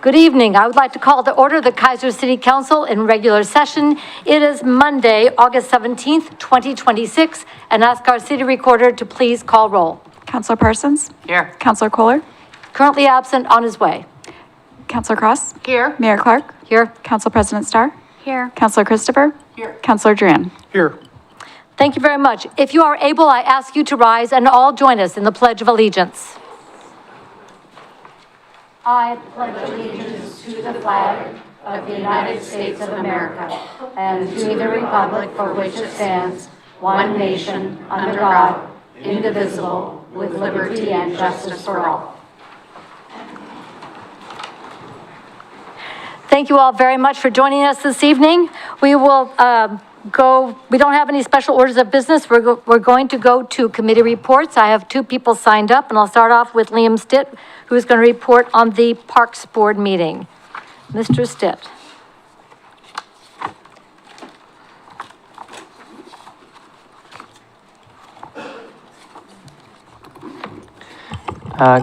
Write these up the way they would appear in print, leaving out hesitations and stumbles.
Good evening. I would like to call to order the Keizer City Council in regular session. It is Monday, August 17th, 2026, and ask our city recorder to please call roll. Councilor Parsons? Here. Councilor Kohler? Currently absent, on his way. Councilor Cross? Here. Mayor Clark? Here. Council President Starr? Here. Councilor Christopher? Here. Councilor Duran? Here. Thank you very much. If you are able, I ask you to rise and all join us in the Pledge of Allegiance. I pledge allegiance to the flag of the United States of America and to the republic for which it stands, one nation, under God, indivisible, with liberty and justice for all. Thank you all very much for joining us this evening. We will we don't have any special orders of business. We're going to go to committee reports. I have two people signed up, and I'll start off with Liam Stitt, who's going to report on the Parks Board meeting. Mr. Stitt.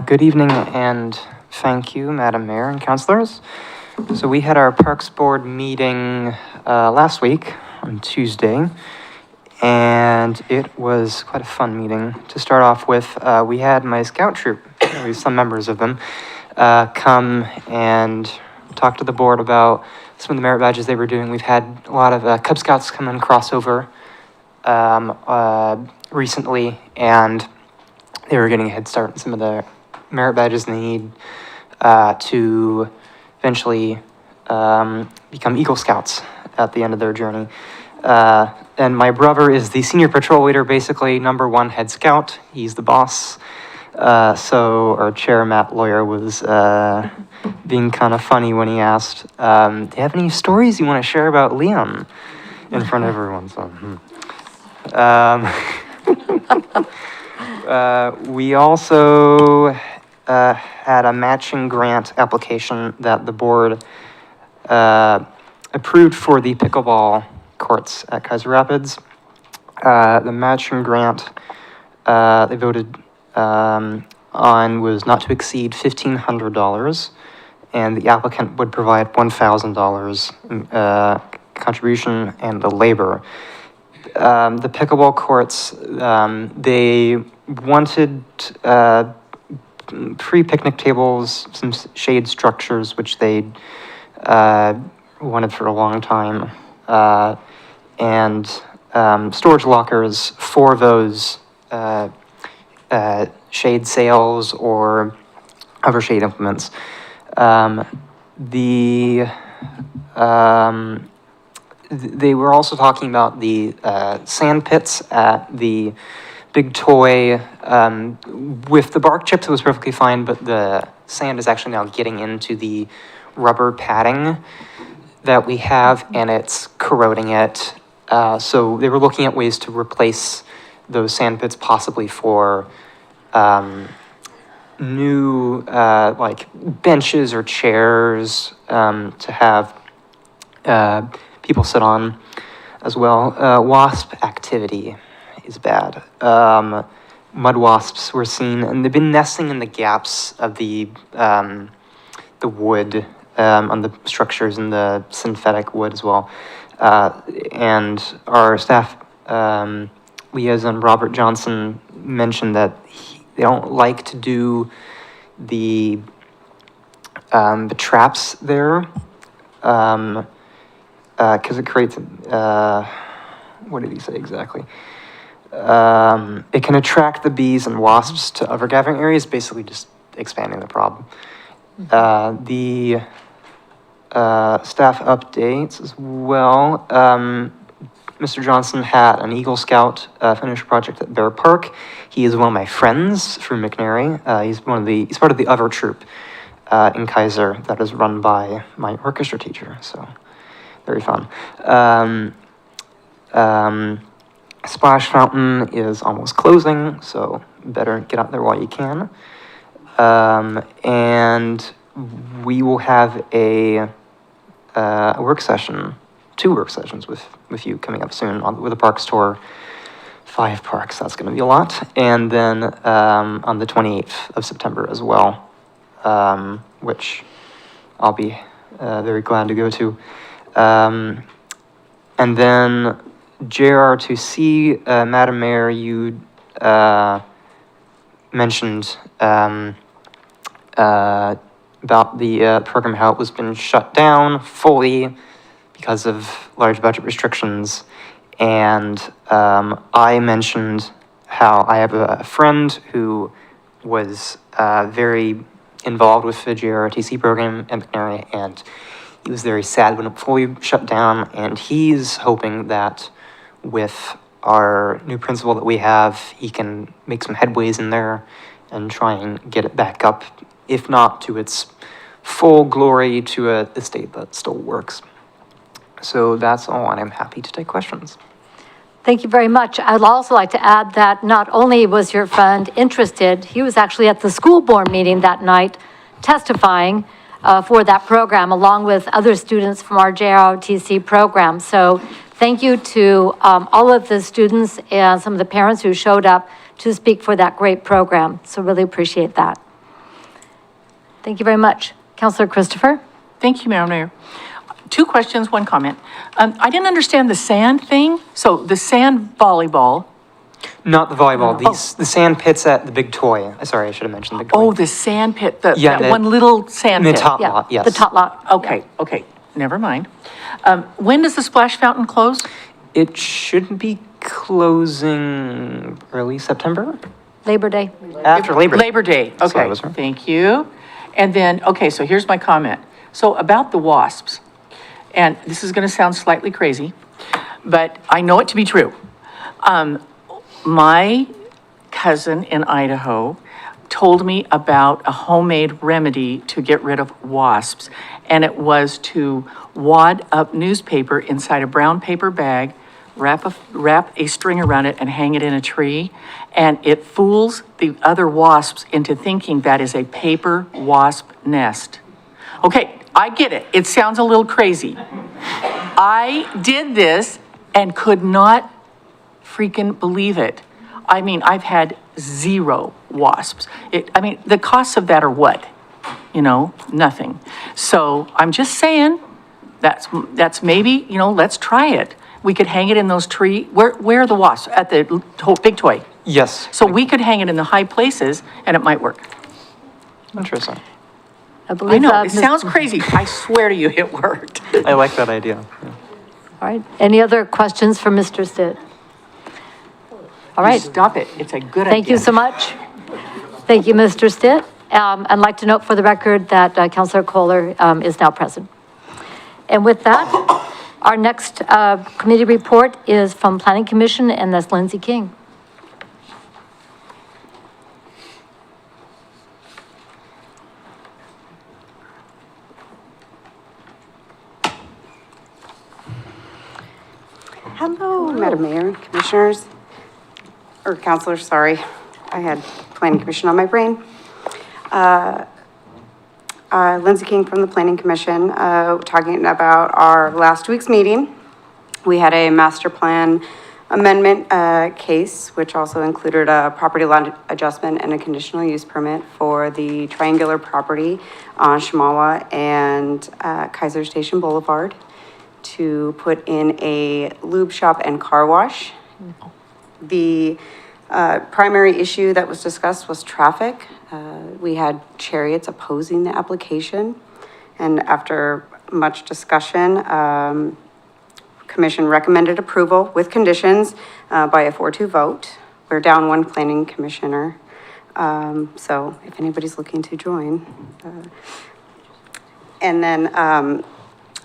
Good evening and thank you, Madam Mayor and councilors. So we had our Parks Board meeting last week on Tuesday, and it was quite a fun meeting. To start off with, we had my scout troop, at least some members of them, come and talk to the board about some of the merit badges they were doing. We've had a lot of Cub Scouts come and crossover recently, and they were getting a head start on some of the merit badges they need to eventually become Eagle Scouts at the end of their journey. And my brother is the senior patrol leader, basically number one head scout. He's the boss. So our chair, Matt Lawyer, was being kind of funny when he asked, do you have any stories you want to share about Liam in front of everyone? So, we also had a matching grant application that the board approved for the pickleball courts at Keizer Rapids. The matching grant they voted on was not to exceed $1,500, and the applicant would provide $1,000 contribution and the labor. The pickleball courts, they wanted pre-picnic tables, some shade structures, which they wanted for a long time, and storage lockers for those shade sails or other shade implements. They were also talking about the sand pits at the Big Toy. With the bark chips, it was perfectly fine, but the sand is actually now getting into the rubber padding that we have, and it's corroding it. So they were looking at ways to replace those sand pits, possibly for new like benches or chairs to have people sit on as well. Wasp activity is bad. Mud wasps were seen, and they've been nesting in the gaps of the wood on the structures and the synthetic wood as well. And our staff liaison, Robert Johnson, mentioned that they don't like to do the traps there because it creates, what did he say exactly? It can attract the bees and wasps to other gathering areas, basically just expanding the problem. The staff updates as well. Mr. Johnson had an Eagle Scout finish project at Bear Park. He is one of my friends from McNary. He's part of the other troop in Keizer that is run by my orchestra teacher, so very fun. Splash Fountain is almost closing, so better get out there while you can. And we will have a work session, 2 work sessions with you coming up soon with a parks tour. 5 parks, that's going to be a lot. And then on the 28th of September as well, which I'll be very glad to go to. And then JR2C, Madam Mayor, you mentioned about the program, how it was been shut down fully because of large budget restrictions. And I mentioned how I have a friend who was very involved with the JROTC program at McNary, and he was very sad when it fully shut down, and he's hoping that with our new principal that we have, he can make some headways in there and try and get it back up, if not to its full glory, to a state that still works. So that's all, and I'm happy to take questions. Thank you very much. I'd also like to add that not only was your friend interested, he was actually at the school board meeting that night testifying for that program, along with other students from our JROTC program. So thank you to all of the students and some of the parents who showed up to speak for that great program. So really appreciate that. Thank you very much. Councilor Christopher? Thank you, Madam Mayor. 2 questions, 1 comment. I didn't understand the sand thing. So the sand volleyball. Not the volleyball, the sand pits at the Big Toy. Sorry, I should have mentioned the Big Toy. Oh, the sand pit, Yeah, that one little sand the pit. top Yeah, lot, yes. the top lot. Okay, never mind. When does the splash fountain close? It should be closing early September? Labor Day. After Labor Day. Labor Day, That's what I okay, was hearing. thank you. And then, okay, so here's my comment. So about the wasps, and this is gonna sound slightly crazy, but I know it to be true. My cousin in Idaho told me about a homemade remedy to get rid of wasps, and it was to wad up newspaper inside a brown paper bag, wrap a string around it and hang it in a tree, and it fools the other wasps into thinking that is a paper wasp nest. Okay, I get it. It sounds a little crazy. I did this and could not freaking believe it. I mean, I've had 0 wasps. The costs of that are what? You know, nothing. So I'm just saying, that's maybe, let's try it. We could hang it in those where are the wasps? At the Big Toy. Yes. So we could hang it in the high places and it might work. Interesting. I I believe know, that. it sounds crazy. I swear to you, it worked. I like that idea. Yeah. All right. Any other questions for Mr. Stitt? All right. Stop it. It's a good idea. Thank you so much. Thank you, Mr. Stitt. I'd like to note for the record that Councilor Kohler is now present. And with that, our next committee report is from Planning Commission, and that's Lindsay King. Hello, Madam Mayor, Commissioners, or Councilors, sorry. I had Planning Commission on my brain. Lindsay King from the Planning Commission, talking about our last week's meeting. We had a master plan amendment case, which also included a property line adjustment and a conditional use permit for the triangular property on Shamawa and Keizer Station Boulevard to put in a lube shop and car wash. The primary issue that was discussed was traffic. We had Chariots opposing the application, and after much discussion, Commission recommended approval with conditions by a 4-2 vote. We're down 1 planning commissioner, so if anybody's looking to join. And then,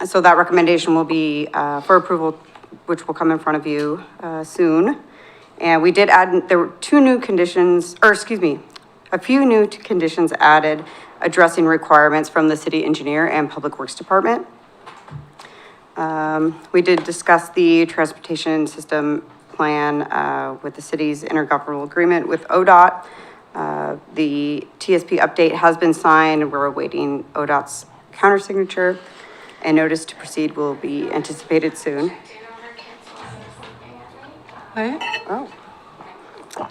so that recommendation will be for approval, which will come in front of you soon. And we did add, there were 2 new conditions, or excuse me, a few new conditions added addressing requirements from the city engineer and public works department. We did discuss the transportation system plan with the city's intergovernmental agreement with ODOT. The TSP update has been signed, and we're awaiting ODOT's countersignature, and notice to proceed will be anticipated soon. Oh,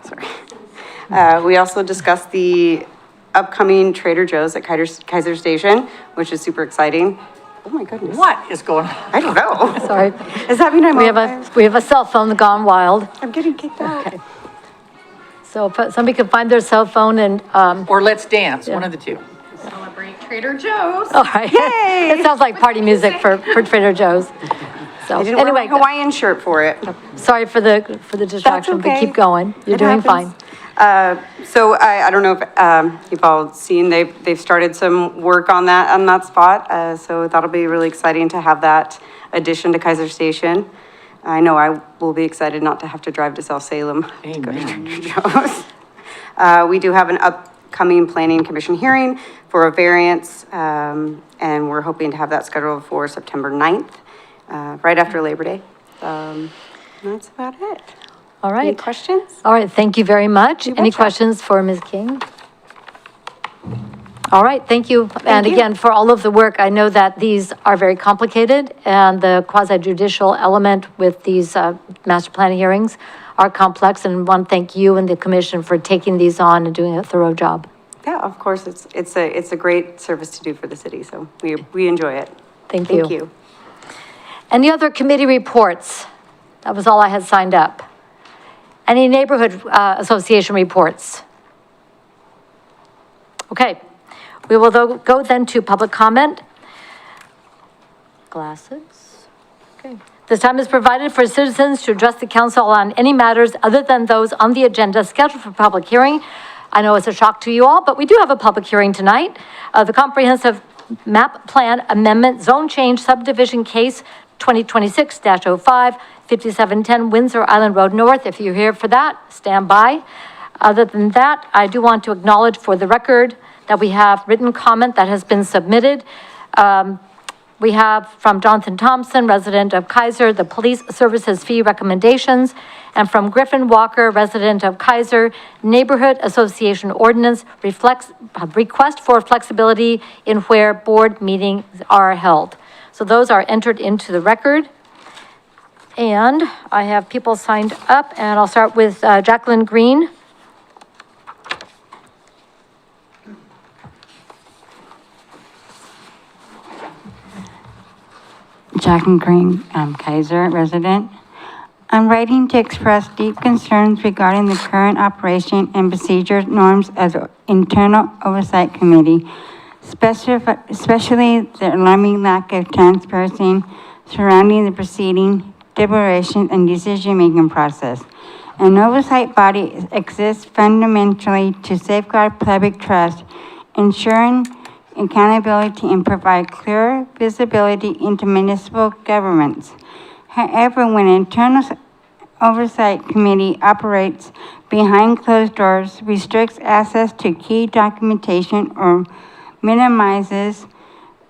sorry. We also discussed the upcoming Trader Joe's at Keizer Station, which is super exciting. Oh my goodness. What is going on? I don't know. Sorry. Does that mean I'm We have on we have a cell phone gone wild. I'm getting kicked out. Okay. So if somebody could find their cell phone and, Or Let's Dance, one of the two. Celebrate Trader Joe's. all right. Yay! It sounds like party music for Trader Joe's. So I didn't wear my anyway, Hawaiian shirt for it. sorry for the distraction, but okay. keep going. You're It doing fine. happens. So I don't know if you've all seen, they've started some work on that spot. So that'll be really exciting to have that addition to Keizer Station. I know I will be excited not to have to drive to South Salem to go to Amen. Trader Joe's. We do have an upcoming planning commission hearing for a variance, and we're hoping to have that scheduled for September 9th, right after Labor Day. That's about it. All Any right. questions? All right, thank you very much. Any betcha. questions for Ms. King? All right, thank you. And you. again, for all of the work, I know that these are very complicated, and the quasi judicial element with these master plan hearings are complex, and want to thank you and the commission for taking these on and doing a thorough job. Yeah, of course, it's a great service to do for the city, so we enjoy it. Thank you. Thank you. Any other committee reports? That was all I had signed up. Any neighborhood association reports? Okay, we will go then to public comment. Glasses. Okay. This time is provided for citizens to address the council on any matters other than those on the agenda scheduled for public hearing. I know it's a shock to you all, but we do have a public hearing tonight. The comprehensive map plan amendment zone change subdivision case 2026-05, 5710 Windsor Island Road North. If you're here for that, stand by. Other than that, I do want to acknowledge for the record that we have written comment that has been submitted. We have from Jonathan Thompson, resident of Keizer, the police services fee recommendations, and from Griffin Walker, resident of Keizer, neighborhood association ordinance reflects request for flexibility in where board meetings are held. So those are entered into the record. And I have people signed up, and I'll start with Jacqueline Green. Jacqueline Green, Keizer resident. I'm writing to express deep concerns regarding the current operation and procedure norms as an internal oversight committee, especially the alarming lack of transparency surrounding the proceeding, deliberation, and decision-making process. An oversight body exists fundamentally to safeguard public trust, ensuring accountability and provide clear visibility into municipal governments. However, when an internal oversight committee operates behind closed doors, restricts access to key documentation, or minimizes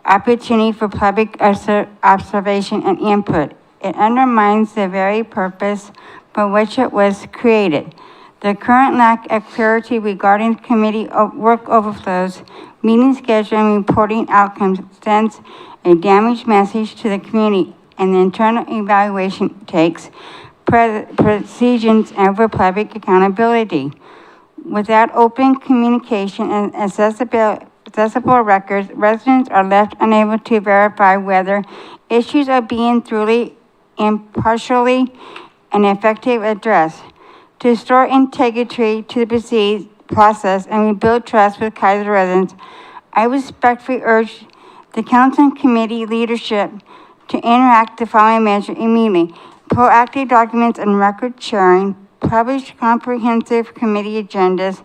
opportunity for public observation and input, it undermines the very purpose for which it was created. The current lack of clarity regarding committee work overflows, meeting schedule, and reporting outcomes sends a damaged message to the community, and the internal evaluation takes precedence over public accountability. Without open communication and accessible records, residents are left unable to verify whether issues are being thoroughly, impartially, and effectively addressed. To restore integrity to the process and rebuild trust with Keizer residents, I respectfully urge the council and committee leadership to interact the following measure immediately. Proactive documents and record sharing, publish comprehensive committee agendas,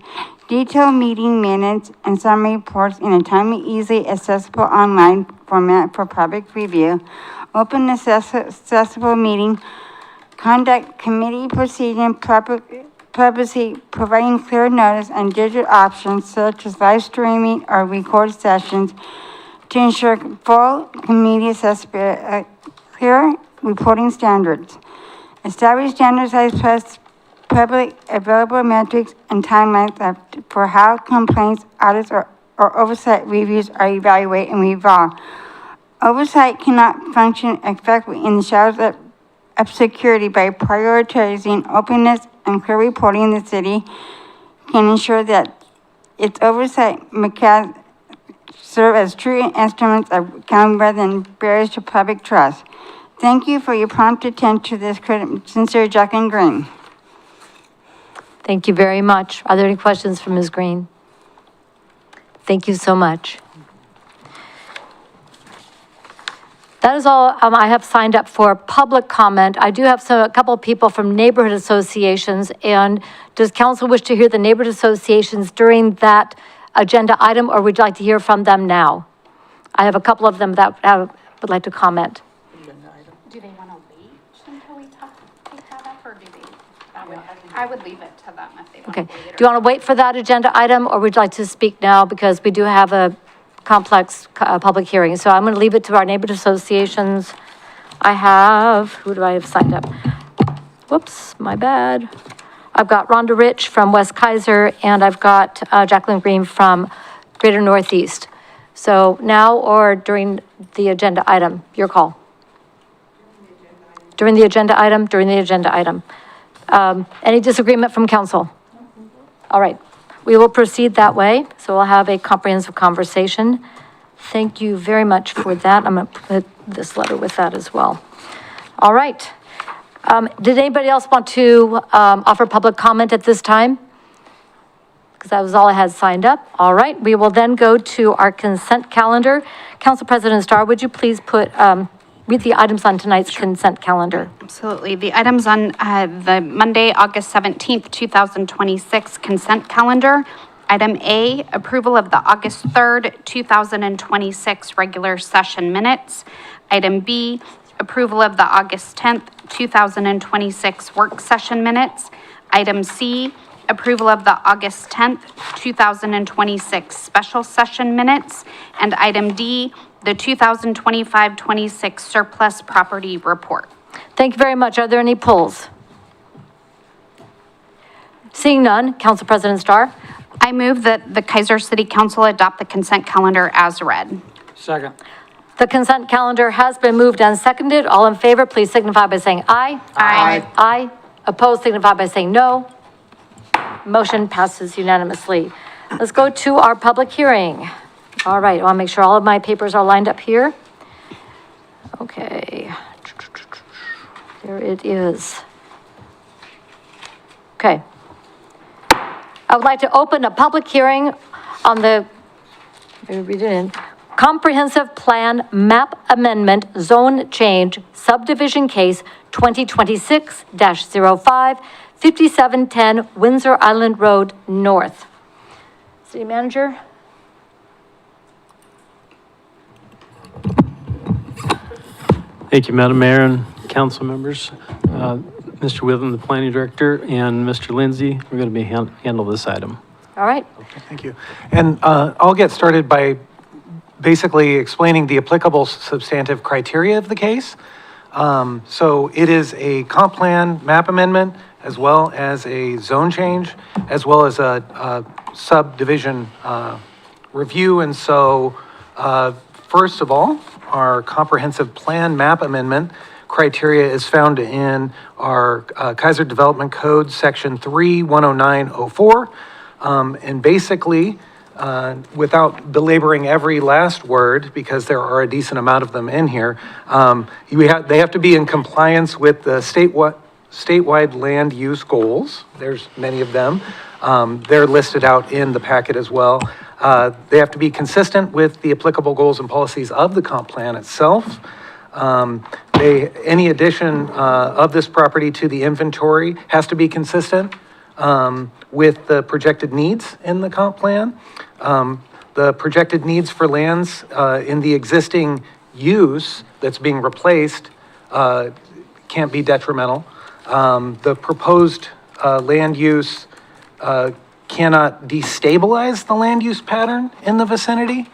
detailed meeting minutes, and summary reports in a timely, easily accessible online format for public review, open accessible meeting, conduct committee procedure, privacy, providing clear notice and digital options such as live streaming or recorded sessions to ensure full community accessibility, clear reporting standards. Establish standardized public available metrics and timelines for how complaints, audits, or oversight reviews are evaluated and revolved. Oversight cannot function effectively in the shadows of security by prioritizing openness and clear reporting. The city can ensure that its oversight mechanisms serve as true instruments of accountability and barriers to public trust. Thank you for your prompt attention to this sincere Jacqueline Green. Thank you very much. Are there any questions for Ms. Green? Thank you so much. That is all I have signed up for public comment. I do have a couple of people from neighborhood associations, and does council wish to hear the neighborhood associations during that agenda item, or would you like to hear from them now? I have a couple of them that would like to comment. Do they want to wait until we take that up, or do they? I would leave it to them if they want Okay. to wait. Do you want to wait for that agenda item, or would you like to speak now? Because we do have a complex public hearing. So I'm going to leave it to our neighborhood associations. Who do I have signed up? Whoops, my bad. I've got Rhonda Rich from West Keizer, and I've got Jacqueline Green from Greater Northeast. So now or during the agenda item, your call. During the agenda item? During the agenda item. Any disagreement from council? All right, we will proceed that way, so we'll have a comprehensive conversation. Thank you very much for that. I'm gonna put this letter with that as well. All right. Did anybody else want to offer public comment at this time? Because that was all I had signed up. All right, we will then go to our consent calendar. Council President Starr, would you please read the items on tonight's consent calendar? Absolutely. The items on the Monday, August 17th, 2026 consent calendar. Item A, approval of the August 3rd, 2026 regular session minutes. Item B, approval of the August 10th, 2026 work session minutes. Item C, approval of the August 10th, 2026 special session minutes. And item D, the 2025-26 surplus property report. Thank you very much. Are there any polls? Seeing none, Council President Starr. I move that the Keizer City Council adopt the consent calendar as read. Second. The consent calendar has been moved and seconded. All in favor, please signify by saying aye. Aye. Aye. Opposed, signify by saying no. Motion passes unanimously. Let's go to our public hearing. All right, I want to make sure all of my papers are lined up here. Okay. There it is. Okay. I would like to open a public hearing on the, let me read it in, Comprehensive Plan Map Amendment Zone Change Subdivision Case 2026-05, 5710 Windsor Island Road North. City Manager? Thank you, Madam Mayor and council members. Mr. Withen, the planning director, and Mr. Lindsay, we're going to be handle this item. All right. Thank you. And I'll get started by basically explaining the applicable substantive criteria of the case. So it is a comp plan map amendment, as well as a zone change, as well as a subdivision review. And so first of all, our comprehensive plan map amendment criteria is found in our Keizer Development Code, Section 3-10904. And basically, without belaboring every last word, because there are a decent amount of them in here, they have to be in compliance with the statewide land use goals. There's many of them. They're listed out in the packet as well. They have to be consistent with the applicable goals and policies of the comp plan itself. Any addition of this property to the inventory has to be consistent with the projected needs in the comp plan. The projected needs for lands in the existing use that's being replaced can't be detrimental. The proposed land use cannot destabilize the land use pattern in the vicinity.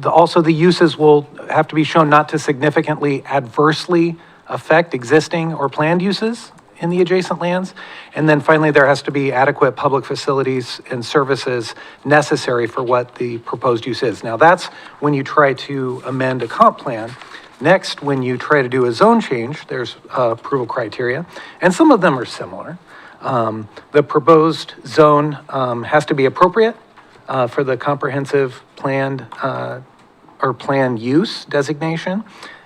Also, the uses will have to be shown not to significantly adversely affect existing or planned uses in the adjacent lands. And then finally, there has to be adequate public facilities and services necessary for what the proposed use is. Now, that's when you try to amend a comp plan. Next, when you try to do a zone change, there's approval criteria, and some of them are similar. The proposed zone has to be appropriate for the comprehensive planned or plan use designation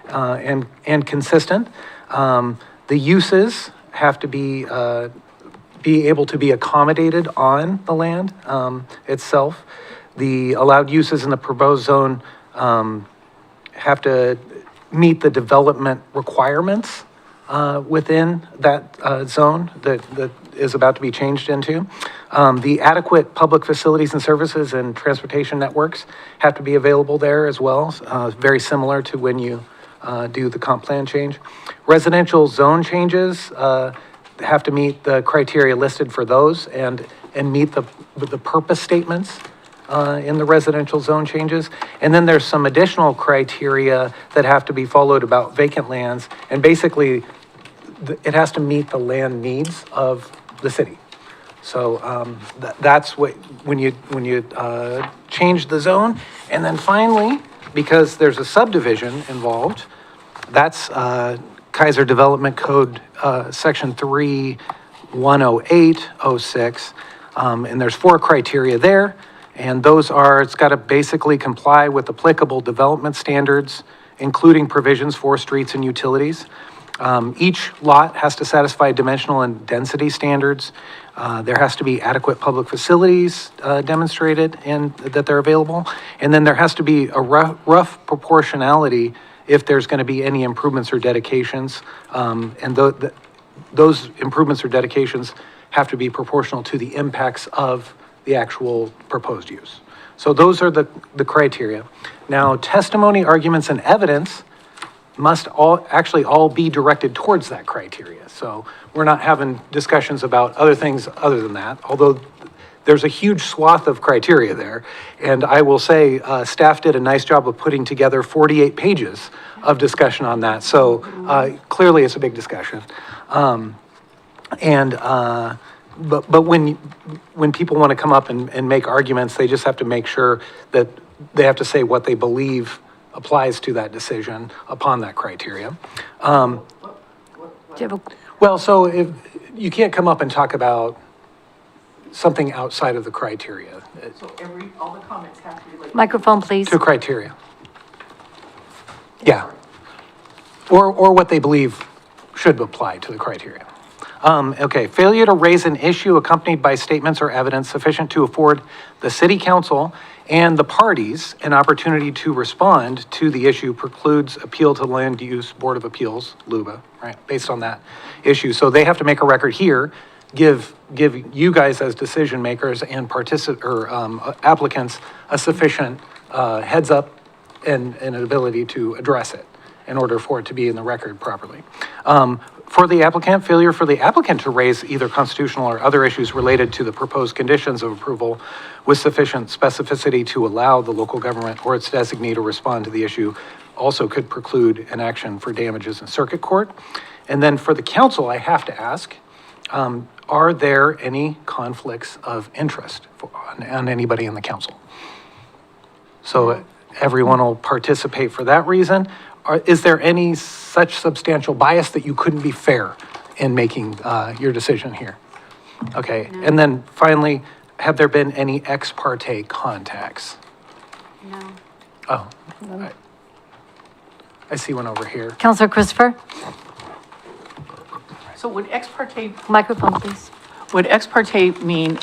and consistent. The uses have to be able to be accommodated on the land itself. The allowed uses in the proposed zone have to meet the development requirements within that zone that is about to be changed into. The adequate public facilities and services and transportation networks have to be available there as well, very similar to when you do the comp plan change. Residential zone changes have to meet the criteria listed for those and meet the purpose statements in the residential zone changes. And then there's some additional criteria that have to be followed about vacant lands. And basically, it has to meet the land needs of the city. So that's what, when you change the zone. And then finally, because there's a subdivision involved, that's Keizer Development Code, Section 310806. And there's 4 criteria there. And those are, it's got to basically comply with applicable development standards, including provisions for streets and utilities. Each lot has to satisfy dimensional and density standards. There has to be adequate public facilities demonstrated and that they're available. And then there has to be a rough proportionality if there's going to be any improvements or dedications. And those improvements or dedications have to be proportional to the impacts of the actual proposed use. So those are the criteria. Now, testimony, arguments, and evidence must all be directed towards that criteria. So we're not having discussions about other things other than that, although there's a huge swath of criteria there. And I will say, staff did a nice job of putting together 48 pages of discussion on that. So clearly it's a big discussion. But when people want to come up and make arguments, they just have to make sure that they have to say what they believe applies to that decision upon that criteria. Well, so if you can't come up and talk about something outside of the criteria. So all the comments have to be like. Microphone, please. To criteria. Yeah. Or what they believe should apply to the criteria. Okay, failure to raise an issue accompanied by statements or evidence sufficient to afford the city council and the parties an opportunity to respond to the issue precludes appeal to Land Use Board of Appeals, LUBA, right, based on that issue. So they have to make a record here, give you guys as decision makers and applicants a sufficient heads up and an ability to address it in order for it to be in the record properly. For the applicant, failure for the applicant to raise either constitutional or other issues related to the proposed conditions of approval with sufficient specificity to allow the local government or its designee to respond to the issue also could preclude an action for damages in circuit court. And then for the council, I have to ask, are there any conflicts of interest on anybody in the council? So everyone will participate for that reason. Is there any such substantial bias that you couldn't be fair in making your decision here? Okay, and then finally, have there been any ex parte contacts? No. Oh, I see one over here. Counselor Christopher? So would ex parte Microphone, please. Would ex parte mean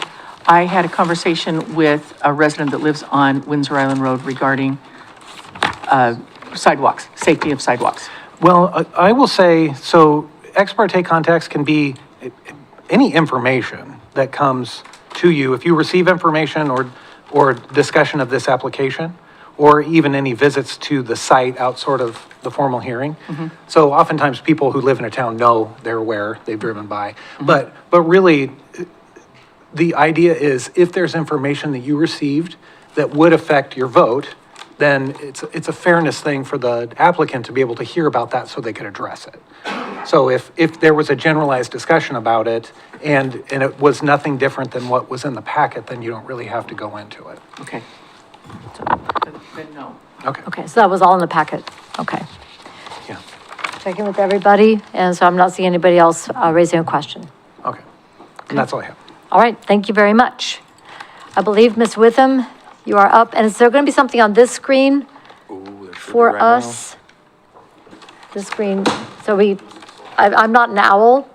I had a conversation with a resident that lives on Windsor Island Road regarding sidewalks, safety of sidewalks? Well, I will say, so ex parte contacts can be any information that comes to you. If you receive information or discussion of this application, or even any visits to the site out sort of the formal hearing. So oftentimes people who live in a town know, they're aware, they've driven by. But really, the idea is if there's information that you received that would affect your vote, then it's a fairness thing for the applicant to be able to hear about that so they could address it. So if there was a generalized discussion about it and it was nothing different than what was in the packet, then you don't really have to go into it. Okay. So, then no. Okay. Okay, so that was all in the packet. Okay. Yeah. Checking with everybody, and so I'm not seeing anybody else raising a question. Okay. And that's all I have. All right, thank you very much. I believe, Ms. Witham, you are up, and is there going to be something on this screen for us? This screen, so I'm not an owl.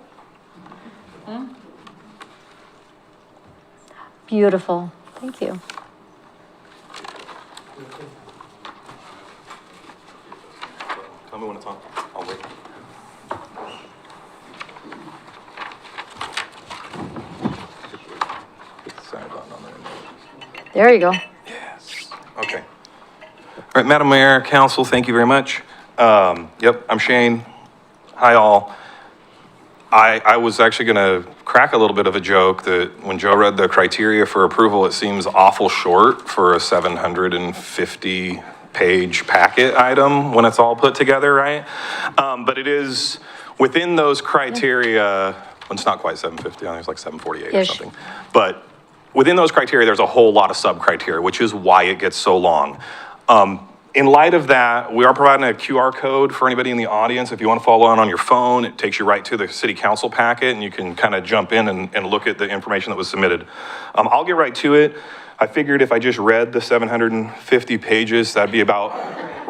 Beautiful, thank you. Tell me when it's on. I'll wait. Hit the side button on there. There you go. Yes. Okay. All right, Madam Mayor, Council, thank you very much. Yep, I'm Shane. Hi, all. I was actually going to crack a little bit of a joke that when Joe read the criteria for approval, it seems awful short for a 750-page packet item when it's all put together, right? But it is within those criteria, well, it's not quite 750, I think it's like 748 or Ish. something. But within those criteria, there's a whole lot of sub-criteria, which is why it gets so long. In light of that, we are providing a QR code for anybody in the audience. If you want to follow on your phone, it takes you right to the city council packet and you can kind of jump in and look at the information that was submitted. I'll get right to it. I figured if I just read the 750 pages, that'd be about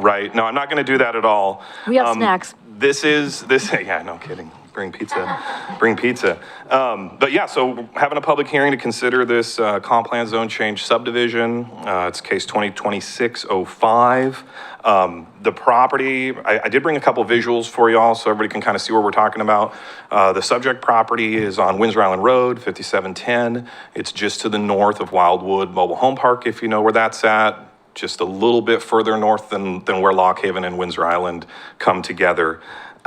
right. No, I'm not going to do that at all. We have snacks. Yeah, no kidding. Bring pizza. But yeah, so having a public hearing to consider this comp plan zone change subdivision. It's case 2026-05. The property, I did bring a couple visuals for y'all so everybody can kind of see what we're talking about. The subject property is on Windsor Island Road, 5710. It's just to the north of Wildwood Mobile Home Park, if you know where that's at. Just a little bit further north than where Lock Haven and Windsor Island come together.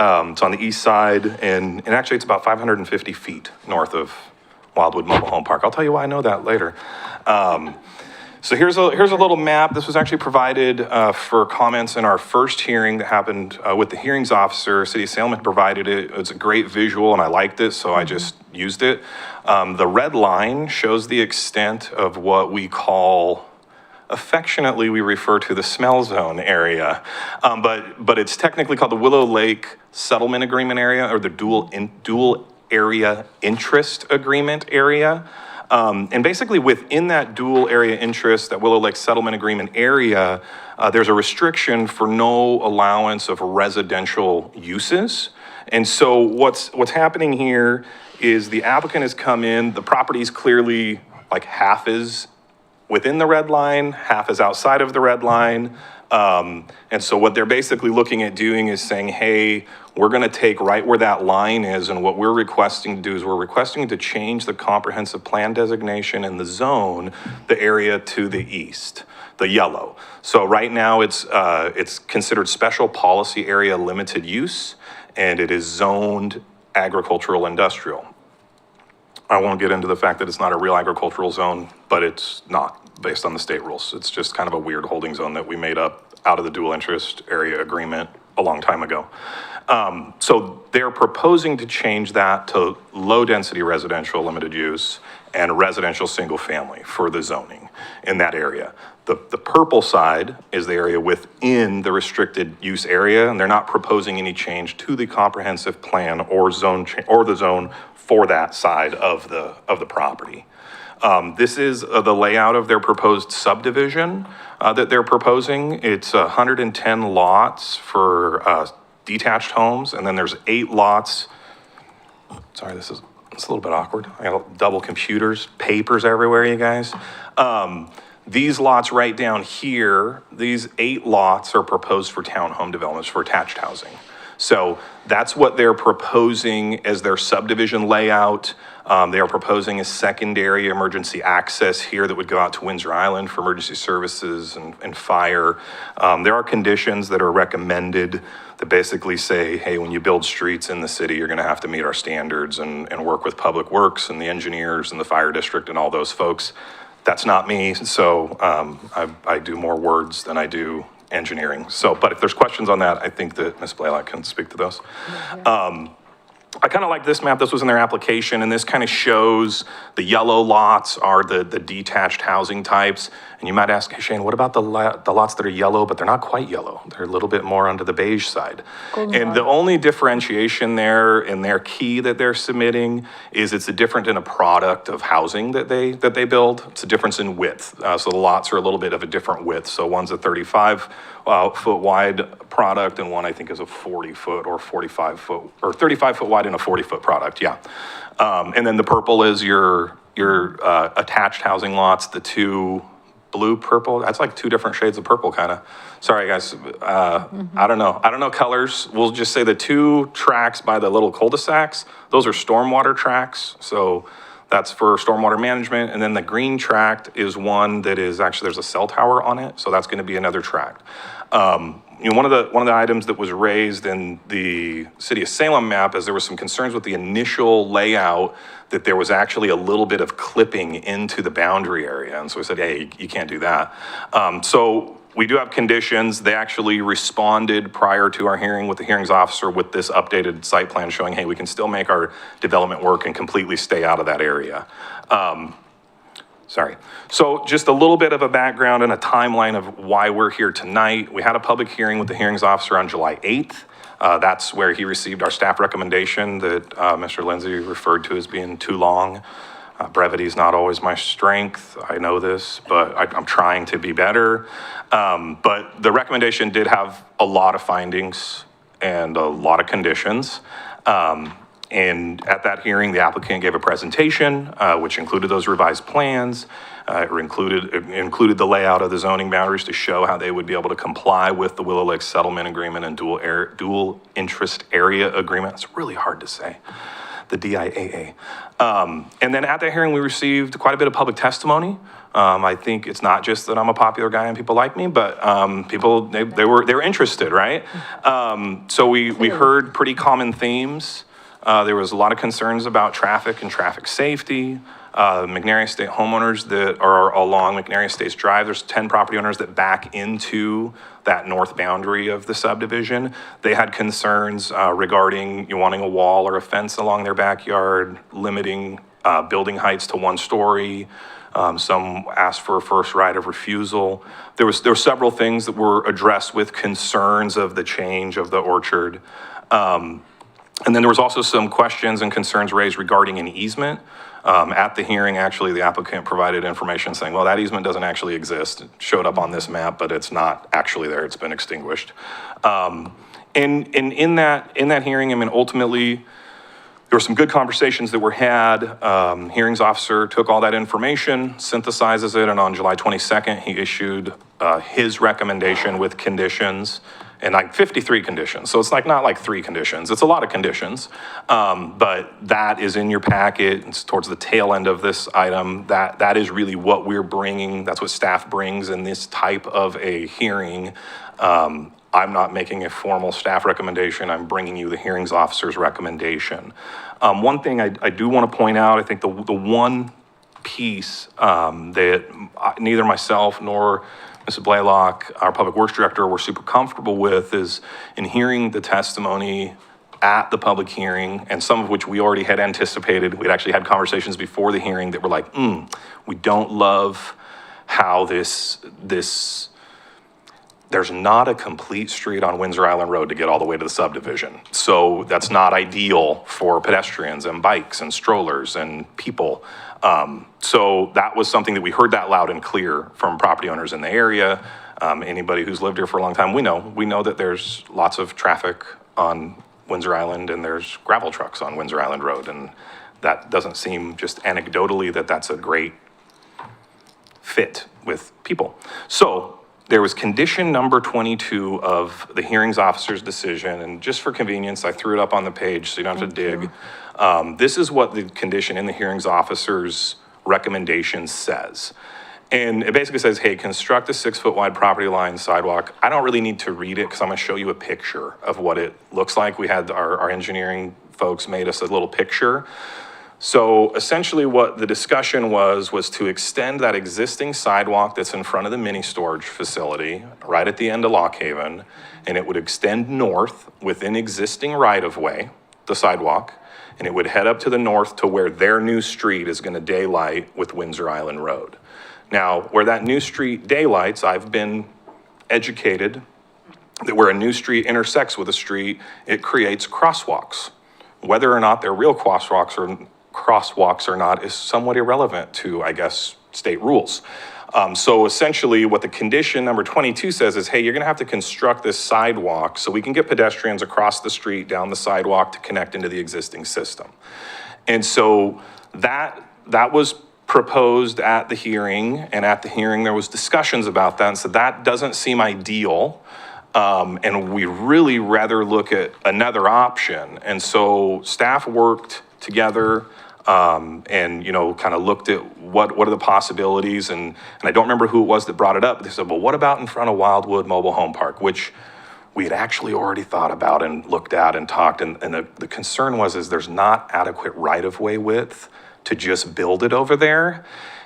It's on the east side, and actually it's about 550 feet north of Wildwood Mobile Home Park. I'll tell you why I know that later. So here's a little map. This was actually provided for comments in our first hearing that happened with the hearings officer. City of Salem had provided it. It's a great visual, and I liked it, so I just used it. The red line shows the extent of what we call, affectionately, we refer to the smell zone area, but it's technically called the Willow Lake Settlement Agreement area, or the dual area interest agreement area. And basically within that dual area interest, that Willow Lake Settlement Agreement area, there's a restriction for no allowance of residential uses. And so what's happening here is the applicant has come in, the property's clearly like half is within the red line, half is outside of the red line. And so what they're basically looking at doing is saying, hey, we're gonna take right where that line is, and what we're requesting to do is we're requesting to change the comprehensive plan designation in the zone, the area to the east, the yellow. So right now it's considered special policy area limited use, and it is zoned agricultural industrial. I won't get into the fact that it's not a real agricultural zone, but it's not based on the state rules. It's just kind of a weird holding zone that we made up out of the dual interest area agreement a long time ago. So they're proposing to change that to low density residential limited use and residential single family for the zoning in that area. The purple side is the area within the restricted use area, and they're not proposing any change to the comprehensive plan or zone or the zone for that side of the property. This is the layout of their proposed subdivision that they're proposing. It's 110 lots for detached homes, and then there's 8 lots. Sorry, it's a little bit awkward. I got double computers, papers everywhere, you guys. These lots right down here, these 8 lots are proposed for townhome developments for attached housing. So that's what they're proposing as their subdivision layout. They are proposing a secondary emergency access here that would go out to Windsor Island for emergency services and fire. There are conditions that are recommended that basically say, hey, when you build streets in the city, you're gonna have to meet our standards and work with Public Works and the engineers and the fire district and all those folks. That's not me, so I do more words than I do engineering. So, but if there's questions on that, I think that Ms. Blaylock can speak to those. I kind of like this map. This was in their application, and this kind of shows the yellow lots are the detached housing types. And you might ask, hey, Shane, what about the lots that are yellow, but they're not quite yellow? They're a little bit more onto the beige side. And the only differentiation there in their key that they're submitting is it's a different in a product of housing that they build. It's a difference in width. So the lots are a little bit of a different width. So one's a 35 foot wide product, and one I think is a 40 foot or 45 foot or 35 foot wide and a 40 foot product. Yeah. And then the purple is your attached housing lots, the two blue purple. That's like two different shades of purple, kind of. Sorry, guys. I don't know colors. We'll just say the two tracks by the little cul-de-sacs. Those are stormwater tracks. So that's for stormwater management. And then the green tract is one that is actually, there's a cell tower on it. So that's going to be another tract. One of the items that was raised in the City of Salem map is there was some concerns with the initial layout that there was actually a little bit of clipping into the boundary area. And so we said, hey, you can't do that. So we do have conditions. They actually responded prior to our hearing with the hearings officer with this updated site plan showing, hey, we can still make our development work and completely stay out of that area. Sorry. So just a little bit of a background and a timeline of why we're here tonight. We had a public hearing with the hearings officer on July 8th. That's where he received our staff recommendation that Mr. Lindsay referred to as being too long. Brevity is not always my strength. I know this, but I'm trying to be better. But the recommendation did have a lot of findings and a lot of conditions. And at that hearing, the applicant gave a presentation, which included those revised plans, included the layout of the zoning boundaries to show how they would be able to comply with the Willow Lake Settlement Agreement and dual interest area agreement. It's really hard to say, the DIAA. And then at that hearing, we received quite a bit of public testimony. I think it's not just that I'm a popular guy and people like me, but people, they were interested, right? So we heard pretty common themes. There was a lot of concerns about traffic and traffic safety. McNary Estate homeowners that are along McNary Estates Drive, there's 10 property owners that back into that north boundary of the subdivision. They had concerns regarding wanting a wall or a fence along their backyard, limiting building heights to 1 story. Some asked for a first right of refusal. There were several things that were addressed with concerns of the change of the orchard. And then there was also some questions and concerns raised regarding an easement. At the hearing, actually, the applicant provided information saying, well, that easement doesn't actually exist. It showed up on this map, but it's not actually there. It's been extinguished. And in that hearing, I mean, ultimately, there were some good conversations that were had. Hearings officer took all that information, synthesizes it, and on July 22nd, he issued his recommendation with conditions. And like 53 conditions. So it's not like 3 conditions. It's a lot of conditions. But that is in your packet. It's towards the tail end of this item. That is really what we're bringing. That's what staff brings in this type of a hearing. I'm not making a formal staff recommendation. I'm bringing you the hearings officer's recommendation. One thing I do want to point out, I think the one piece that neither myself nor Mrs. Blaylock, our public works director, were super comfortable with is in hearing the testimony at the public hearing, and some of which we already had anticipated. We'd actually had conversations before the hearing that were like, we don't love how there's not a complete street on Windsor Island Road to get all the way to the subdivision. So that's not ideal for pedestrians and bikes and strollers and people. So that was something that we heard that loud and clear from property owners in the area. Anybody who's lived here for a long time, we know that there's lots of traffic on Windsor Island and there's gravel trucks on Windsor Island Road. And that doesn't seem just anecdotally that's a great fit with people. So there was condition number 22 of the hearings officer's decision, and just for convenience, I threw it up on the page so you don't have to dig. This is what the condition in the hearings officer's recommendation says. And it basically says, hey, construct a 6-foot wide property line sidewalk. I don't really need to read it because I'm gonna show you a picture of what it looks like. We had our engineering folks made us a little picture. So essentially what the discussion was to extend that existing sidewalk that's in front of the mini storage facility, right at the end of Lock Haven, and it would extend north within existing right-of-way, the sidewalk, and it would head up to the north to where their new street is going to daylight with Windsor Island Road. Now, where that new street daylights, I've been educated that where a new street intersects with a street, it creates crosswalks. Whether or not they're real crosswalks or not is somewhat irrelevant to, I guess, state rules. So essentially what the condition number 22 says is, hey, you're gonna have to construct this sidewalk so we can get pedestrians across the street, down the sidewalk to connect into the existing system. And so that was proposed at the hearing, and at the hearing there was discussions about that, and so that doesn't seem ideal. And we really rather look at another option. And so staff worked together and, you know, kind of looked at what are the possibilities. And I don't remember who it was that brought it up, but they said, well, what about in front of Wildwood Mobile Home Park, which we had actually already thought about and looked at and talked. And the concern was there's not adequate right-of-way width to just build it over there.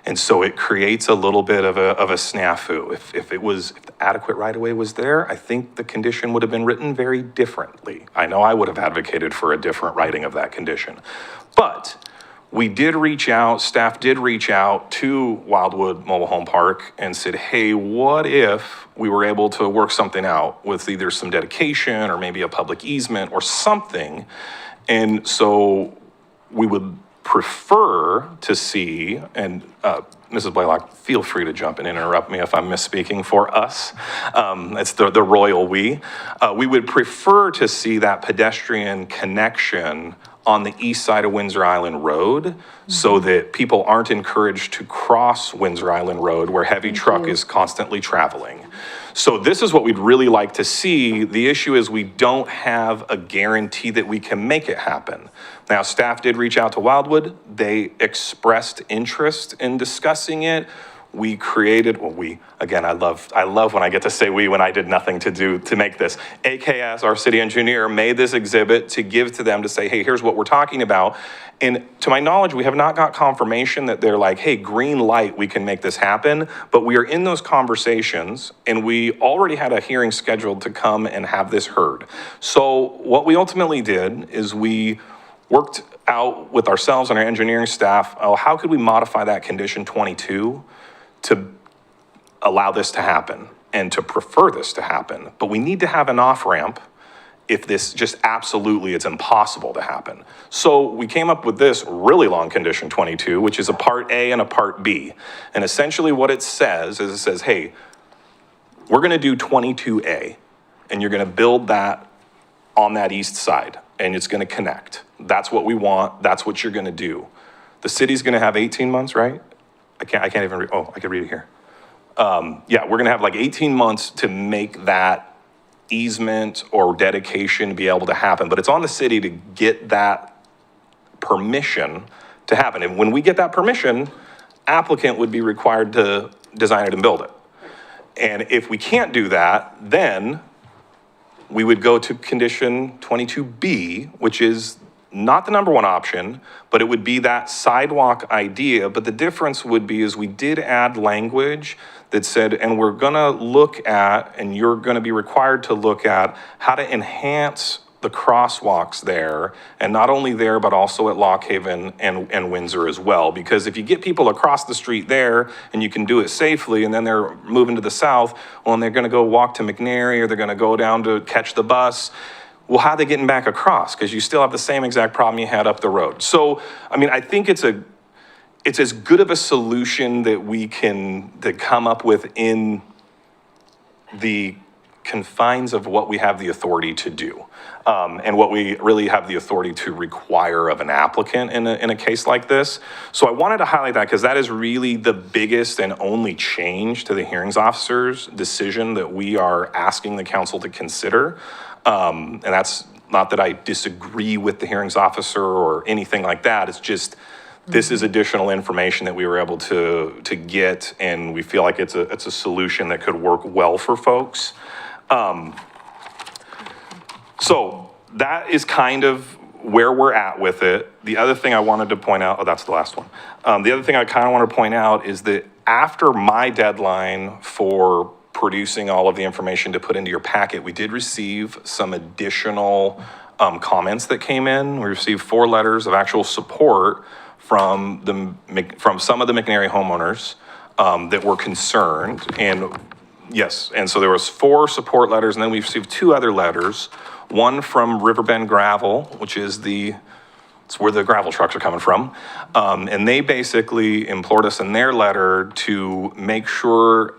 And so it creates a little bit of a snafu. If the adequate right-of-way was there, I think the condition would have been written very differently. I know I would have advocated for a different writing of that condition. But we did reach out, staff did reach out to Wildwood Mobile Home Park and said, hey, what if we were able to work something out with either some dedication or maybe a public easement or something? And so we would prefer to see, and Mrs. Blaylock, feel free to jump in and interrupt me if I'm misspeaking for us. It's the royal we. We would prefer to see that pedestrian connection on the east side of Windsor Island Road so that people aren't encouraged to cross Windsor Island Road where heavy truck is constantly traveling. So this is what we'd really like to see. The issue is we don't have a guarantee that we can make it happen. Now, staff did reach out to Wildwood. They expressed interest in discussing it. We created, again, I love when I get to say we when I did nothing to make this. AKS, our city engineer, made this exhibit to give to them to say, hey, here's what we're talking about. And to my knowledge, we have not got confirmation that they're like, hey, green light, we can make this happen. But we are in those conversations, and we already had a hearing scheduled to come and have this heard. So what we ultimately did is we worked out with ourselves and our engineering staff, how could we modify that condition 22 to allow this to happen and to prefer this to happen. But we need to have an off-ramp if this just absolutely, it's impossible to happen. So we came up with this really long condition 22, which is a part A and a part B. And essentially what it says is it says, hey, we're gonna do 22A, and you're gonna build that on that east side, and it's gonna connect. That's what we want, that's what you're gonna do. The city's gonna have 18 months, right? I can't even read, I could read it here. Yeah, we're gonna have like 18 months to make that easement or dedication be able to happen, but it's on the city to get that permission to happen. And when we get that permission, applicant would be required to design it and build it. And if we can't do that, then we would go to condition 22B, which is not the number one option, but it would be that sidewalk idea. But the difference would be is we did add language that said, and we're gonna look at, and you're gonna be required to look at how to enhance the crosswalks there, and not only there, but also at Lock Haven and Windsor as well. Because if you get people across the street there and you can do it safely, and then they're moving to the south, well, and they're gonna go walk to McNary, or they're gonna go down to catch the bus, well, how are they getting back across? Because you still have the same exact problem you had up the road. So, I mean, I think it's as good of a solution that we can come up with in the confines of what we have the authority to do, and what we really have the authority to require of an applicant in a case like this. So I wanted to highlight that because that is really the biggest and only change to the hearings officer's decision that we are asking the council to consider. And that's not that I disagree with the hearings officer or anything like that. It's just, this is additional information that we were able to get, and we feel like it's a solution that could work well for folks. So that is kind of where we're at with it. The other thing I wanted to point out, that's the last one. The other thing I kind of want to point out is that after my deadline for producing all of the information to put into your packet, we did receive some additional comments that came in. We received 4 letters of actual support from some of the McNary homeowners that were concerned. And yes, and so there was 4 support letters, and then we received 2 other letters. One from Riverbend Gravel, which is it's where the gravel trucks are coming from. And they basically implored us in their letter to make sure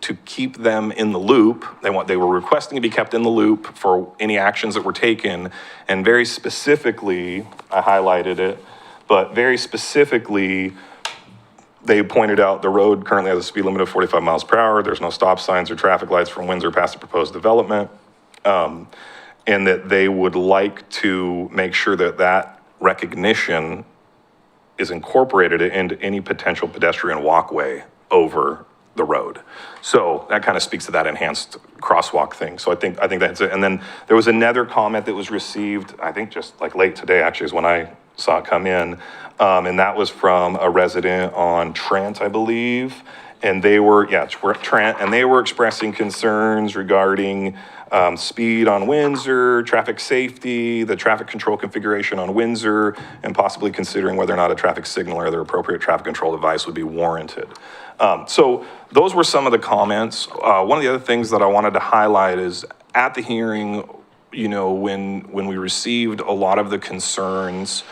to keep them in the loop. They were requesting to be kept in the loop for any actions that were taken. And very specifically, I highlighted it, but very specifically, they pointed out the road currently has a speed limit of 45 miles per hour. There's no stop signs or traffic lights from Windsor past the proposed development. And that they would like to make sure that that recognition is incorporated into any potential pedestrian walkway over the road. So that kind of speaks to that enhanced crosswalk thing. So I think that's it. And then there was another comment that was received, I think just like late today actually is when I saw it come in. And that was from a resident on Trent, I believe. And they were, Trent, and they were expressing concerns regarding speed on Windsor, traffic safety, the traffic control configuration on Windsor, and possibly considering whether or not a traffic signal or other appropriate traffic control device would be warranted. So those were some of the comments. One of the other things that I wanted to highlight is at the hearing, when we received a lot of the concerns,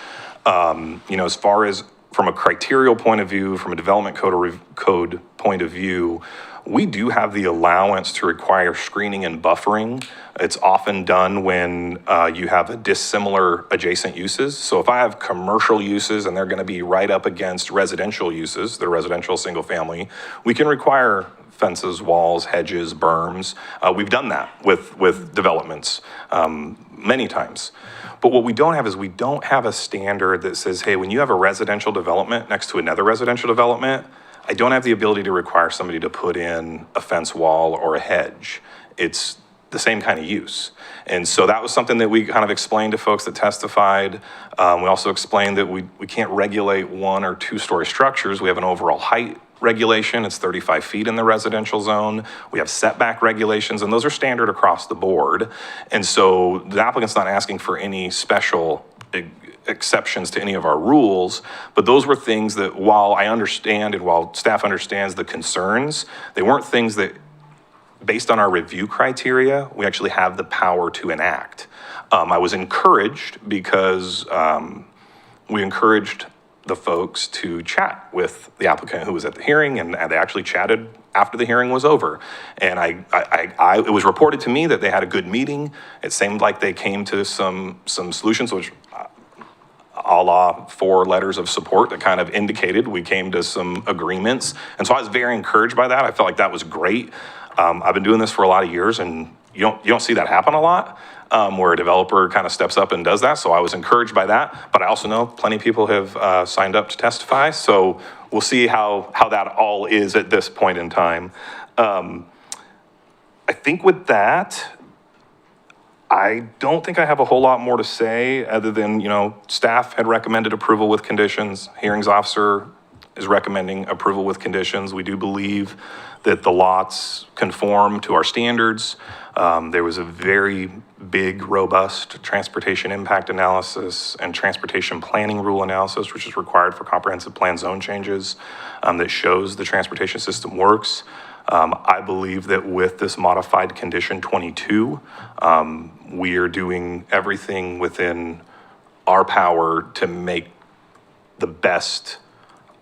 as far as from a criterial point of view, from a development code point of view, we do have the allowance to require screening and buffering. It's often done when you have dissimilar adjacent uses. So if I have commercial uses and they're going to be right up against residential uses, they're residential single family, we can require fences, walls, hedges, berms. We've done that with developments many times. But what we don't have is we don't have a standard that says, hey, when you have a residential development next to another residential development, I don't have the ability to require somebody to put in a fence wall or a hedge. It's the same kind of use. And so that was something that we kind of explained to folks that testified. We also explained that we can't regulate 1 or 2 story structures. We have an overall height regulation. It's 35 feet in the residential zone. We have setback regulations, and those are standard across the board. And so the applicant's not asking for any special exceptions to any of our rules, but those were things that while I understand and while staff understands the concerns, they weren't things that, based on our review criteria, we actually have the power to enact. I was encouraged because we encouraged the folks to chat with the applicant who was at the hearing, and they actually chatted after the hearing was over. And it was reported to me that they had a good meeting. It seemed like they came to some solutions, which a la 4 letters of support that kind of indicated we came to some agreements. And so I was very encouraged by that. I felt like that was great. I've been doing this for a lot of years, and you don't see that happen a lot, where a developer kind of steps up and does that. So I was encouraged by that. But I also know plenty of people have signed up to testify. So we'll see how that all is at this point in time. I think with that, I don't think I have a whole lot more to say other than, staff had recommended approval with conditions. Hearings officer is recommending approval with conditions. We do believe that the lots conform to our standards. There was a very big, robust transportation impact analysis and transportation planning rule analysis, which is required for comprehensive plan zone changes, that shows the transportation system works. I believe that with this modified condition 22, we are doing everything within our power to make the best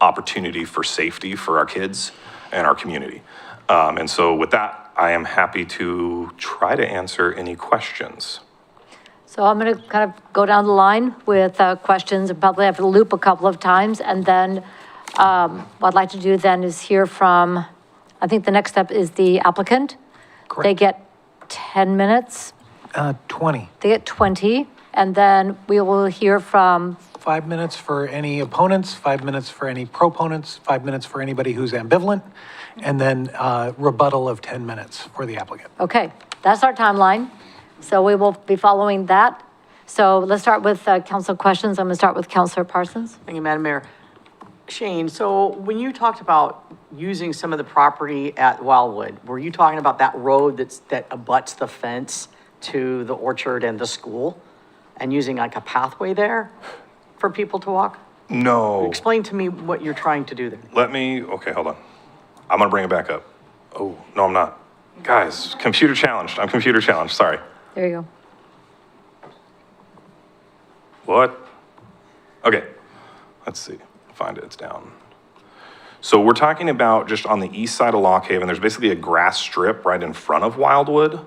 opportunity for safety for our kids and our community. And so with that, I am happy to try to answer any questions. So I'm going to kind of go down the line with questions and probably have to loop a couple of times. And then what I'd like to do then is hear from, I think the next step is the applicant. Correct. They get 10 minutes. 20. They get 20. And then we will hear from 5 minutes for any opponents, 5 minutes for any proponents, 5 minutes for anybody who's ambivalent, and then rebuttal of 10 minutes for the applicant. Okay, that's our timeline. So we will be following that. So let's start with council questions. I'm going to start with Councilor Parsons. Thank you, Madam Mayor. Shane, so when you talked about using some of the property at Wildwood, were you talking about that road that abuts the fence to the orchard and the school? and using like a pathway there for people to walk? No. Explain to me what you're trying to do there. Okay, hold on. I'm gonna bring it back up. Oh, no, I'm not. Guys, computer challenged. I'm computer challenged, sorry. There you go. What? Okay, let's see. Find it, it's down. So we're talking about just on the east side of Lock Haven, there's basically a grass strip right in front of Wildwood.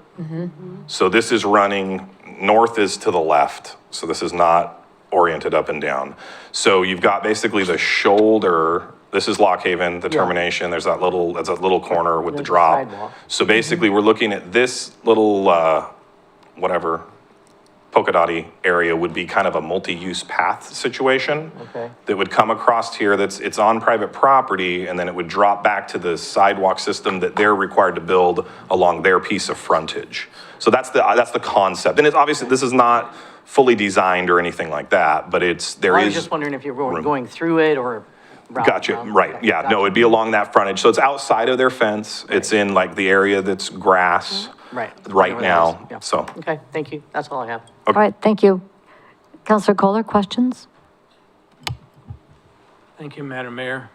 So this is running, north is to the left, so this is not oriented up and down. So you've got basically the shoulder, this is Lock Haven, the termination, that's that little corner with the There's a drop. sidewalk. So basically, we're looking at this little, whatever, polka dotty area would be kind of a multi-use path situation. Okay. That would come across here, it's on private property, and then it would drop back to the sidewalk system that they're required to build along their piece of frontage. So that's the concept, and it's obviously, this is not fully designed or anything like that, but there I is. was just wondering if you were room. going through it or. route Gotcha, around. right, Okay, yeah, no, gotcha. it'd be along that frontage, so it's outside of their fence, it's in like the area that's grass. Right. Right Whatever that now, is, yeah. so. Okay, thank you. That's all I have. All right, thank you. Counselor Kohler, questions? Thank you, Madam Mayor.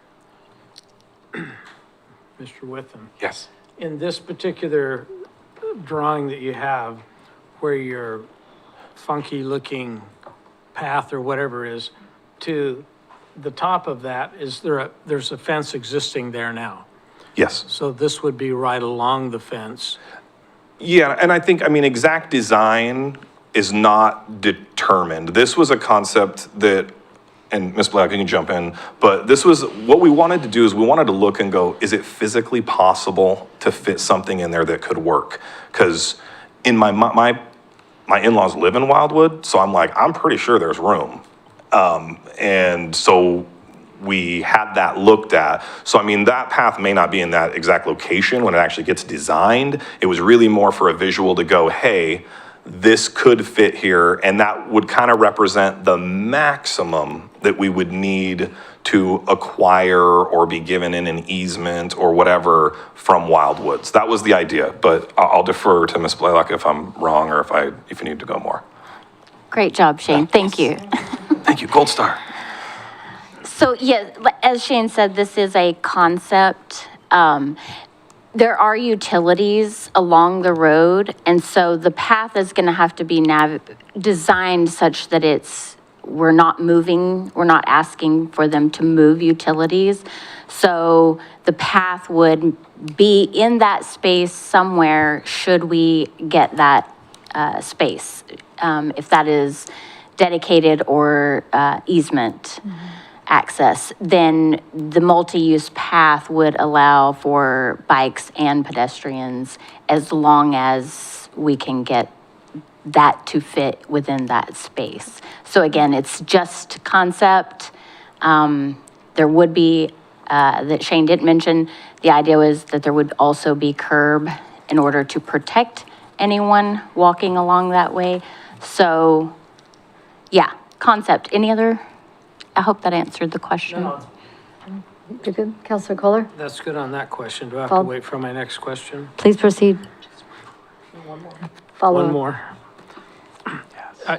Mr. Witham, Yes. in this particular drawing that you have, where your funky-looking path or whatever is, to the top of that, there's a fence existing there now. Yes. So this would be right along the fence. Yeah, and I think, exact design is not determined. This was a concept that, and Ms. Black, you can jump in, but this was, what we wanted to do is we wanted to look and go, is it physically possible to fit something in there that could work? Because in my in-laws live in Wildwood, so I'm like, I'm pretty sure there's room. And so we had that looked at. So, that path may not be in that exact location when it actually gets designed. It was really more for a visual to go, hey, this could fit here, and that would kind of represent the maximum that we would need to acquire or be given in an easement or whatever from Wildwoods. That was the idea, but I'll defer to Ms. Blaylock if I'm wrong or if you need to go more. Great job, Shane. Thank you. Thank you, gold star. So, yeah, as Shane said, this is a concept. There are utilities along the road, and so the path is going to have to be designed such that we're not asking for them to move utilities. So the path would be in that space somewhere should we get that space, if that is dedicated or easement access, then the multi-use path would allow for bikes and pedestrians as long as we can get that to fit within that space. So again, it's just concept. There would be, that Shane didn't mention, the idea was that there would also be curb in order to protect anyone walking along that way. So, yeah, concept. Any other? I hope that answered the question. You're good. Counselor Kohler, That's good on that question. Do I have to Follow- wait for my next question? please proceed. Follow One up. more.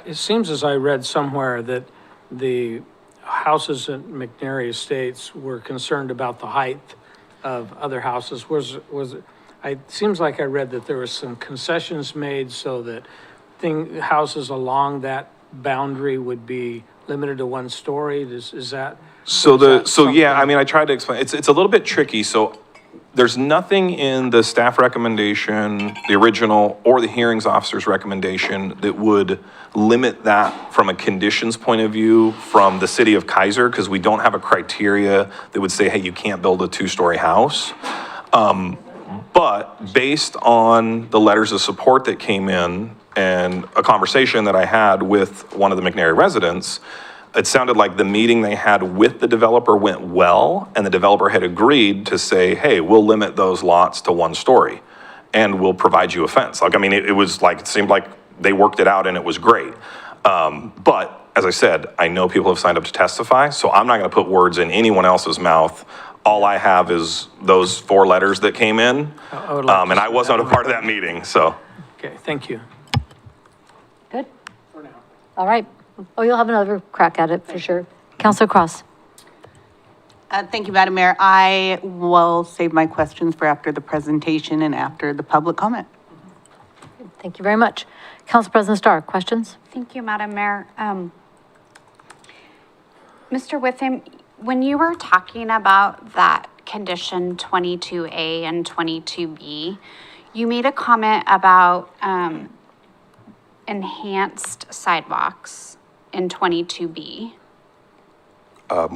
It seems as I read somewhere that the houses in McNary Estates were concerned about the height of other houses. It seems like I read that there was some concessions made so that houses along that boundary would be limited to 1 story. Is that? I tried to explain, it's a little bit tricky, so there's nothing in the staff recommendation, the original, or the hearings officer's recommendation that would limit that from a conditions point of view from the city of Keizer, because we don't have a criteria that would say, hey, you can't build a 2-story house. But based on the letters of support that came in and a conversation that I had with one of the McNary residents, it sounded like the meeting they had with the developer went well, and the developer had agreed to say, hey, we'll limit those lots to 1 story, and we'll provide you a fence. It seemed like they worked it out and it was great. But as I said, I know people have signed up to testify, so I'm not gonna put words in anyone else's mouth. All I have is those 4 letters that came in, I would like to and I see wasn't that. a part of that meeting, so. Okay, thank you. Good? All right. Oh, you'll have another crack at it for sure. Counselor Cross. Thank you, Madam Mayor. I will save my questions for after the presentation and after the public comment. Thank you very much. Council President Starr, questions? Thank you, Madam Mayor. Mr. Witham, when you were talking about that condition 22A and 22B, you made a comment about enhanced sidewalks in 22B.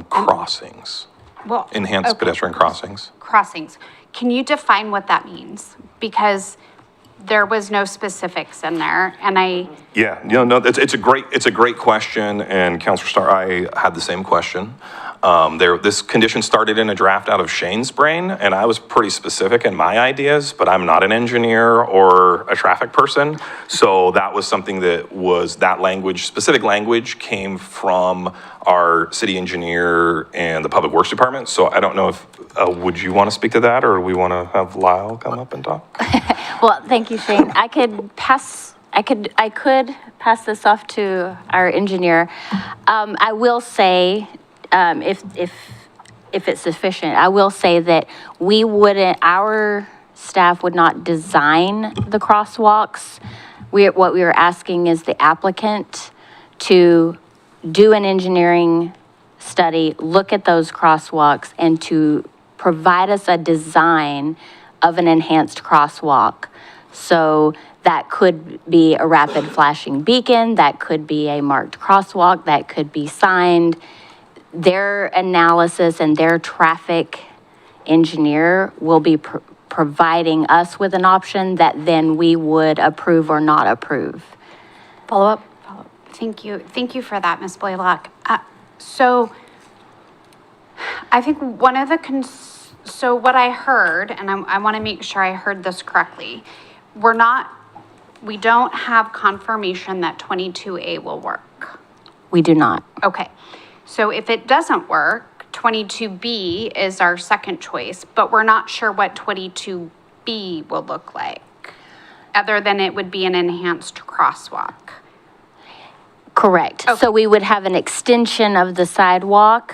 Crossings, Well, enhanced okay. pedestrian crossings. Crossings. Can you define what that means? Because there was no specifics in there, and Yeah, no, it's a great question, and Counselor Starr, I had the same question. This condition started in a draft out of Shane's brain, and I was pretty specific in my ideas, but I'm not an engineer or a traffic person. So that was something that language, specific language came from our city engineer and the Public Works Department. So I don't know if, would you want to speak to that, or we want to have Lyle come up and talk? Well, thank you, Shane. I could pass this off to our engineer. I will say, if it's sufficient, I will say that our staff would not design the crosswalks. What we were asking is the applicant to do an engineering study, look at those crosswalks, and to provide us a design of an enhanced crosswalk. So that could be a rapid flashing beacon, that could be a marked crosswalk, that could be signed. Their analysis and their traffic engineer will be providing us with an option that then we would approve or not approve. Follow up? thank you for that, Ms. Blaylock. So I think one of the so what I heard, and I want to make sure I heard this correctly, we don't have confirmation that 22A will work. We do not. Okay, so if it doesn't work, 22B is our second choice, but we're not sure what 22B will look like, other than it would be an enhanced crosswalk. Correct. So we would have an extension of the sidewalk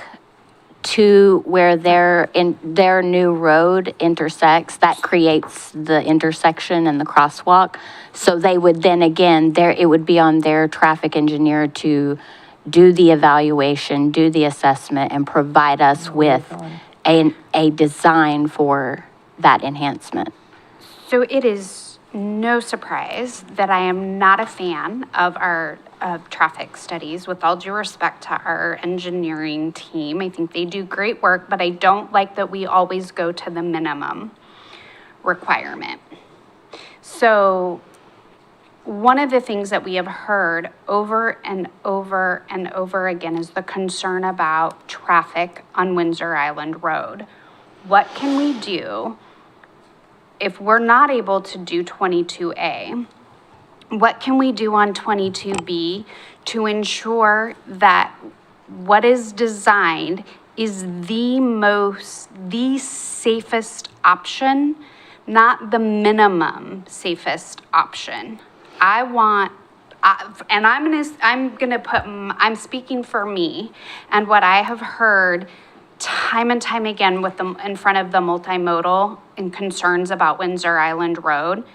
to where their new road intersects. That creates the intersection and the crosswalk. So they would then again, it would be on their traffic engineer to do the evaluation, do the assessment, and provide us with a design for that enhancement. So it is no surprise that I am not a fan of our traffic studies, with all due respect to our engineering team. I think they do great work, but I don't like that we always go to the minimum requirement. So one of the things that we have heard over and over and over again is the concern about traffic on Windsor Island Road. What can we do if we're not able to do 22A? What can we do on 22B to ensure that what is designed is the safest option, not the minimum safest option? I'm speaking for me, and what I have heard time and time again in front of the multimodal and concerns about Windsor Island Road.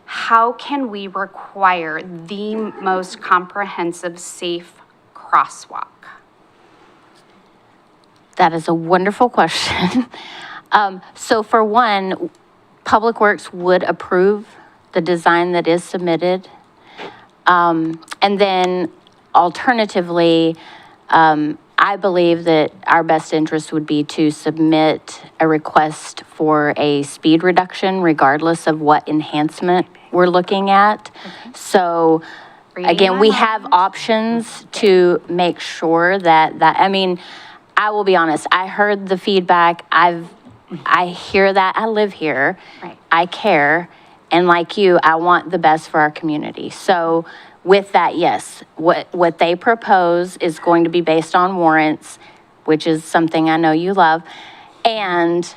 How can we require the most comprehensive, safe crosswalk? That is a wonderful question. So for one, Public Works would approve the design that is submitted. And then alternatively, I believe that our best interest would be to submit a request for a speed reduction regardless of what enhancement we're looking at. So again, we have options to make sure I mean, I will be honest, I heard the feedback. I hear that. I live here. Right. I care. And like you, I want the best for our community. So with that, yes, what they propose is going to be based on warrants, which is something I know you love, and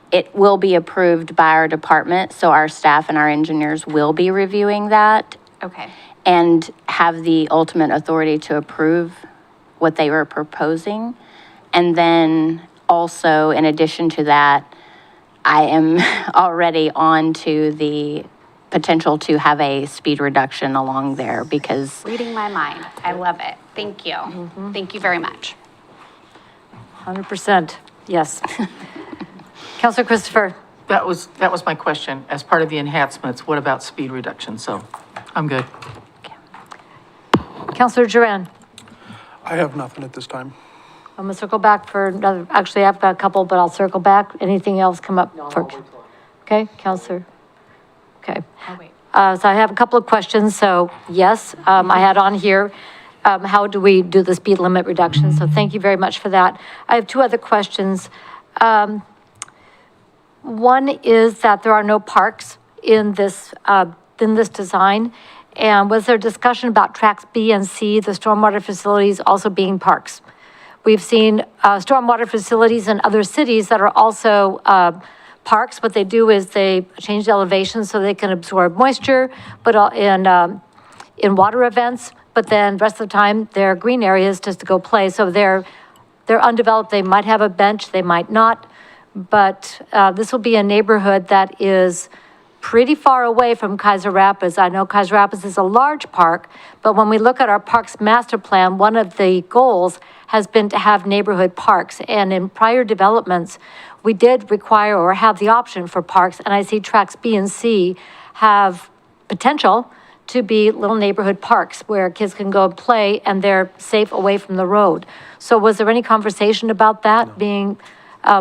it will be approved by our department, so our staff and our engineers will be reviewing that. Okay. and have the ultimate authority to approve what they were proposing. And then also, in addition to that, I am already on to the potential to have a speed reduction along there because Reading my mind. I love it. Thank you. Thank you very much. 100%, yes. Counselor Christopher? That was my question. As part of the enhancements, what about speed reduction? So I'm good. Counselor Duran? I have nothing at this time. I'm gonna circle back for another, actually, I've got a couple, but I'll circle back. Anything else come up for? Okay, Counselor? Okay. So I have a couple of questions. So yes, I had on here, how do we do the speed limit reduction? So thank you very much for that. I have two other questions. One is that there are no parks in this design. And was there discussion about tracks B and C, the stormwater facilities also being parks? We've seen stormwater facilities in other cities that are also parks. What they do is they change the elevation so they can absorb moisture, but in water events, but then the rest of the time, they're green areas just to go play. So they're undeveloped. They might have a bench, they might not. But this will be a neighborhood that is pretty far away from Keizer Rapids. I know Keizer Rapids is a large park, but when we look at our parks master plan, one of the goals has been to have neighborhood parks. And in prior developments, we did require or have the option for parks, and I see tracks B and C have potential to be little neighborhood parks where kids can go and play and they're safe away from the road. So was there any conversation about that being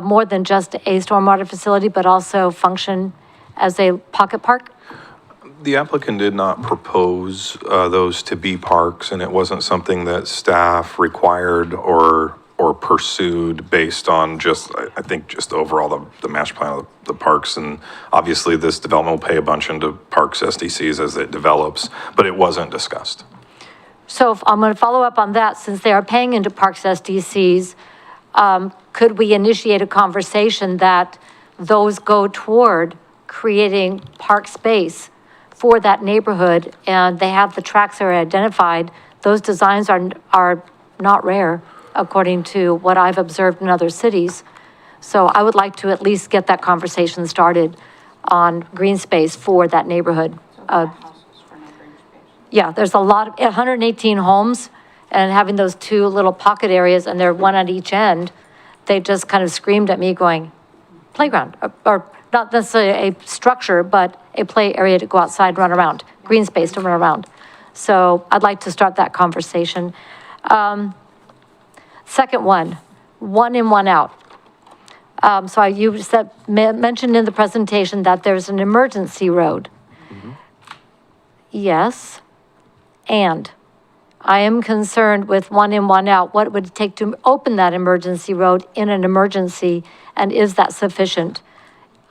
more than just a stormwater facility, but also function as a pocket park? The applicant did not propose those to be parks, and it wasn't something that staff required or pursued based on just, I think, just overall the master plan of the parks. And obviously, this development will pay a bunch into parks SDCs as it develops, but it wasn't discussed. So if I'm going to follow up on that, since they are paying into parks SDCs, could we initiate a conversation that those go toward creating park space for that neighborhood, and they have the tracks that are identified? Those designs are not rare, according to what I've observed in other cities. So I would like to at least get that conversation started on green space for that neighborhood. Yeah, there's a lot, 118 homes, and having those two little pocket areas, and they're one at each end, they just kind of screamed at me going, playground, or not necessarily a structure, but a play area to go outside and run around, green space to run around. So I'd like to start that conversation. Second one in, one out. So you mentioned in the presentation that there's an emergency road. Yes, and I am concerned with one in, one out. What would it take to open that emergency road in an emergency, and is that sufficient?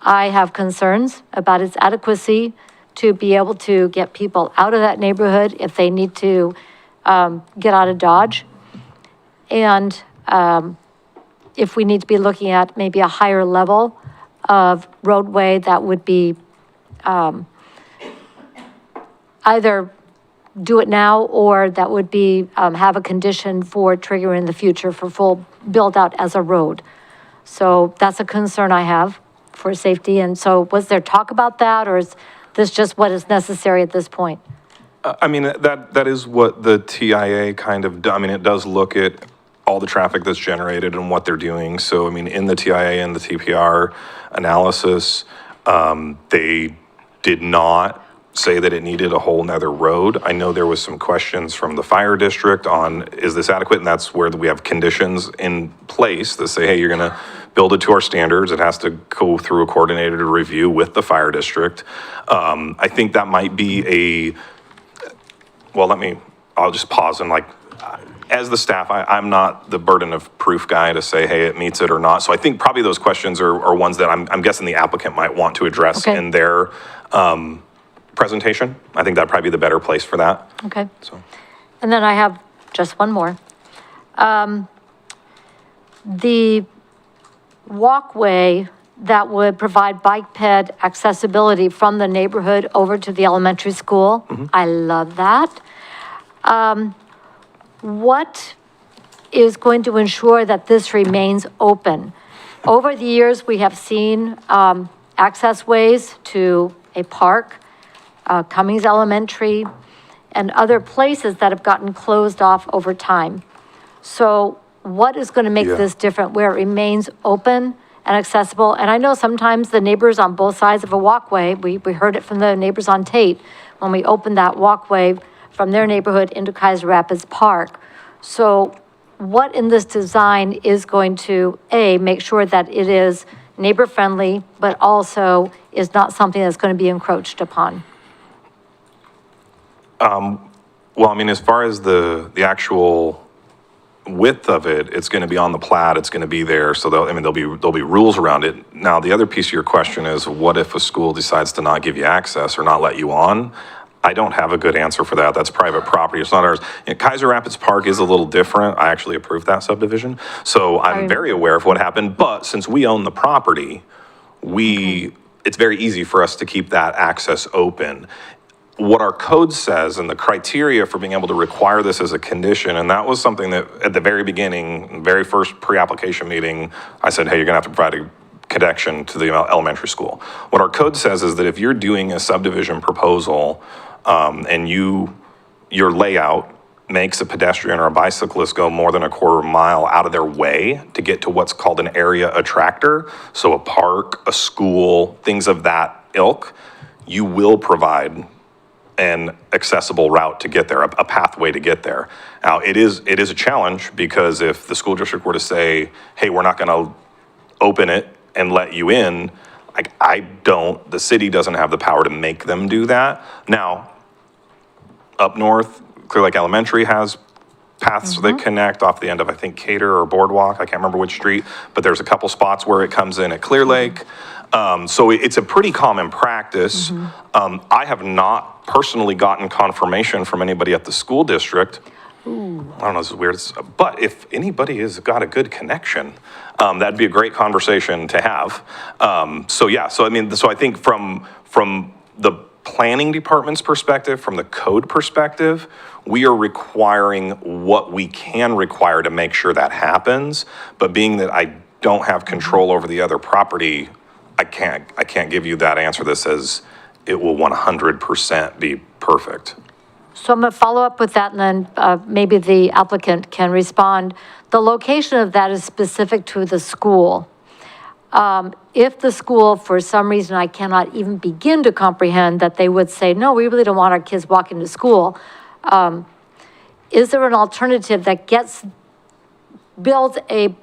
I have concerns about its adequacy to be able to get people out of that neighborhood if they need to get out of Dodge. And if we need to be looking at maybe a higher level of roadway that would be either do it now, or that would be have a condition for triggering in the future for full build out as a road. So that's a concern I have for safety. And so was there talk about that, or is this just what is necessary at this point? I mean, that is what the TIA kind of, I mean, it does look at all the traffic that's generated and what they're doing. So, I mean, in the TIA and the TPR analysis, they did not say that it needed a whole nother road. I know there was some questions from the fire district on, is this adequate? And that's where we have conditions in place that say, hey, you're gonna build it to our standards. It has to go through a coordinated review with the fire district. I think that might be I'll just pause and as the staff, I'm not the burden of proof guy to say, hey, it meets it or not. So I think probably those questions are ones that I'm guessing the applicant might want to address in their presentation. I think that'd probably be the better place for that. Okay. So. And then I have just one more. The walkway that would provide bike ped accessibility from the neighborhood over to the elementary school. I love that. What is going to ensure that this remains open? Over the years, we have seen access ways to a park, Cummings Elementary, and other places that have gotten closed off over time. So what is going to make this different where it remains open and accessible? And I know sometimes the neighbors on both sides of a walkway, we heard it from the neighbors on Tate, when we opened that walkway from their neighborhood into Keizer Rapids Park. So what in this design is going to, A, make sure that it is neighbor-friendly, but also is not something that's going to be encroached upon? Well, I mean, as far as the actual width of it, it's going to be on the plat, it's going to be there, so there'll be rules around it. Now, the other piece of your question is, what if a school decides to not give you access or not let you on? I don't have a good answer for that. That's private property. It's not ours. Keizer Rapids Park is a little different. I actually approved that subdivision, so I'm very aware of what happened. But since we own the property, it's very easy for us to keep that access open. What our code says and the criteria for being able to require this as a condition, and that was something that at the very beginning, very first pre-application meeting, I said, hey, you're gonna have to provide a connection to the elementary school. What our code says is that if you're doing a subdivision proposal and your layout makes a pedestrian or a bicyclist go more than a quarter mile out of their way to get to what's called an area attractor, so a park, a school, things of that ilk, you will provide an accessible route to get there, a pathway to get there. Now, it is a challenge because if the school district were to say, hey, we're not gonna open it and let you in, the city doesn't have the power to make them do that. Now, up north, Clear Lake Elementary has paths that connect off the end of, I think, Cater or Boardwalk, I can't remember which street, but there's a couple spots where it comes in at Clear Lake. So it's a pretty common practice. I have not personally gotten confirmation from anybody at the school district. I don't know, this is weird, but if anybody has got a good connection, that'd be a great conversation to have. So I think from the planning department's perspective, from the code perspective, we are requiring what we can require to make sure that happens. But being that I don't have control over the other property, I can't give you that answer that says it will 100% be perfect. So I'm going to follow up with that, and then maybe the applicant can respond. The location of that is specific to the school. If the school, for some reason, I cannot even begin to comprehend that they would say, no, we really don't want our kids walking to school, is there an alternative that builds a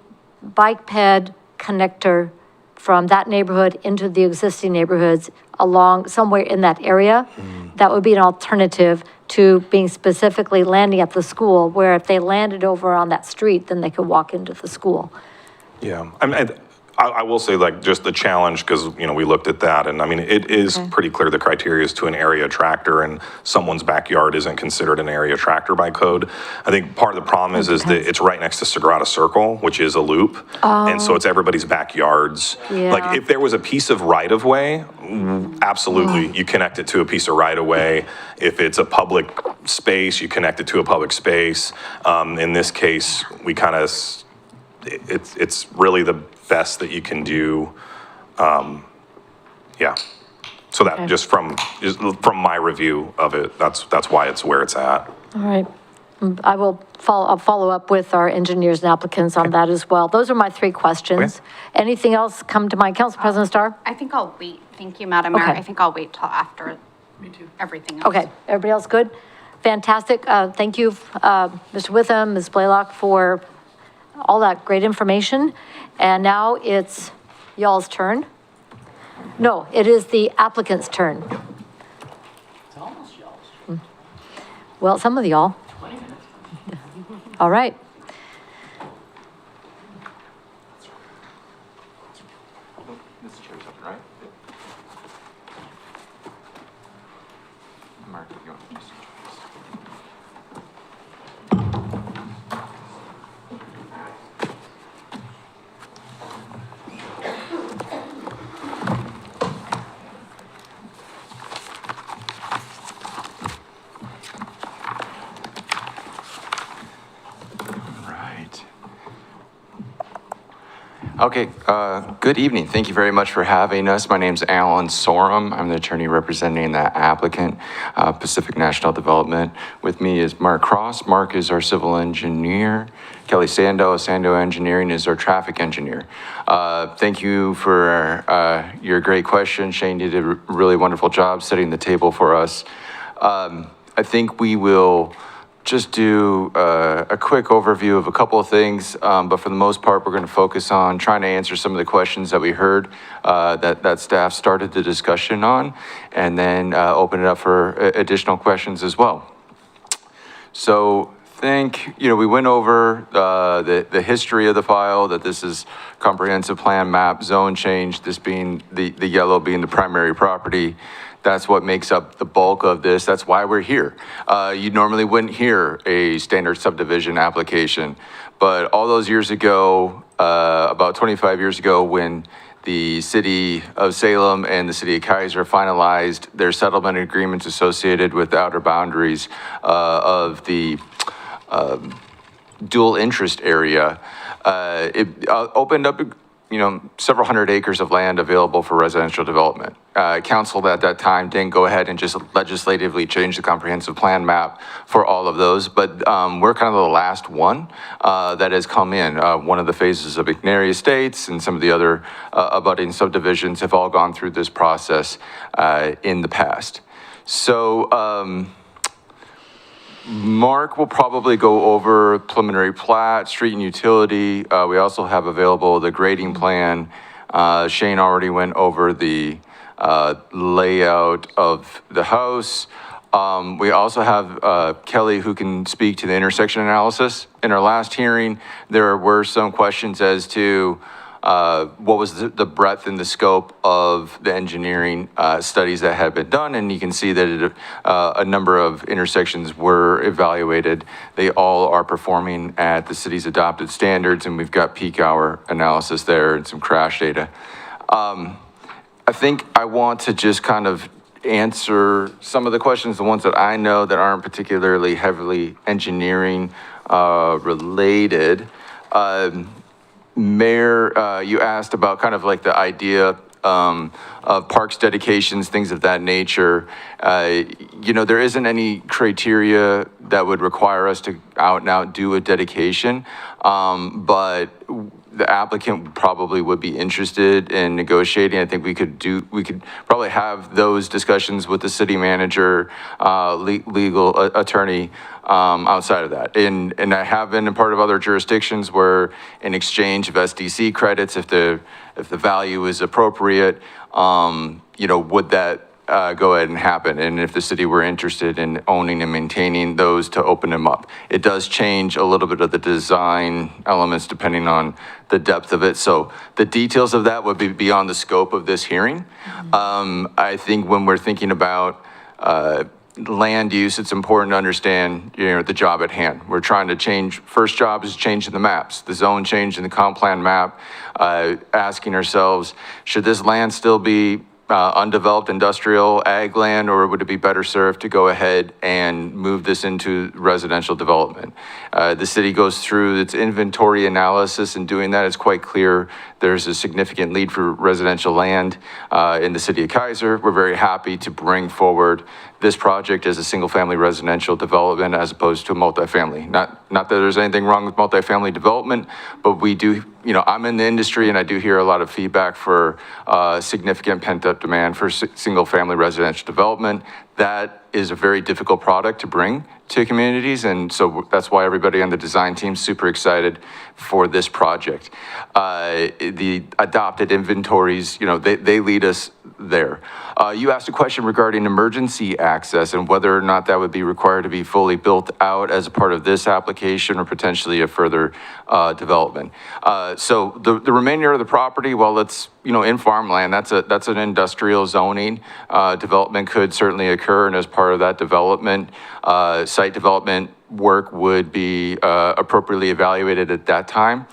bike ped connector from that neighborhood into the existing neighborhoods along somewhere in that area? That would be an alternative to being specifically landing at the school, where if they landed over on that street, then they could walk into the school. Yeah, I will say, like, just the challenge, because, we looked at that, and I mean, it is pretty clear the criteria is to an area tractor, and someone's backyard isn't considered an area tractor by code. I think part of the problem is that it's right next to Sagrada Circle, which is a loop, and so it's everybody's backyards. Yeah. Like, if there was a piece of right-of-way, absolutely, you connect it to a piece of right-of-way. If it's a public space, you connect it to a public space. In this case, we kind of, it's really the best that you can do. So that just from my review of it, that's why it's where it's at. All right. I'll follow up with our engineers and applicants on that as well. Those are my three questions. Anything else come to mind? Council President Starr? I think I'll wait. Thank you, Madam Mayor. Okay. I think I'll wait till after. Me too. Everything else. Okay, everybody else good? Fantastic. Thank you, Mr. Witham, Ms. Blaylock, for all that great information. And now it's y'all's turn. No, it is the applicant's turn. It's almost y'all's. Well, some of y'all. All right. This chair's up, right? Mark, you want to just- Okay, good evening. Thank you very much for having us. My name's Alan Sorum. I'm the attorney representing the applicant, Pacific National Development. With me is Mark Cross. Mark is our civil engineer. Kelly Sando Engineering is our traffic engineer. Thank you for your great question. Shane did a really wonderful job setting the table for us. I think we will just do a quick overview of a couple of things, but for the most part, we're going to focus on trying to answer some of the questions that we heard that staff started the discussion on, and then open it up for additional questions as well. So we went over the history of the file, that this is comprehensive plan map zone change, this being the yellow being the primary property. That's what makes up the bulk of this. That's why we're here. You normally wouldn't hear a standard subdivision application, but all those years ago, about 25 years ago, when the city of Salem and the city of Keizer finalized their settlement agreements associated with the outer boundaries of the dual interest area, it opened up several hundred acres of land available for residential development. Council at that time didn't go ahead and just legislatively change the comprehensive plan map for all of those, but we're kind of the last one that has come in. One of the phases of McNary Estates and some of the other abutting subdivisions have all gone through this process in the past. So, Mark will probably go over preliminary plat, street and utility. We also have available the grading plan. Shane already went over the layout of the house. We also have Kelly, who can speak to the intersection analysis. In our last hearing, there were some questions as to what was the breadth and the scope of the engineering studies that had been done, and you can see that a number of intersections were evaluated. They all are performing at the city's adopted standards, and we've got peak hour analysis there and some crash data. I think I want to just kind of answer some of the questions, the ones that I know that aren't particularly heavily engineering related. Mayor, you asked about kind of like the idea of parks dedications, things of that nature. There isn't any criteria that would require us to out and out do a dedication, but the applicant probably would be interested in negotiating. I think we could probably have those discussions with the city manager, legal attorney, outside of that. And I have been a part of other jurisdictions where in exchange of SDC credits, if the value is appropriate, would that go ahead and happen? And if the city were interested in owning and maintaining those, to open them up. It does change a little bit of the design elements depending on the depth of it. So the details of that would be beyond the scope of this hearing. I think when we're thinking about land use, it's important to understand, the job at hand. We're trying to change, first job is changing the maps, the zone change in the comp plan map, asking ourselves, should this land still be undeveloped industrial ag land, or would it be better served to go ahead and move this into residential development? The city goes through its inventory analysis, and doing that, it's quite clear there's a significant need for residential land in the city of Keizer. We're very happy to bring forward this project as a single-family residential development as opposed to a multifamily. Not that there's anything wrong with multifamily development, but we do, I'm in the industry and I do hear a lot of feedback for significant pent-up demand for single-family residential development. That is a very difficult product to bring to communities, and so that's why everybody on the design team is super excited for this project. The adopted inventories, they lead us there. You asked a question regarding emergency access and whether or not that would be required to be fully built out as a part of this application or potentially a further development. So the remainder of the property, while it's in farmland, that's an industrial zoning. Development could certainly occur, and as part of that development, site development work would be appropriately evaluated at that time.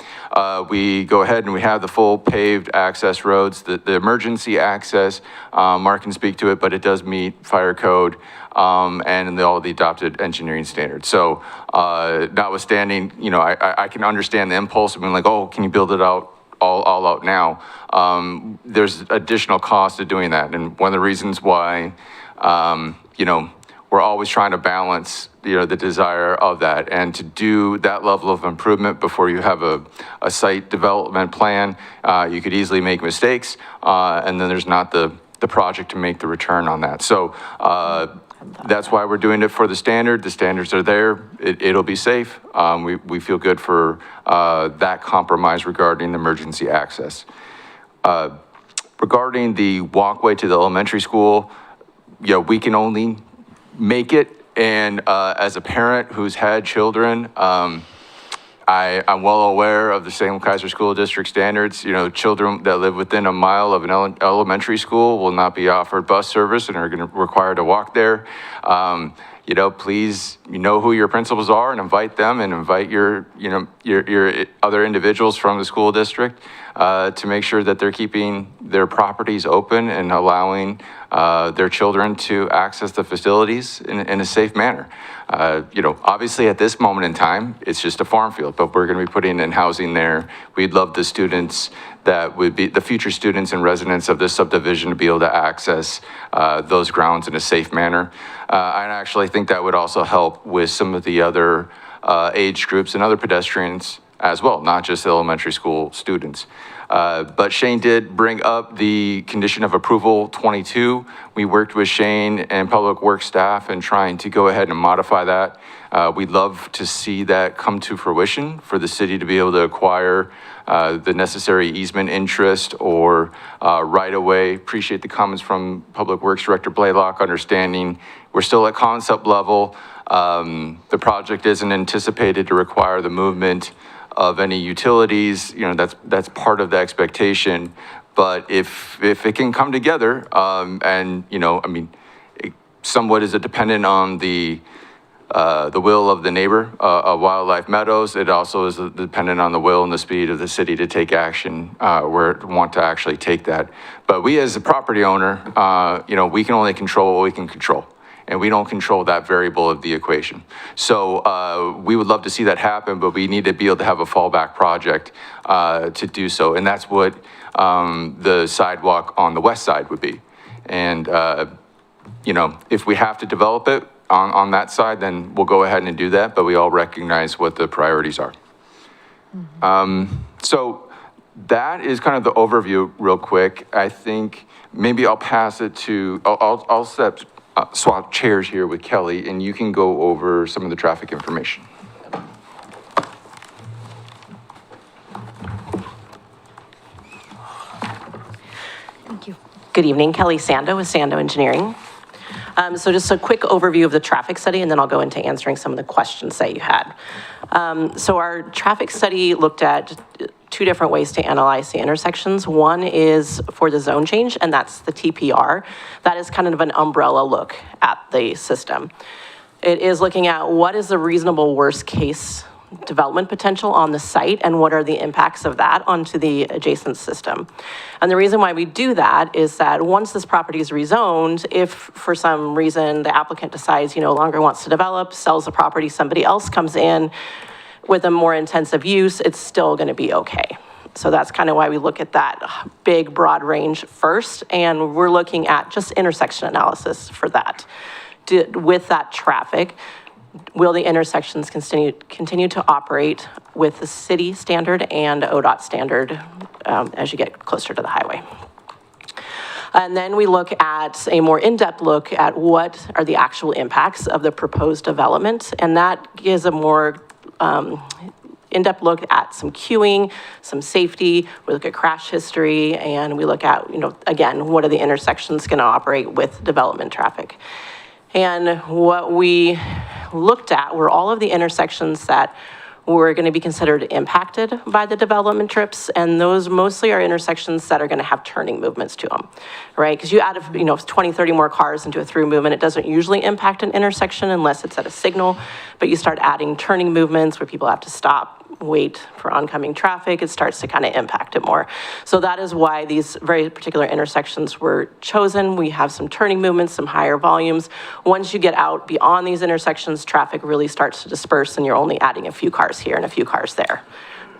We go ahead and we have the full paved access roads. The emergency access, Mark can speak to it, but it does meet fire code and all the adopted engineering standards. So notwithstanding, I can understand the impulse of being like, oh, can you build it out all out now, there's additional cost to doing that. And one of the reasons why, you know, we're always trying to balance, you know, the desire of that. And to do that level of improvement before you have a site development plan, you could easily make mistakes, and then there's not the project to make the return on that. So that's why we're doing it for the standard. The standards are there. It'll be safe. We feel good for that compromise regarding the emergency access. Regarding the walkway to the elementary school, you know, we can only make it. And as a parent who's had children, I'm well aware of the Salem Keizer School District standards. You know, children that live within a mile of an elementary school will not be offered bus service and are going to require to walk there. You know, please, you know who your principals are and invite them and invite your other individuals from the school district to make sure that they're keeping their properties open and allowing their children to access the facilities in a safe manner. You know, obviously at this moment in time, it's just a farm field, but we're going to be putting in housing there. We'd love the students that would be the future students and residents of this subdivision to be able to access those grounds in a safe manner. I actually think that would also help with some of the other age groups and other pedestrians as well, not just elementary school students. But Shane did bring up the condition of approval 22. We worked with Shane and Public Works staff in trying to go ahead and modify that. We'd love to see that come to fruition for the city to be able to acquire the necessary easement interest or right-of-way. Appreciate the comments from Public Works Director Blaylock, understanding we're still at concept level. The project isn't anticipated to require the movement of any utilities. You know, that's part of the expectation. But if it can come together, and you know, I mean, somewhat is it dependent on the will of the neighbor of Wildlife Meadows. It also is dependent on the will and the speed of the city to take action where it want to actually take that. But we as a property owner, you know, we can only control what we can control. And we don't control that variable of the equation. So we would love to see that happen, but we need to be able to have a fallback project to do so. And that's what the sidewalk on the west side would be. And, you know, if we have to develop it on that side, then we'll go ahead and do that, but we all recognize what the priorities are. So that is kind of the overview real quick. I think maybe I'll pass it to, I'll swap chairs here with Kelly, and you can go over some of the traffic information. Thank you. Good evening, Kelly Sando with Sando Engineering. So just a quick overview of the traffic study, and then I'll go into answering some of the questions that you had. So our traffic study looked at two different ways to analyze the intersections. One is for the zone change, and that's the TPR. That is kind of an umbrella look at the system. It is looking at what is the reasonable worst case development potential on the site and what are the impacts of that onto the adjacent system. And the reason why we do that is that once this property is rezoned, if for some reason the applicant decides he no longer wants to develop, sells the property, somebody else comes in with a more intensive use, it's still going to be okay. So that's kind of why we look at that big, broad range first, and we're looking at just intersection analysis for that. With that traffic, will the intersections continue to operate with the city standard and ODOT standard as you get closer to the highway? And then we look at a more in-depth look at what are the actual impacts of the proposed development, and that gives a more in-depth look at some queuing, some safety. We look at crash history, and we look at, you know, again, what are the intersections going to operate with development traffic. And what we looked at were all of the intersections that were going to be considered impacted by the development trips, and those mostly are intersections that are going to have turning movements to them, right? Because you add, 20, 30 more cars into a through movement, it doesn't usually impact an intersection unless it's at a signal, but you start adding turning movements where people have to stop, wait for oncoming traffic, it starts to kind of impact it more. So that is why these very particular intersections were chosen. We have some turning movements, some higher volumes. Once you get out beyond these intersections, traffic really starts to disperse and you're only adding a few cars here and a few cars there.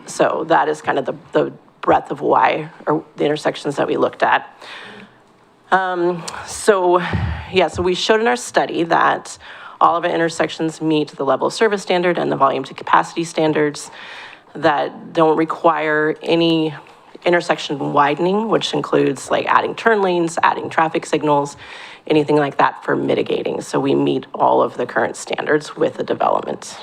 So that is kind of the breadth of why, or the intersections that we looked at. So we showed in our study that all of our intersections meet the level of service standard and the volume to capacity standards that don't require any intersection widening, which includes like adding turn lanes, adding traffic signals, anything like that for mitigating. So we meet all of the current standards with the development.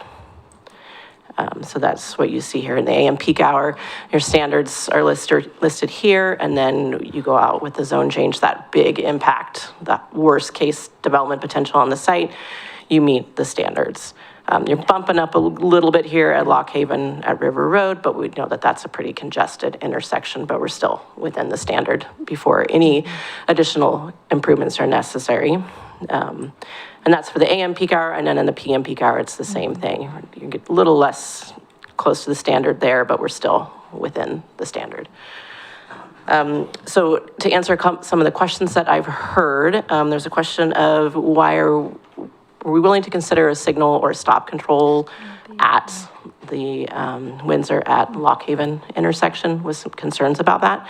So that's what you see here in the AM peak hour. Your standards are listed here, and then you go out with the zone change, that big impact, that worst case development potential on the site, you meet the standards. You're bumping up a little bit here at Lock Haven at River Road, but we know that that's a pretty congested intersection, but we're still within the standard before any additional improvements are necessary. And that's for the AM peak hour, and then in the PM peak hour, it's the same thing. You get a little less close to the standard there, but we're still within the standard. So to answer some of the questions that I've heard, there's a question of why are we willing to consider a signal or stop control at the Windsor at Lock Haven intersection, with some concerns about that.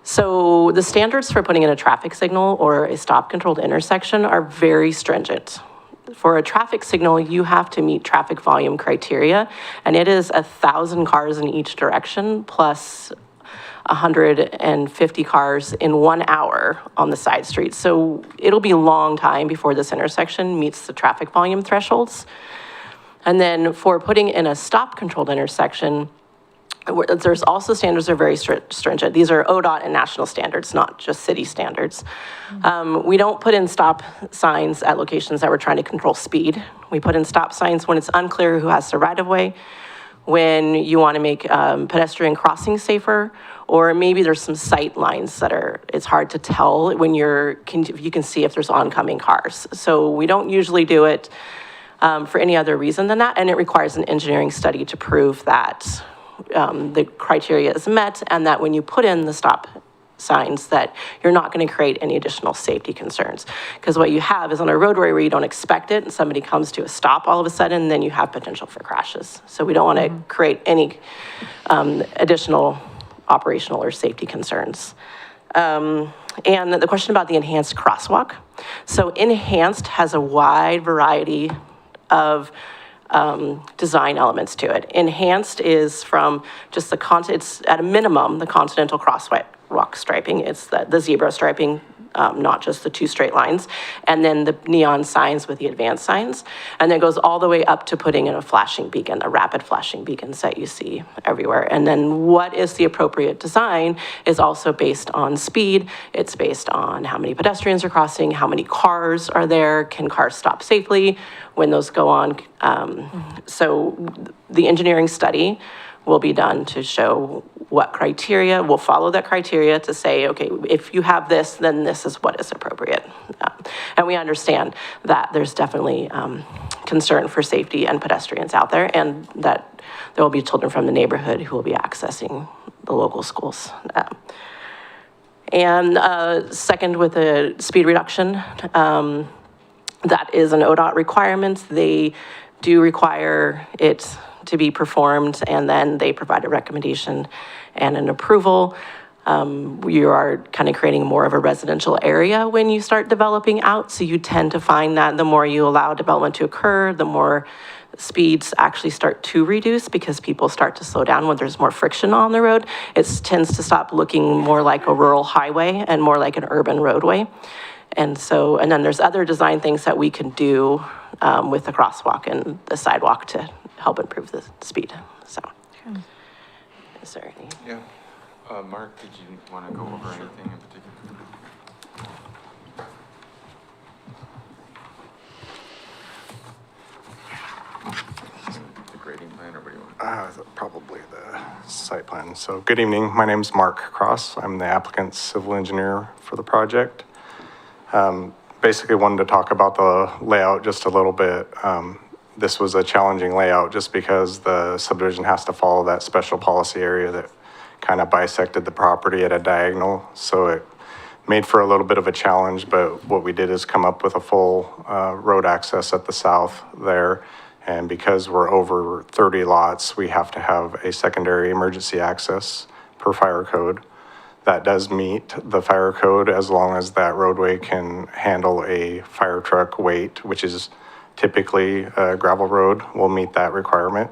So the standards for putting in a traffic signal or a stop-controlled intersection are very stringent. For a traffic signal, you have to meet traffic volume criteria, and it is 1,000 cars in each direction plus 150 cars in 1 hour on the side streets. So it'll be a long time before this intersection meets the traffic volume thresholds. And then for putting in a stop-controlled intersection, there's also standards that are very stringent. These are ODOT and national standards, not just city standards. We don't put in stop signs at locations that we're trying to control speed. We put in stop signs when it's unclear who has the right-of-way, when you want to make pedestrian crossing safer, or maybe there's some sight lines that it's hard to tell when you can see if there's oncoming cars. So we don't usually do it for any other reason than that, and it requires an engineering study to prove that the criteria is met, and that when you put in the stop signs that you're not going to create any additional safety concerns. Because what you have is on a roadway where you don't expect it and somebody comes to a stop all of a sudden, then you have potential for crashes. So we don't want to create any additional operational or safety concerns. And the question about the enhanced crosswalk. So enhanced has a wide variety of design elements to it. Enhanced is from just it's at a minimum, the continental crosswalk striping. It's the zebra striping, not just the two straight lines. And then the neon signs with the advanced signs. And then it goes all the way up to putting in a flashing beacon, the rapid flashing beacons that you see everywhere. And then what is the appropriate design is also based on speed. It's based on how many pedestrians are crossing, how many cars are there, can cars stop safely when those go on. So the engineering study will be done to show what criteria, we'll follow that criteria to say, okay, if you have this, then this is what is appropriate. And we understand that there's definitely concern for safety and pedestrians out there, and that there will be children from the neighborhood who will be accessing the local schools. And second, with the speed reduction, that is an ODOT requirement. They do require it to be performed, and then they provide a recommendation and an approval. You are kind of creating more of a residential area when you start developing out, so you tend to find that the more you allow development to occur, the more speeds actually start to reduce because people start to slow down when there's more friction on the road. It tends to stop looking more like a rural highway and more like an urban roadway. And then there's other design things that we can do with the crosswalk and the sidewalk to help improve the speed. So, is there any? Yeah. Mark, did you want to go over anything in particular? The grading plan, or what do you want? Probably the site plan. So good evening. My name's Mark Cross. I'm the applicant's civil engineer for the project. Basically wanted to talk about the layout just a little bit. This was a challenging layout just because the subdivision has to follow that special policy area that kind of bisected the property at a diagonal. So it made for a little bit of a challenge, but what we did is come up with a full road access at the south there. And because we're over 30 lots, we have to have a secondary emergency access per fire code. That does meet the fire code as long as that roadway can handle a fire truck weight, which is typically a gravel road, will meet that requirement.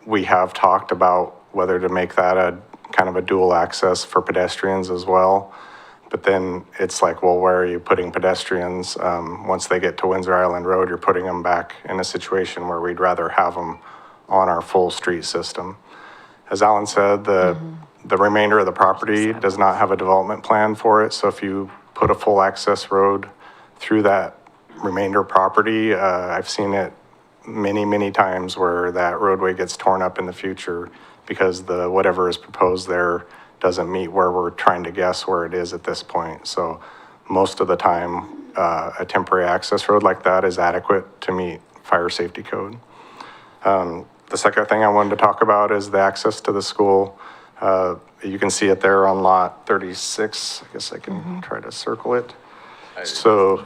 We have talked about whether to make that a kind of a dual access for pedestrians as well. But then it's like, well, where are you putting pedestrians? Once they get to Windsor Island Road, you're putting them back in a situation where we'd rather have them on our full street system. As Alan said, the remainder of the property does not have a development plan for it. So if you put a full access road through that remainder property, I've seen it many times where that roadway gets torn up in the future because the whatever is proposed there doesn't meet where we're trying to guess where it is at this point. So most of the time, a temporary access road like that is adequate to meet fire safety code. The second thing I wanted to talk about is the access to the school. You can see it there on lot 36. I guess I can try to circle it. So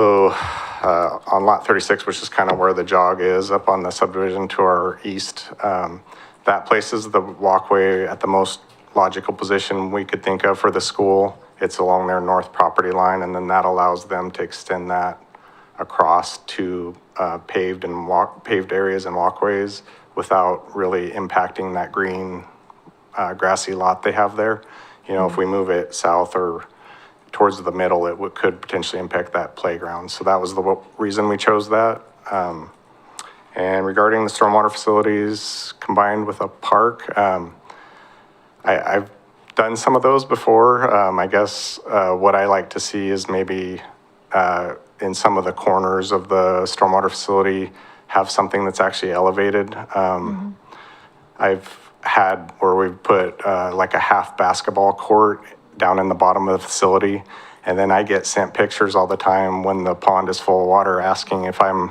on lot 36, which is kind of where the jog is, up on the subdivision to our east, that places the walkway at the most logical position we could think of for the school. It's along their north property line, and then that allows them to extend that across to paved areas and walkways without really impacting that green grassy lot they have there. You know, if we move it south or towards the middle, it could potentially impact that playground. So that was the reason we chose that. And regarding the stormwater facilities combined with a park, I've done some of those before. I guess what I like to see is maybe in some of the corners of the stormwater facility have something that's actually elevated. I've had where we've put like a half basketball court down in the bottom of the facility. And then I get sent pictures all the time when the pond is full of water asking if I'm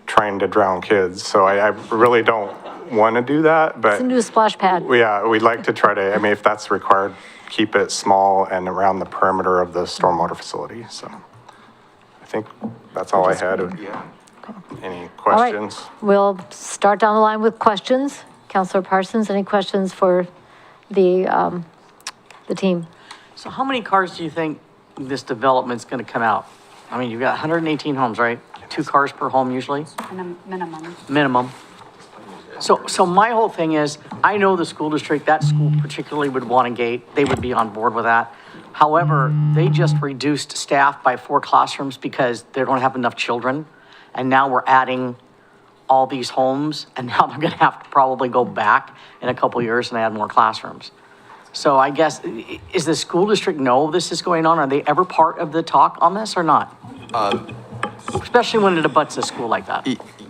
trying to drown kids. So I really don't want to do that, but It's a new splash pad. yeah, we'd like to try to, I mean, if that's required, keep it small and around the perimeter of the stormwater facility. So I think that's all I had. Any All right, questions? we'll start down the line with questions. Counselor Parsons, any questions for the team? So how many cars do you think this development's gonna come out? I mean, you've got 118 homes, right? 2 cars per home usually, Minimum. minimum. So my whole thing is, I know the school district, that school particularly would want a gate. They would be on board with that. However, they just reduced staff by 4 classrooms because they don't have enough children. And now we're adding all these homes, and now they're gonna have to probably go back in a couple years and add more classrooms. So I guess, is the school district know this is going on? Are they ever part of the talk on this or not? Especially when it abuts a school like that.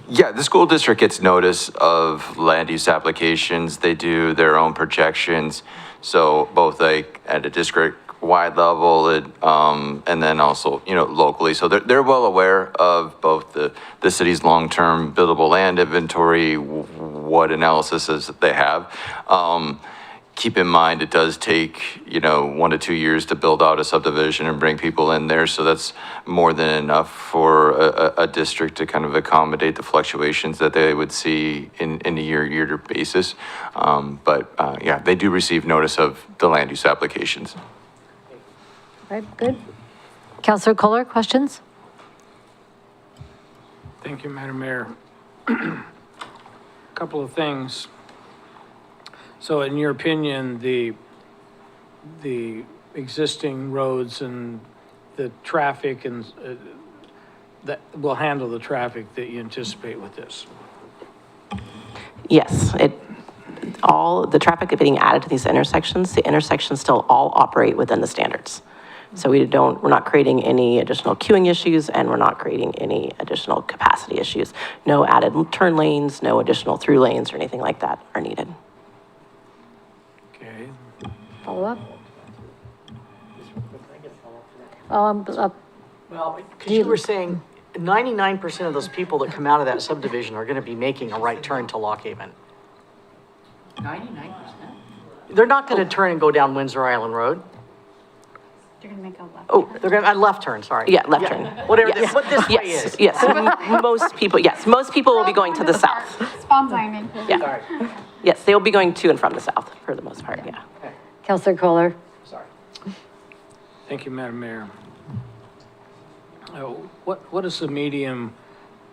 Yeah, the school district gets notice of land use applications. They do their own projections. So both like at a district-wide level, and then also, you know, locally. So they're well aware of both the city's long-term buildable land inventory, what analysis they have. Keep in mind, it does take, you know, 1 to 2 years to build out a subdivision and bring people in there. So that's more than enough for a district to kind of accommodate the fluctuations that they would see in a year-to-year basis. Yeah, they do receive notice of the land use applications. Right, good. Counselor Kohler, questions? Thank you, Madam Mayor. Couple of things. So in your opinion, the existing roads and the traffic and that will handle the traffic that you anticipate with this? Yes, all the traffic being added to these intersections, the intersections still all operate within the standards. So we're not creating any additional queuing issues, and we're not creating any additional capacity issues. No added turn lanes, no additional through lanes or anything like that are needed. Okay. Follow up? Well, because you were saying 99% of those people that come out of that subdivision are going to be making a right turn to Lock Haven. 99%? They're not going to turn and go down Windsor Island Road. Oh, they're gonna, left turn, sorry. Yeah, left turn. Whatever, Yes. what this way Yes, is. yes, most people will be going to the south. Spawn signing. Yeah. Yes, they will be going to and from the south for the most part, yeah. Counselor Kohler? Sorry. Thank you, Madam Mayor. What is the medium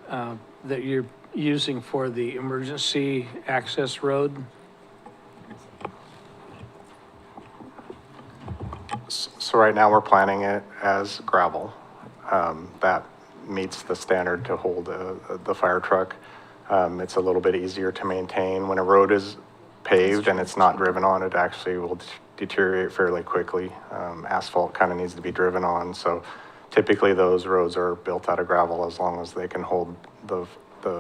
that you're using for the emergency access road? So right now, we're planning it as gravel. That meets the standard to hold the fire truck. It's a little bit easier to maintain. When a road is paved and it's not driven on, it actually will deteriorate fairly quickly. Asphalt kind of needs to be driven on, so typically those roads are built out of gravel as long as they can hold the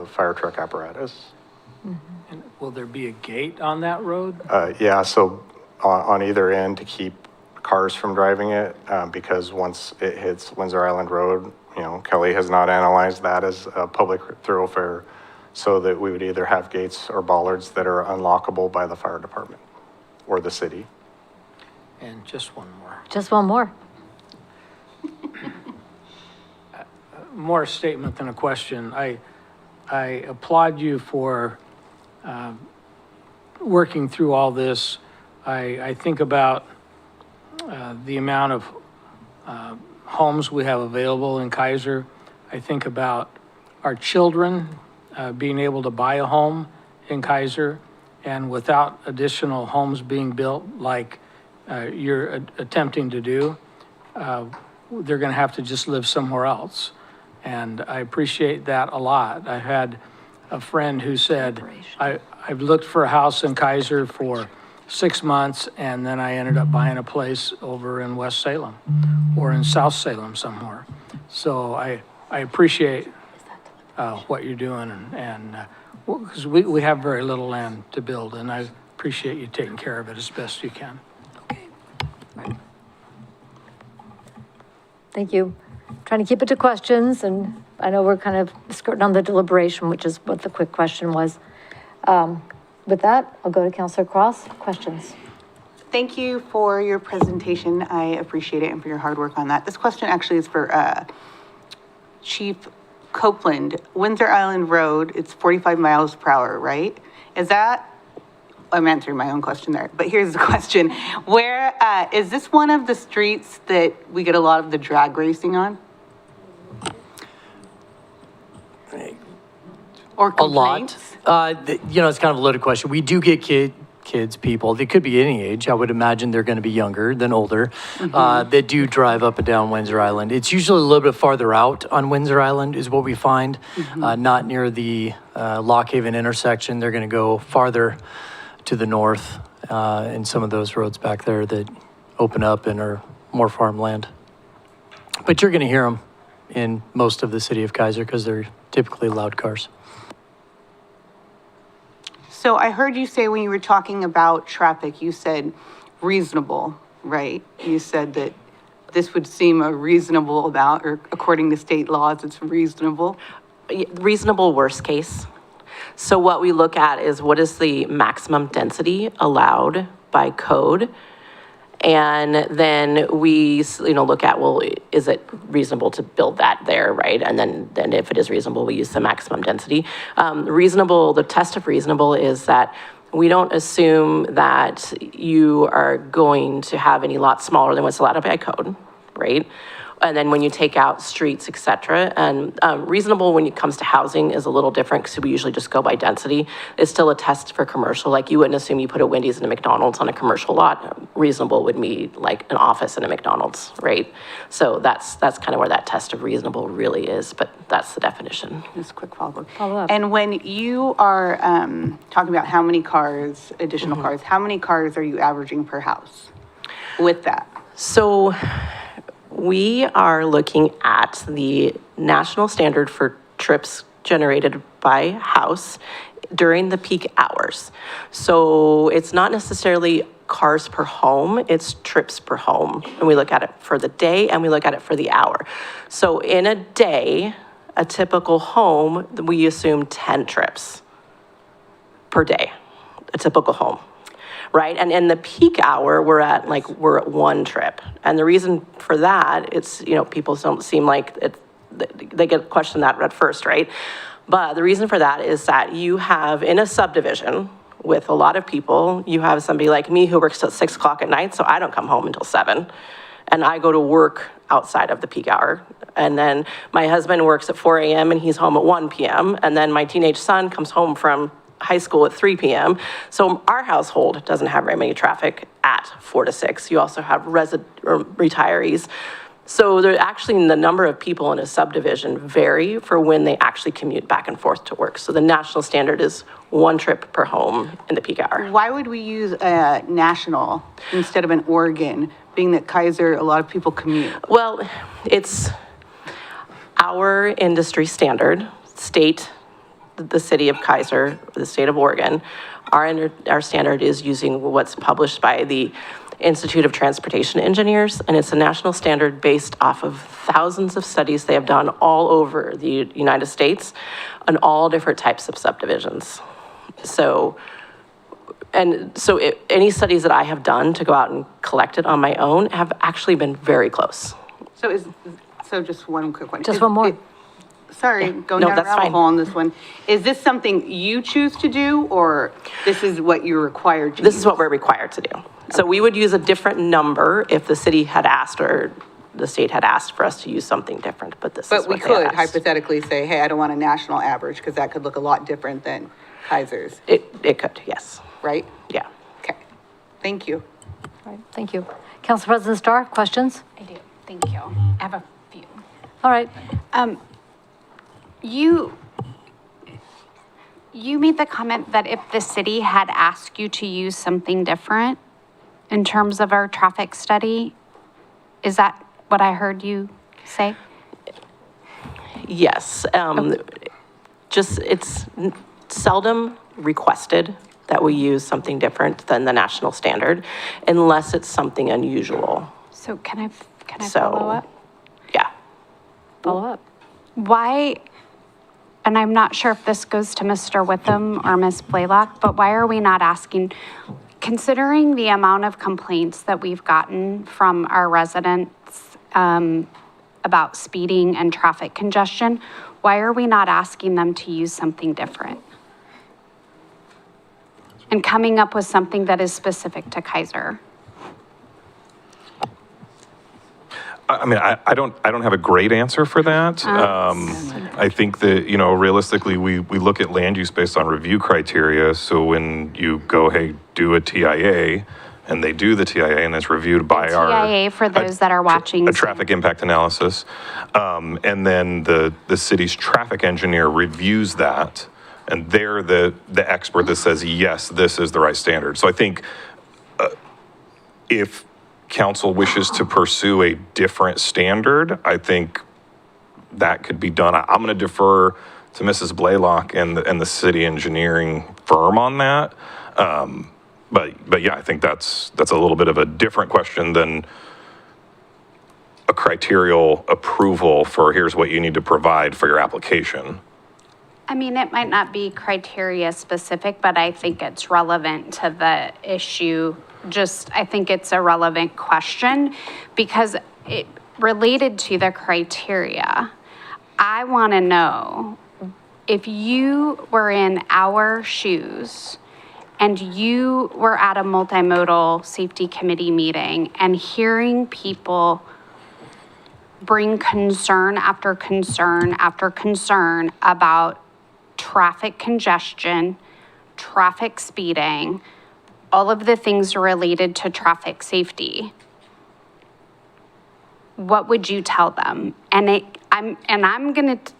fire truck apparatus. And will there be a gate on that road? Yeah, so on either end to keep cars from driving it, because once it hits Windsor Island Road, you know, Kelly has not analyzed that as a public thoroughfare, so that we would either have gates or bollards that are unlockable by the fire department or the city. And just one more. Just one more. More a statement than a question. I applaud you for working through all this. I think about the amount of homes we have available in Keizer. I think about our children being able to buy a home in Keizer, and without additional homes being built like you're attempting to do, they're going to have to just live somewhere else. And I appreciate that a lot. I had a friend who said, I've looked for a house in Keizer for 6 months, and then I ended up buying a place over in West Salem or in South Salem somewhere. So I appreciate what you're doing, and because we have very little land to build, and I appreciate you taking care of it as best you can. Thank you. Trying to keep it to questions, and I know we're kind of skirting on the deliberation, which is what the quick question was. With that, I'll go to Counselor Cross. Questions? Thank you for your presentation. I appreciate it and for your hard work on that. This question actually is for Chief Copeland. Windsor Island Road, it's 45 miles per hour, right? Is that, I'm answering my own question there, but here's the question. Where, is this one of the streets that we get a lot of the drag racing on? Or A lot. complaints? It's kind of a loaded question. We do get kids, people, they could be any age. I would imagine they're going to be younger than older, that do drive up and down Windsor Island. It's usually a little bit farther out on Windsor Island is what we find, not near the Lockhaven intersection. They're going to go farther to the north in some of those roads back there that open up and are more farmland. But you're going to hear them in most of the city of Keizer because they're typically loud cars. So I heard you say when you were talking about traffic, you said reasonable, right? You said that this would seem a reasonable amount, or according to state laws, it's reasonable. Reasonable worst case. So what we look at is what is the maximum density allowed by code? And then we, look at, well, is it reasonable to build that there, right? And then if it is reasonable, we use the maximum density. The test of reasonable is that we don't assume that you are going to have any lot smaller than what's allowed by code, right? And then when you take out streets, et cetera, and reasonable when it comes to housing is a little different because we usually just go by density. It's still a test for commercial. Like you wouldn't assume you put a Wendy's and a McDonald's on a commercial lot. Reasonable would be like an office and a McDonald's, right? So that's kind of where that test of reasonable really is, but that's the definition. Just a quick follow-up. Follow-up. And when you are talking about how many cars, additional cars, how many cars are you averaging per house with that? So we are looking at the national standard for trips generated by house during the peak hours. So it's not necessarily cars per home, it's trips per home. And we look at it for the day and we look at it for the hour. So in a day, a typical home, we assume 10 trips per day, a typical home. right? And in the peak hour, we're at 1 trip. And the reason for that, it's, people don't seem like they get questioned that at first, right? But the reason for that is that you have in a subdivision with a lot of people, you have somebody like me who works till 6 o'clock at night, so I don't come home until 7. And I go to work outside of the peak hour. And then my husband works at 4 a.m. and he's home at 1 p.m. And then my teenage son comes home from high school at 3 p.m. So our household doesn't have very many traffic at 4 to 6. You also have retirees. So there actually, the number of people in a subdivision vary for when they actually commute back and forth to work. So the national standard is 1 trip per home in the peak hour. Why would we use a national instead of an Oregon, being that Keizer, a lot of people commute? Well, it's our industry standard, the city of Keizer, the state of Oregon. Our standard is using what's published by the Institute of Transportation Engineers, and it's a national standard based off of thousands of studies they have done all over the United States on all different types of subdivisions. So any studies that I have done to go out and collect it on my own have actually been very close. So just one quick one. Just one more. Sorry, going down a rabbit hole on this one. Is this something you choose to do, or this is what you're required to do? This is what we're required to do. So we would use a different number if the city had asked or the state had asked for us to use something different, but this is what they But we could asked. hypothetically say, hey, I don't want a national average, because that could look a lot different than Keizer's. It could, yes. Right? Yeah. Okay. Thank you. All right, thank you. Council President Starr, questions? I do, thank you. I have a few. All right. You made the comment that if the city had asked you to use something different in terms of our traffic study, is that what I heard you say? Yes. It's seldom requested that we use something different than the national standard unless it's something unusual. So can I follow up? Yeah. Follow up. Why, and I'm not sure if this goes to Mr. Witham or Ms. Blaylock, but why are we not asking, considering the amount of complaints that we've gotten from our residents about speeding and traffic congestion, why are we not asking them to use something different? And coming up with something that is specific to Keizer? I mean, I don't have a great answer for that. I think that, realistically, we look at land use based on review criteria. So when you go, hey, do a TIA, and they do the TIA, and it's reviewed by TIA, for those that are watching. A traffic impact analysis. And then the city's traffic engineer reviews that, and they're the expert that says, yes, this is the right standard. So I think if council wishes to pursue a different standard, I think that could be done. I'm going to defer to Mrs. Blaylock and the city engineering firm on that. But yeah, I think that's a little bit of a different question than a criterial approval for here's what you need to provide for your application. I mean, it might not be criteria specific, but I think it's relevant to the issue. I think it's a relevant question because it related to the criteria. I want to know if you were in our shoes and you were at a multimodal safety committee meeting and hearing people bring concern after concern after concern about traffic congestion, traffic speeding, all of the things related to traffic safety, what would you tell them? And I'm going to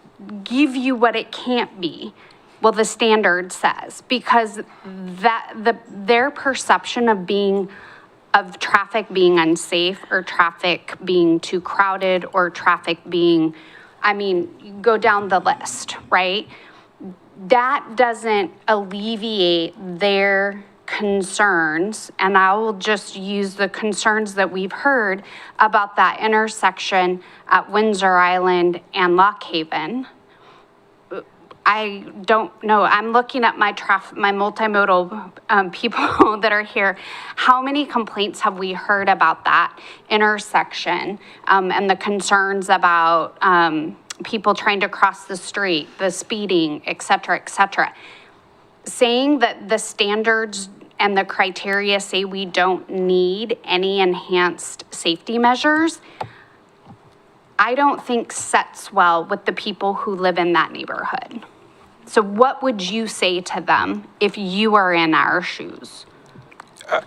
give you what it can't be. Well, the standard says, because their perception of traffic being unsafe or traffic being too crowded or traffic being, go down the list, right? That doesn't alleviate their concerns, and I will just use the concerns that we've heard about that intersection at Windsor Island and Lock Haven. I don't know. I'm looking at my my multimodal people that are here. How many complaints have we heard about that intersection and the concerns about people trying to cross the street, the speeding, et cetera, et cetera? Saying that the standards and the criteria say we don't need any enhanced safety measures, I don't think sets well with the people who live in that neighborhood. So what would you say to them if you are in our shoes?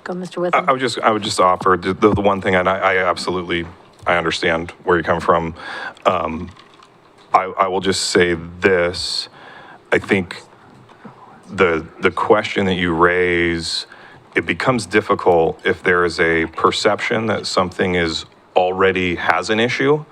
Go, Mr. Witham. I would just offer the one thing, and I absolutely, I understand where you come from. I will just say this. I think the question that you raise, it becomes difficult if there is a perception that something already has an issue,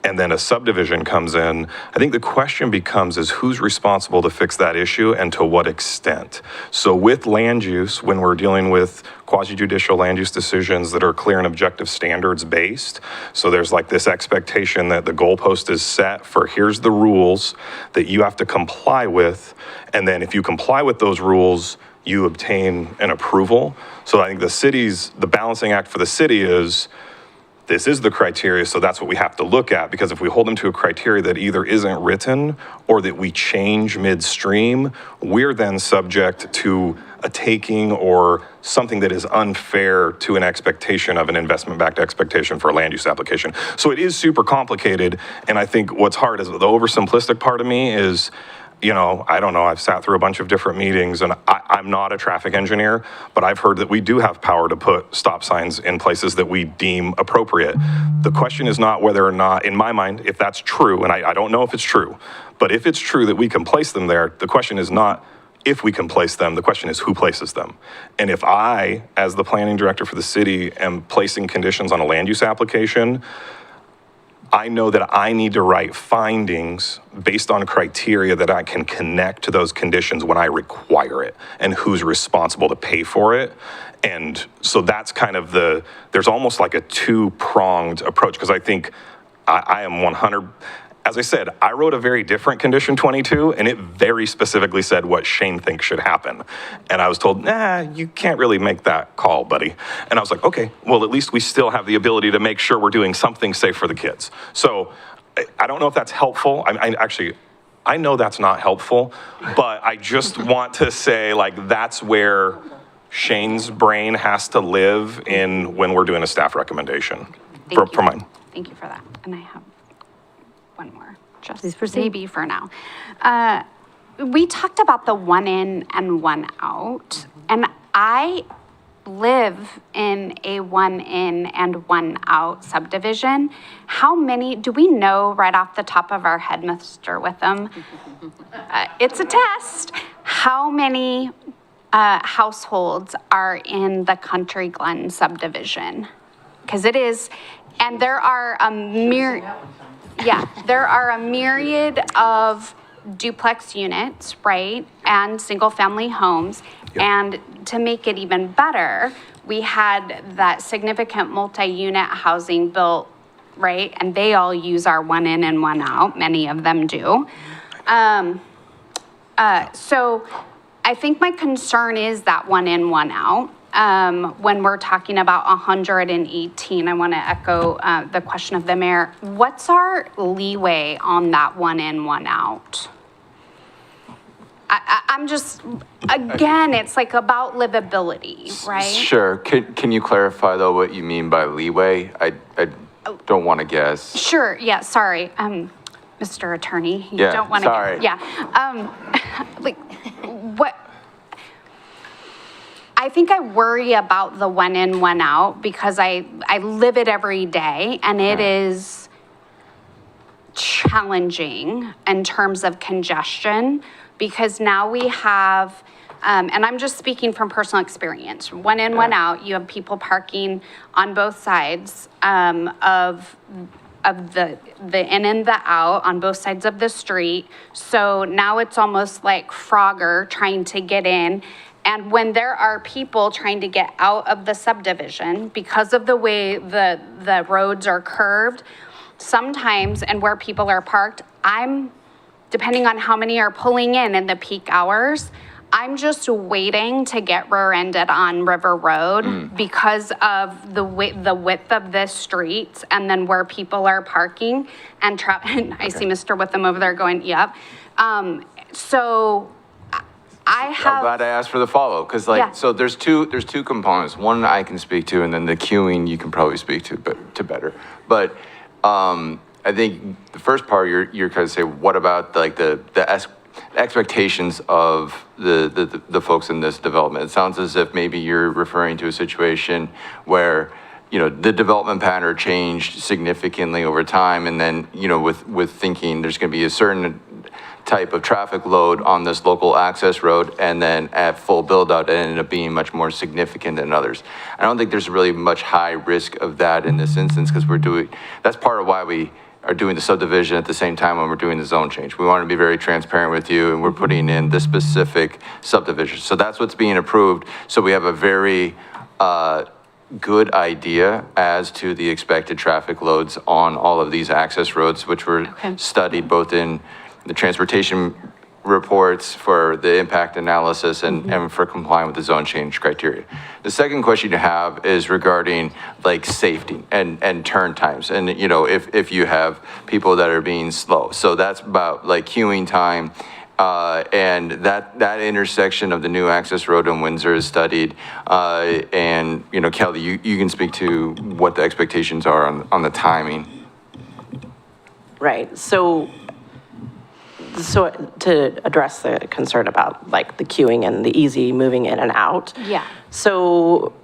and then a subdivision comes in. I think the question becomes is who's responsible to fix that issue and to what extent? So with land use, when we're dealing with quasi-judicial land use decisions that are clear and objective standards based, so there's like this expectation that the goalpost is set for here's the rules that you have to comply with, and then if you comply with those rules, you obtain an approval. So I think the balancing act for the city is, this is the criteria, so that's what we have to look at, because if we hold them to a criteria that either isn't written or that we change midstream, we're then subject to a taking or something that is unfair to an expectation of an investment-backed expectation for a land use application. So it is super complicated, and I think what's hard is the oversimplistic part of me is, you know, I don't know, I've sat through a bunch of different meetings, and I'm not a traffic engineer, but I've heard that we do have power to put stop signs in places that we deem appropriate. The question is not whether or not, in my mind, if that's true, and I don't know if it's true, but if it's true that we can place them there, the question is not if we can place them, the question is who places them. And if I, as the planning director for the city, am placing conditions on a land use application, I know that I need to write findings based on criteria that I can connect to those conditions when I require it and who's responsible to pay for it. And so that's kind of there's almost like a two-pronged approach, because I think I am 100, as I said, I wrote a very different condition 22, and it very specifically said what Shane thinks should happen. And I was told, nah, you can't really make that call, buddy. And I was like, okay, well, at least we still have the ability to make sure we're doing something safe for the kids. So I don't know if that's helpful. I know that's not helpful, but I just want to say, like, that's where Shane's brain has to live in when we're doing a staff recommendation for mine. Thank you for that. And I have one more, just Please proceed. maybe for now. We talked about the one in and one out, and I live in a one in and one out subdivision. How many, do we know right off the top of our head, Mr. Witham? It's a test. How many households are in the Country Glen subdivision? Because it is, and there are there are a myriad of duplex units, right, and single-family homes. Yep. And to make it even better, we had that significant multi-unit housing built, right, and they all use our one in and one out. Many of them do. So I think my concern is that one in, one out. When we're talking about 118, I want to echo the question of the mayor. What's our leeway on that one in, one out? I'm just, again, it's like about livability, right? Sure. Can you clarify, though, what you mean by leeway? I don't want to guess. Sure, yeah, sorry. Mr. Attorney, you Yeah, don't want to sorry. guess. Yeah. Like, what? I think I worry about the one in, one out because I live it every day, and it is challenging in terms of congestion, because now we have, and I'm just speaking from personal experience, one in, one out, you have people parking on both sides of the in and the out, on both sides of the street. So now it's almost like Frogger trying to get in. And when there are people trying to get out of the subdivision because of the way the roads are curved, sometimes, and where people are parked, I'm depending on how many are pulling in the peak hours, I'm just waiting to get rear-ended on River Road because of the width of this street and then where people are parking and I see Mr. Witham over there going, yep. So I I'm have. glad I asked for the follow, because Yeah. so there's two components. One I can speak to, and then the queuing you can probably speak to, but to better. But I think the first part you're kind of say, what about like the expectations of the folks in this development? It sounds as if maybe you're referring to a situation where, you know, the development pattern changed significantly over time, and then, you know, with thinking there's going to be a certain type of traffic load on this local access road, and then at full build out, it ended up being much more significant than others. I don't think there's really much high risk of that in this instance, because that's part of why we are doing the subdivision at the same time when we're doing the zone change. We want to be very transparent with you, and we're putting in the specific subdivision. So that's what's being approved. So we have a very good idea as to the expected traffic loads on all of these access roads, which were studied both in the transportation reports for the impact analysis and for complying with the zone change criteria. The second question you have is regarding like safety and turn times. And, you know, if you have people that are being slow. So that's about like queuing time. And that intersection of the new access road in Windsor is studied. And, you know, Kelly, you can speak to what the expectations are on the timing. Right, so to address the concern about like the queuing and the easy moving in and out. Yeah. So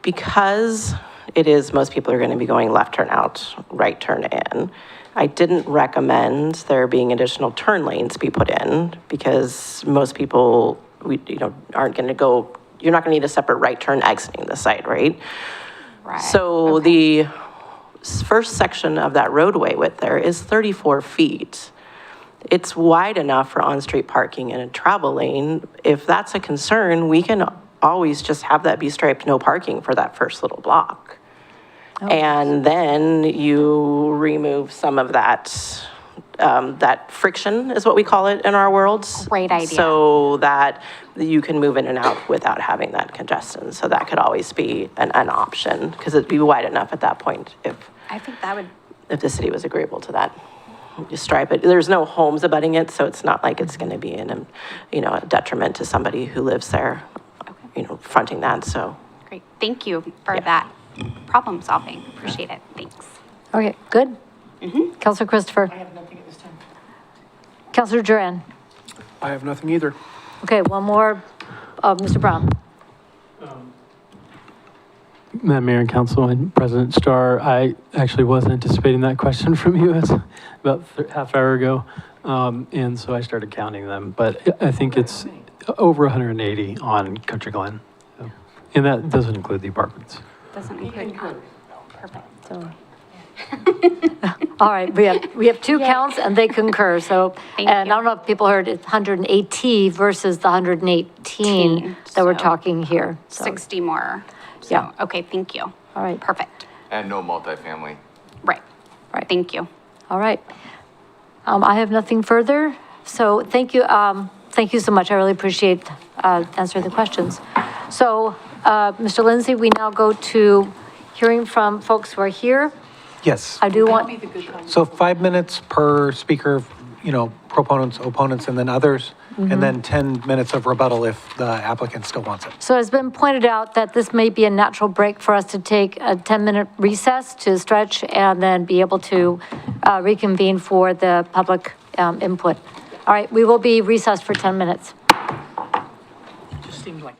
because it is, most people are going to be going left turn out, right turn in, I didn't recommend there being additional turn lanes be put in, because most people, aren't going to go, you're not going to need a separate right turn exiting the site, right? Right. So the first section of that roadway width there is 34 feet. It's wide enough for on-street parking in a travel lane. If that's a concern, we can always just have that be striped no parking for that first little block. And then you remove some of that, that friction is what we call it in our worlds. Great idea. So that you can move in and out without having that congestion. So that could always be an option, because it'd be wide enough at that point I think that would. if the city was agreeable to that. You stripe it. There's no homes abutting it, so it's not like it's going to be a detriment to somebody who lives there, fronting that, so. Great, thank you for that problem solving. Appreciate it, thanks. Okay, good. Counselor Christopher. I have nothing at this time. Counselor Duran. I have nothing either. Okay, one more, Mr. Brown. Madam Mayor and Council and President Starr, I actually was anticipating that question from you about half hour ago. And so I started counting them, but I think it's over 180 on Country Glen. So, and that doesn't include the apartments. Doesn't include. Perfect. So. All right, we have two counts and they concur, so. Thank And you. I don't know if people heard it's 180 versus the 118 that we're so talking here. So, 60 more. So, Yeah. okay, thank you. all right, Perfect. And no multifamily. Right. Right. Thank you. all right. I have nothing further, so thank you so much. I really appreciate answering the questions. So, Mr. Lindsay, we now go to hearing from folks who are here. Yes. I do want, So 5 minutes per speaker, proponents, opponents, and then others, and then 10 minutes of rebuttal if the applicant still wants it. so it's been pointed out that this may be a natural break for us to take a 10-minute recess to stretch and then be able to reconvene for the public input. All right, we will be recessed for 10 minutes. Just seemed like.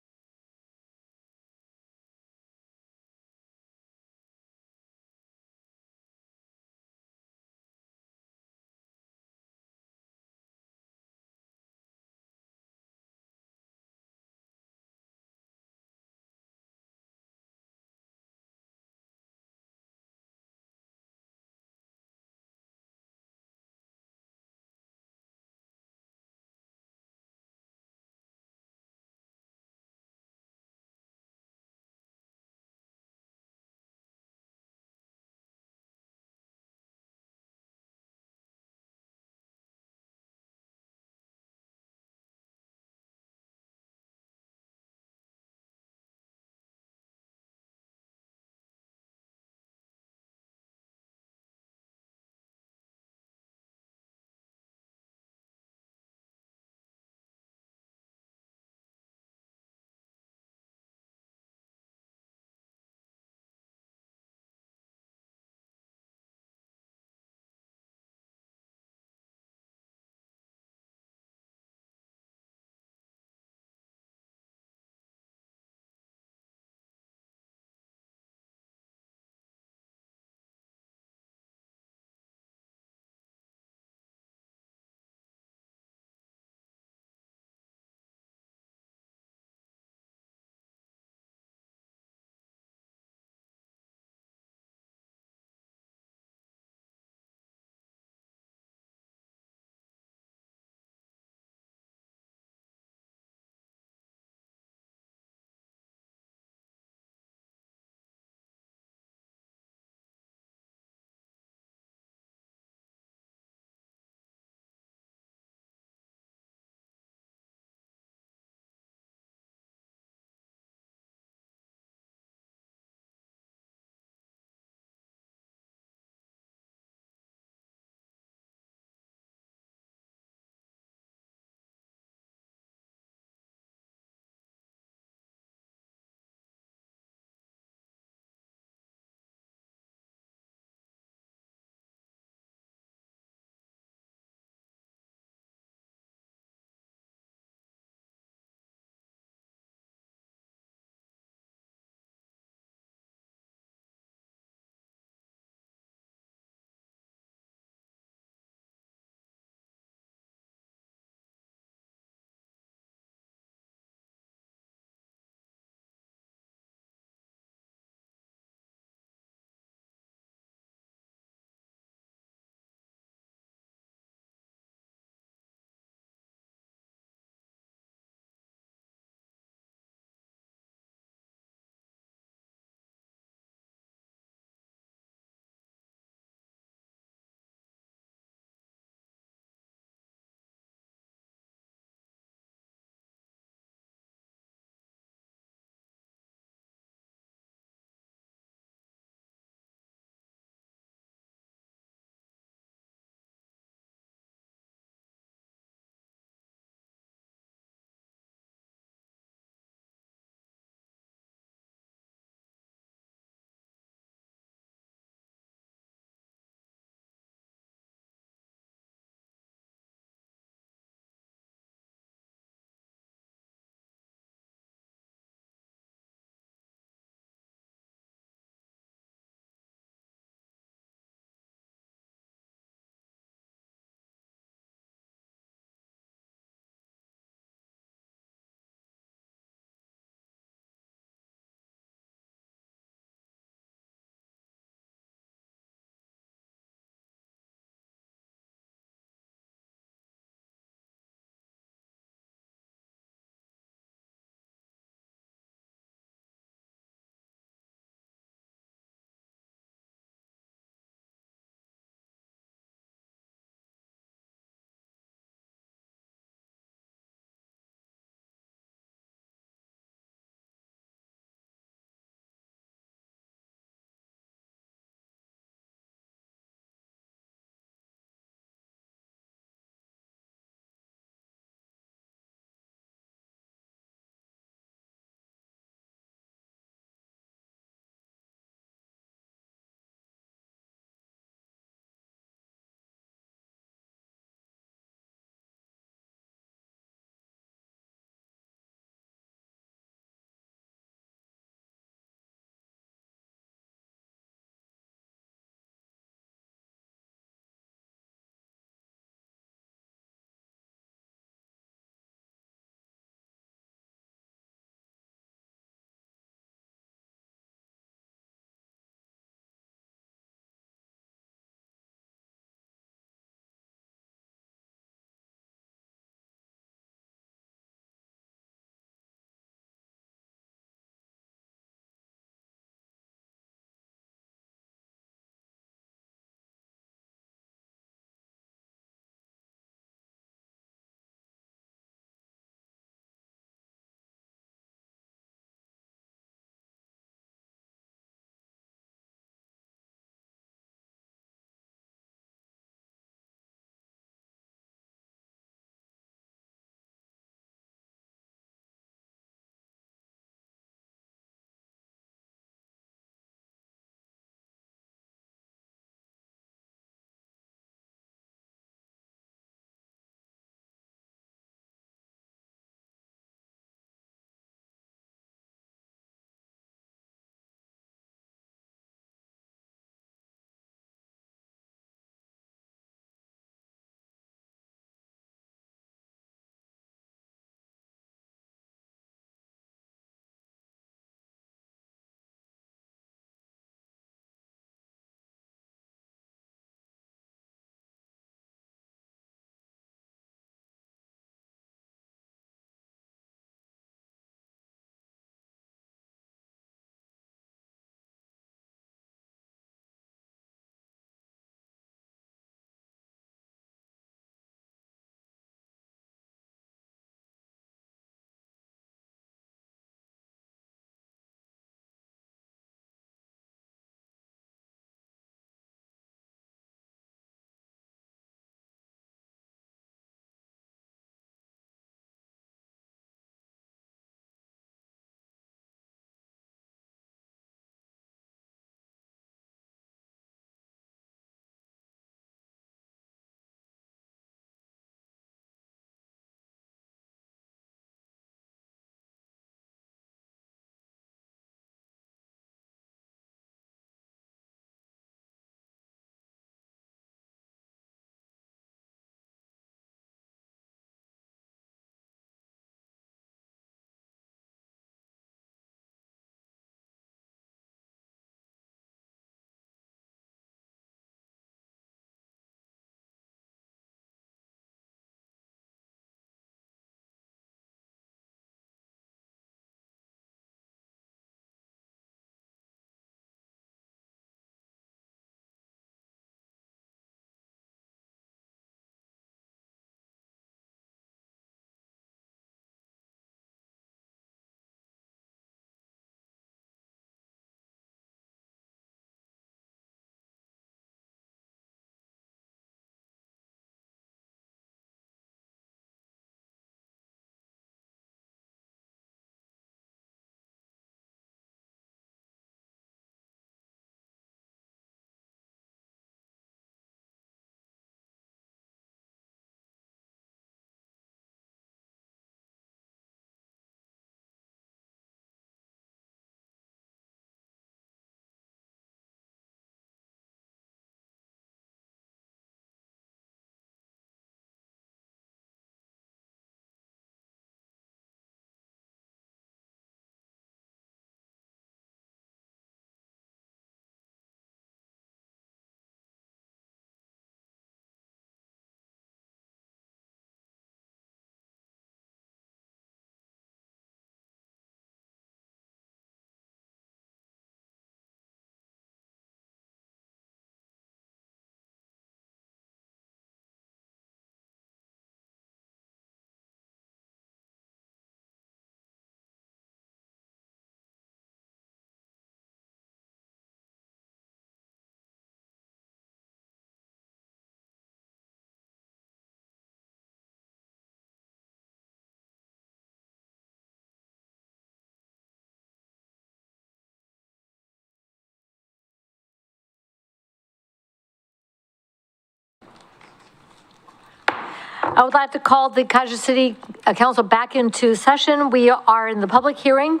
I would like to call the Keizer City Council back into session. We are in the public hearing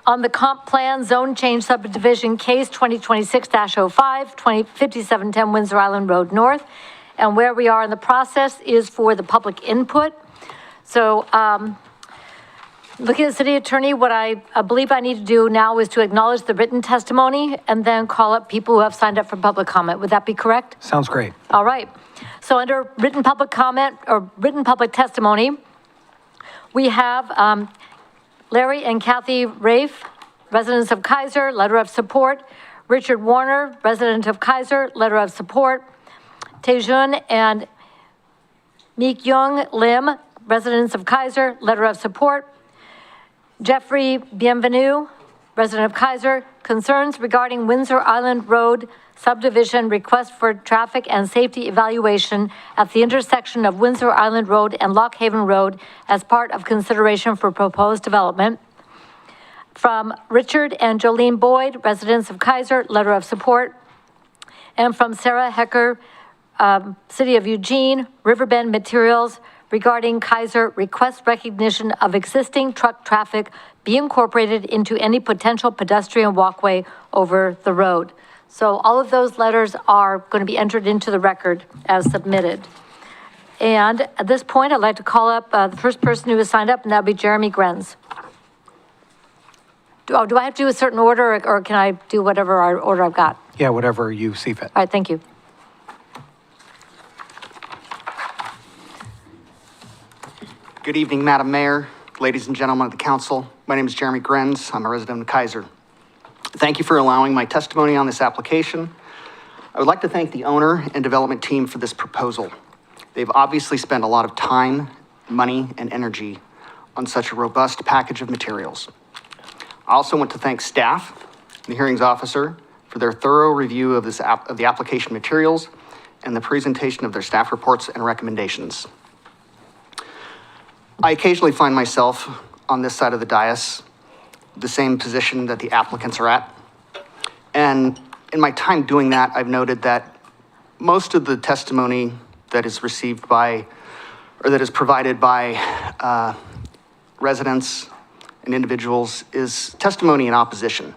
on the comp plan zone change subdivision case 2026-05, 5710 Windsor Island Road North. And where we are in the process is for the public input. So, looking at the city attorney, what I believe I need to do now is to acknowledge the written testimony and then call up people who have signed up for public comment. Would that be correct? Sounds great. All right. So under written public comment or written public testimony, we have Larry and Kathy Rafe, residents of Keizer, letter of support. Richard Warner, resident of Keizer, letter of support. Taejun and Meek Young Lim, residents of Keizer, letter of support. Jeffrey Bienvenu, resident of Keizer, concerns regarding Windsor Island Road subdivision request for traffic and safety evaluation at the intersection of Windsor Island Road and Lock Haven Road as part of consideration for proposed development. From Richard and Jolene Boyd, residents of Keizer, letter of support. And from Sarah Hecker, City of Eugene, Riverbend Materials, regarding Keizer request recognition of existing truck traffic be incorporated into any potential pedestrian walkway over the road. So all of those letters are going to be entered into the record as submitted. And at this point, I'd like to call up the first person who has signed up, and that'll be Jeremy Grenz. Do I have to do a certain order, or can I do whatever order I've got? Yeah, whatever you see fit. All right, thank you. Good evening, Madam Mayor, ladies and gentlemen of the council. My name is Jeremy Grenz. I'm a resident of Keizer. Thank you for allowing my testimony on this application. I would like to thank the owner and development team for this proposal. They've obviously spent a lot of time, money, and energy on such a robust package of materials. I also want to thank staff and the hearings officer for their thorough review of the application materials and the presentation of their staff reports and recommendations. I occasionally find myself on this side of the dais, the same position that the applicants are at. And in my time doing that, I've noted that most of the testimony that is received by, or that is provided by residents and individuals is testimony in opposition.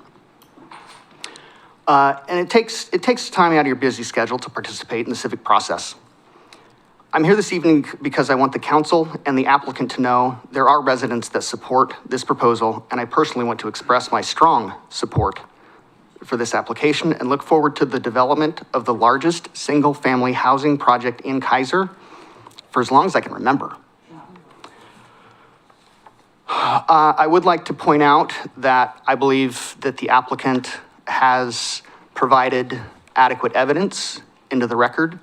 And it takes time out of your busy schedule to participate in the civic process. I'm here this evening because I want the council and the applicant to know there are residents that support this proposal, and I personally want to express my strong support for this application and look forward to the development of the largest single-family housing project in Keizer for as long as I can remember. I would like to point out that I believe that the applicant has provided adequate evidence into the record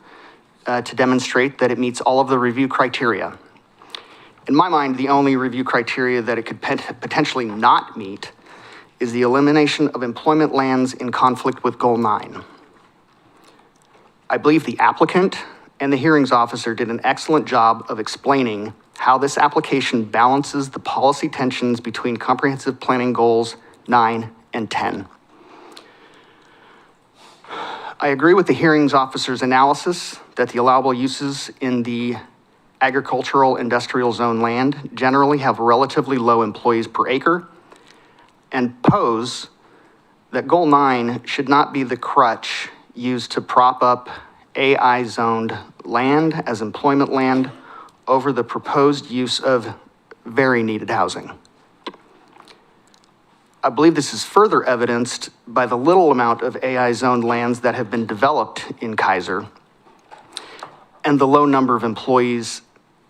to demonstrate that it meets all of the review criteria. In my mind, the only review criteria that it could potentially not meet is the elimination of employment lands in conflict with Goal 9. I believe the applicant and the hearings officer did an excellent job of explaining how this application balances the policy tensions between comprehensive planning goals 9 and 10. I agree with the hearings officer's analysis that the allowable uses in the agricultural industrial zone land generally have relatively low employees per acre and pose that Goal 9 should not be the crutch used to prop up AI zoned land as employment land over the proposed use of very needed housing. I believe this is further evidenced by the little amount of AI zoned lands that have been developed in Keizer and the low number of employees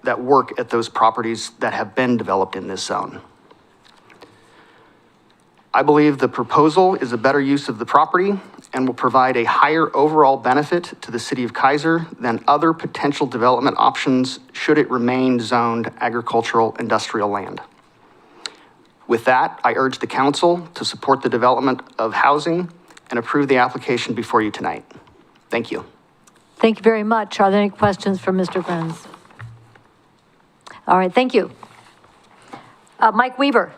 that work at those properties that have been developed in this zone. I believe the proposal is a better use of the property and will provide a higher overall benefit to the city of Keizer than other potential development options should it remain zoned agricultural industrial land. With that, I urge the council to support the development of housing and approve the application before you tonight. Thank you. Thank you very much. Are there any questions for Mr. Grenz? All right, thank you. Mike Weaver.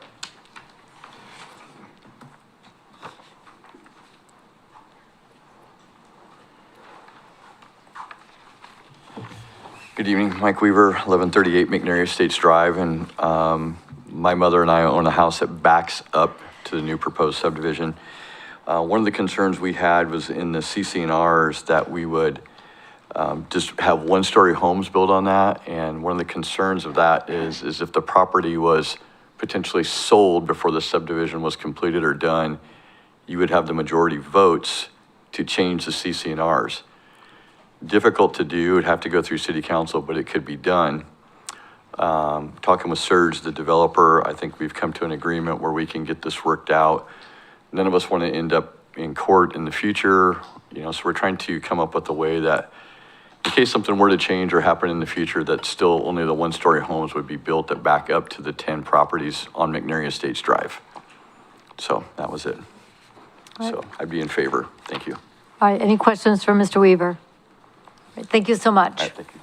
Good evening, Mike Weaver, 1138 McNary Estates Drive, and my mother and I own a house that backs up to the new proposed subdivision. One of the concerns we had was in the CC&Rs that we would just have one-story homes built on that, and one of the concerns of that is if the property was potentially sold before the subdivision was completed or done, you would have the majority votes to change the CC&Rs. Difficult to do, it'd have to go through city council, but it could be done. Talking with Serge, the developer, I think we've come to an agreement where we can get this worked out. None of us want to end up in court in the future, so we're trying to come up with a way that in case something were to change or happen in the future, that still only the one-story homes would be built that back up to the 10 properties on McNary Estates Drive. So that was it. So I'd be in favor. Thank you. All right, any questions for Mr. Weaver? All right, thank you so much. All right, thank you.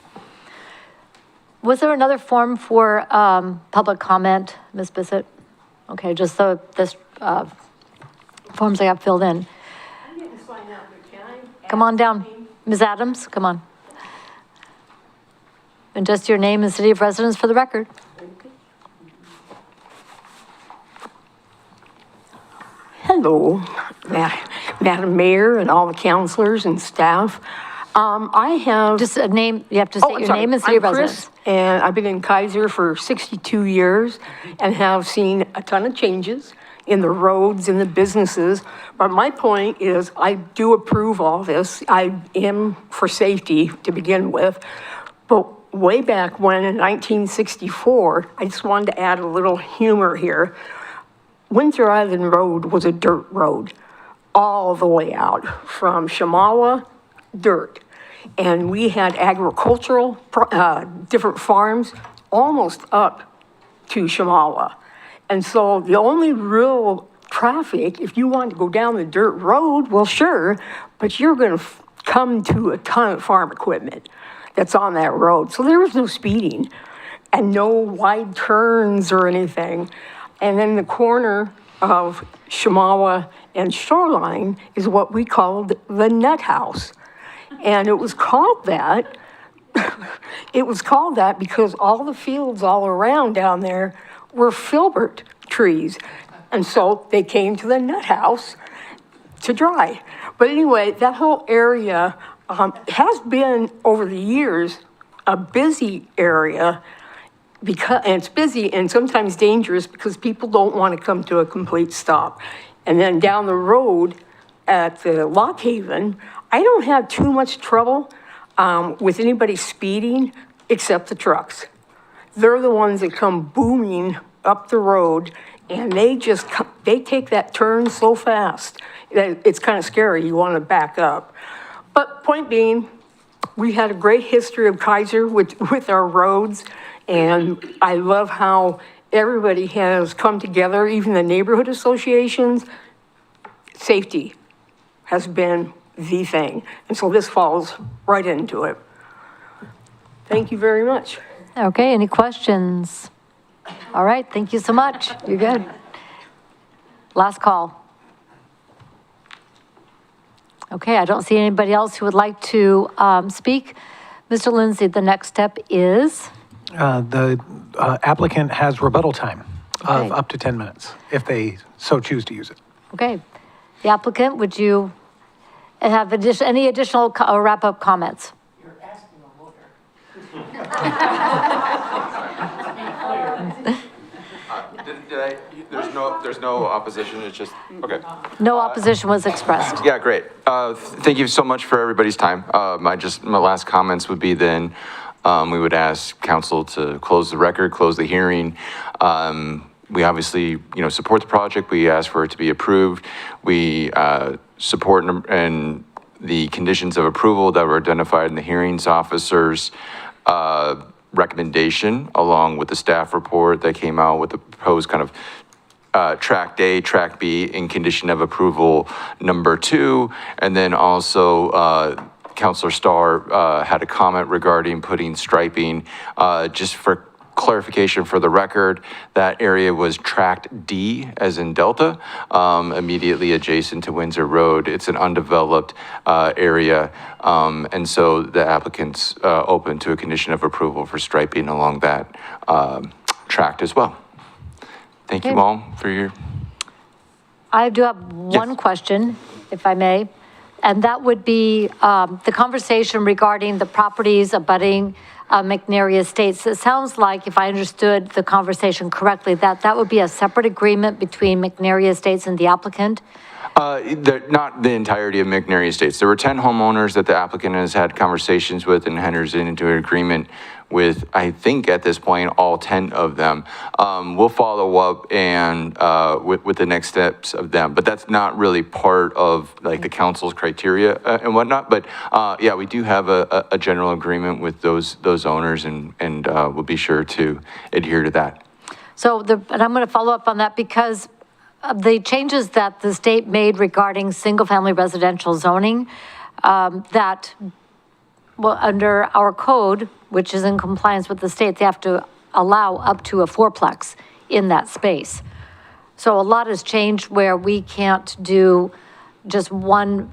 Was there another form for public comment, Ms. Bissett? Okay, just so this forms I got filled in. I didn't sign up, but can I? Come on down. Ms. Adams, come on. And just your name and city of residence for the record. Hello, Madam Mayor and all the counselors and staff. I have... Just a name, you have to say your name and city of residence. And I've been in Keizer for 62 years and have seen a ton of changes in the roads and the businesses. But my point is I do approve all this. I am for safety to begin with. But way back when in 1964, I just wanted to add a little humor here. Windsor Island Road was a dirt road all the way out from Shamawa, dirt. And we had agricultural, different farms almost up to Shamawa. And so the only real traffic, if you want to go down the dirt road, well, sure, but you're going to come to a ton of farm equipment that's on that road. So there was no speeding and no wide turns or anything. And then the corner of Shamawa and Shoreline is what we called the Nut House. And it was called that, because all the fields all around down there were filbert trees. And so they came to the Nut House to dry. But anyway, that whole area has been, over the years, a busy area. And it's busy and sometimes dangerous because people don't want to come to a complete stop. And then down the road at the Lock Haven, I don't have too much trouble with anybody speeding except the trucks. They're the ones that come booming up the road, and they take that turn so fast that it's kind of scary. You want to back up. But point being, we had a great history of Keizer with our roads, and I love how everybody has come together, even the neighborhood associations. Safety has been the thing, and so this falls right into it. Thank you very much. Okay, any questions? All right, thank you so much. You're good. Last call. Okay, I don't see anybody else who would like to speak. Mr. Lindsay, the next step is? The applicant has rebuttal time of Okay. up to 10 minutes, if they so choose to use it. Okay. The applicant, would you have any additional wrap-up comments? You're asking a lawyer. There's no opposition, it's just, okay. No opposition was expressed. Yeah, great. Thank you so much for everybody's time. My last comments would be then, we would ask council to close the record, close the hearing. We obviously, support the project. We ask for it to be approved. We support and the conditions of approval that were identified in the hearings officer's recommendation, along with the staff report that came out with the proposed kind of track A, track B in condition of approval number 2. And then also Councilor Starr had a comment regarding putting striping just for clarification for the record, that area was tract D, as in Delta, immediately adjacent to Windsor Road. It's an undeveloped area, and so the applicant's open to a condition of approval for striping along that tract as well. Thank you Okay. all for your... I do have one question, if I may, and that would be the conversation regarding the properties abutting McNary Estates. It sounds like, if I understood the conversation correctly, that that would be a separate agreement between McNary Estates and the applicant? Not the entirety of McNary Estates. There were 10 homeowners that the applicant has had conversations with and enters into an agreement with, I think at this point, all 10 of them. We'll follow up and with the next steps of them, but that's not really part of like the council's criteria and whatnot. But yeah, we do have a general agreement with those owners, and we'll be sure to adhere to that. So, and I'm going to follow up on that because of the changes that the state made regarding single-family residential zoning, that, well, under our code, which is in compliance with the state, they have to allow up to a fourplex in that space. So a lot has changed where we can't do just one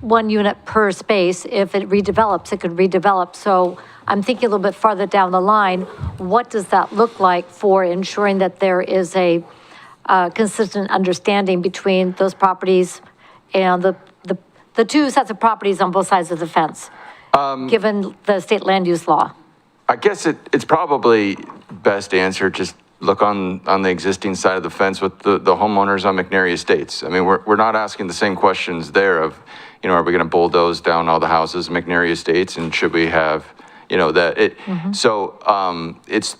unit per space. If it redevelops, it could redevelop. So I'm thinking a little bit farther down the line, what does that look like for ensuring that there is a consistent understanding between those properties and the two sets of properties on both sides of the fence, given the state land use law? I guess it's probably best to answer, just look on the existing side of the fence with the homeowners on McNary Estates. I mean, we're not asking the same questions there of, you know, are we going to bulldoze down all the houses in McNary Estates, and should we have, you know, that it, so it's,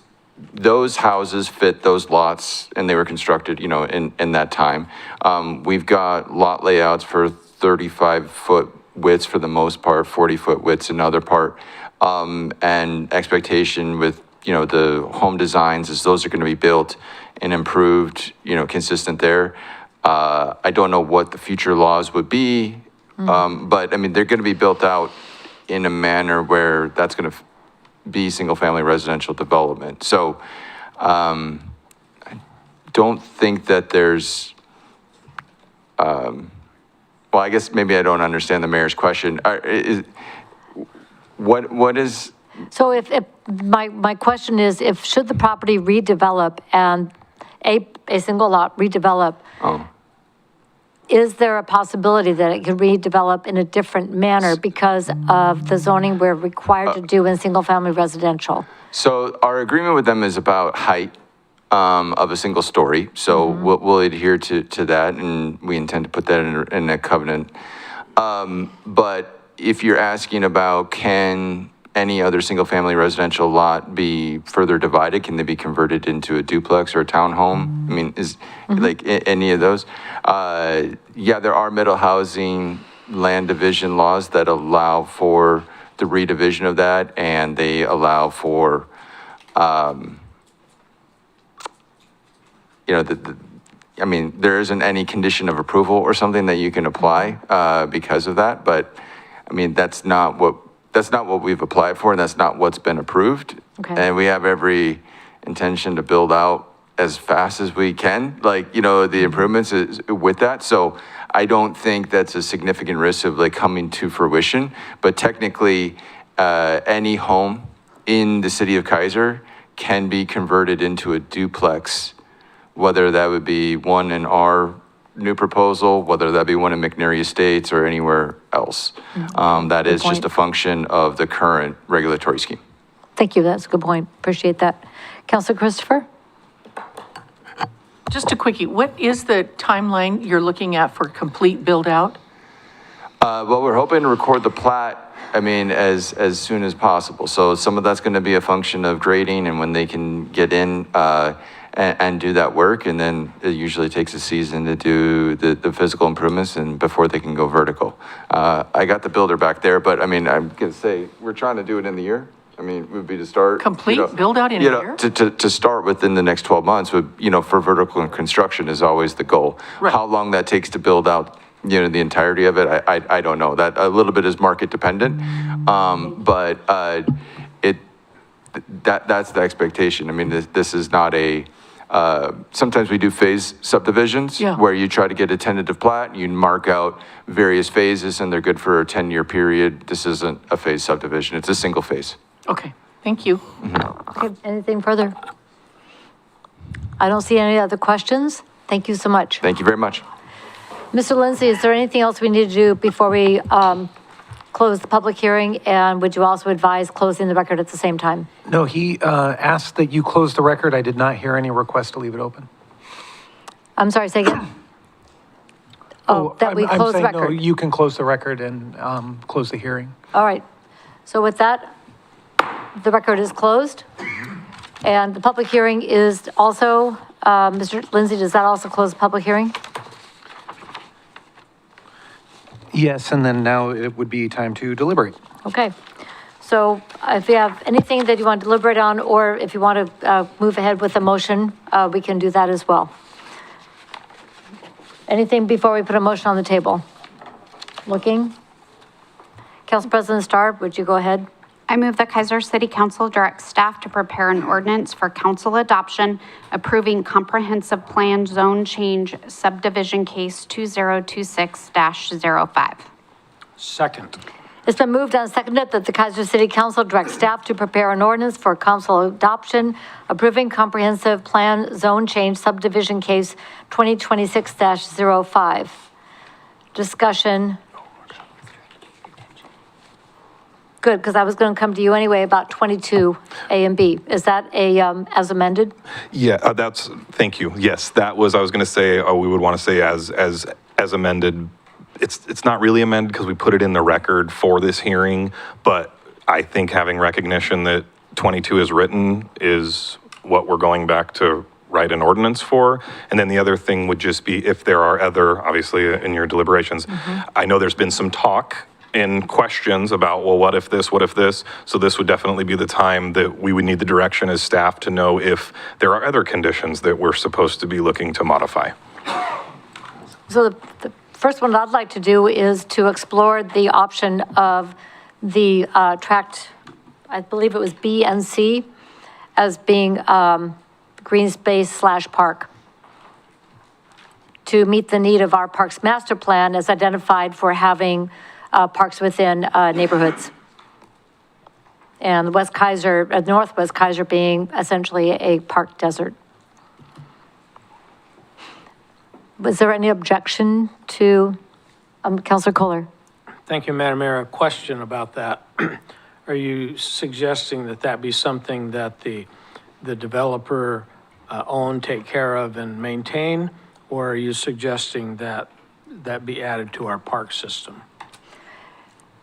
those houses fit those lots, and they were constructed, you know, in that time. We've got lot layouts for 35-foot widths for the most part, 40-foot widths another part, and expectation with, you know, the home designs is those are going to be built and improved, you know, consistent there. I don't know what the future laws would be, but I mean, they're going to be built out in a manner where that's going to be single-family residential development. So I don't think that there's, well, I guess maybe I don't understand the mayor's question. What is? So if my question is, if should the property redevelop and a single lot redevelop, is there a possibility that it could redevelop in a different manner because of the zoning we're required to do in single-family residential? So our agreement with them is about height of a single story. So we'll adhere to that, and we intend to put that in a covenant. But if you're asking about can any other single-family residential lot be further divided, can they be converted into a duplex or a townhome? I mean, is like any of those? Yeah, there are middle housing land division laws that allow for the redivision of that, and they allow for, you know, I mean, there isn't any condition of approval or something that you can apply because of that, but I mean, that's not what we've applied for, and that's not what's been approved. Okay. And we have every intention to build out as fast as we can, like, you know, the improvements is with that. So I don't think that's a significant risk of like coming to fruition, but technically any home in the city of Keizer can be converted into a duplex, whether that would be one in our new proposal, whether that be one in McNary Estates or anywhere else. That is just a function of the current regulatory scheme. Thank you, that's a good point, appreciate that. Councilor Christopher? Just a quickie, what is the timeline you're looking at for complete build-out? Well, we're hoping to record the plat, I mean, as soon as possible. So some of that's going to be a function of grading and when they can get in and do that work. And then it usually takes a season to do the physical improvements and before they can go vertical. I got the builder back there, but I mean, I'm going to say we're trying to do it in the year. I mean, would be to start. Complete build-out in a year? To start within the next 12 months would, you know, for vertical construction is always the goal. Right. How long that takes to build out, you know, the entirety of it, I don't know. That a little bit is market dependent. But that's the expectation. I mean, this is not a, sometimes we do phase subdivisions. Yeah. Where you try to get a tentative plat, you mark out various phases and they're good for a 10-year period. This isn't a phase subdivision, it's a single phase. Okay, thank you. Okay, anything further? I don't see any other questions. Thank you so much. Thank you very much. Mr. Lindsay, is there anything else we need to do before we close the public hearing? And would you also advise closing the record at the same time? No, he asked that you close the record. I did not hear any request to leave it open. I'm sorry, say again? Oh, that we I'm close the saying, no, record. you can close the record and close the hearing. All right. So with that, the record is closed. And the public hearing is also, Mr. Lindsay, does that also close the public hearing? Yes, and then now it would be time to deliberate. Okay. So if you have anything that you want to deliberate on, or if you want to move ahead with a motion, we can do that as well. Anything before we put a motion on the table? Looking? Council President Starr, would you go ahead? I move that Keizer City Council direct staff to prepare an ordinance for council adoption approving comprehensive plan zone change subdivision case 2026-05. Second. It's been moved and seconded that the Keizer City Council direct staff to prepare an ordinance for council adoption approving comprehensive plan zone change subdivision case 2026-05. Discussion. Good, because I was going to come to you anyway about 22A and B. Is that as amended? Yeah, thank you. Yes, that was, I was going to say, we would want to say as amended. It's not really amended because we put it in the record for this hearing, but I think having recognition that 22 is written is what we're going back to write an ordinance for. And then the other thing would just be if there are other, obviously in your deliberations, I know there's been some talk in questions about, well, what if this, what if this? So this would definitely be the time that we would need the direction as staff to know if there are other conditions that we're supposed to be looking to modify. So the first one I'd like to do is to explore the option of the tract, I believe it was B and C, as being green space / park, to meet the need of our Parks Master Plan as identified for having parks within neighborhoods. And West Keizer, Northwest Keizer being essentially a park desert. Was there any objection to, Councilor Kohler? Thank you, Madam Mayor. A question about that. Are you suggesting that that be something that the developer own, take care of, and maintain? Or are you suggesting that that be added to our park system?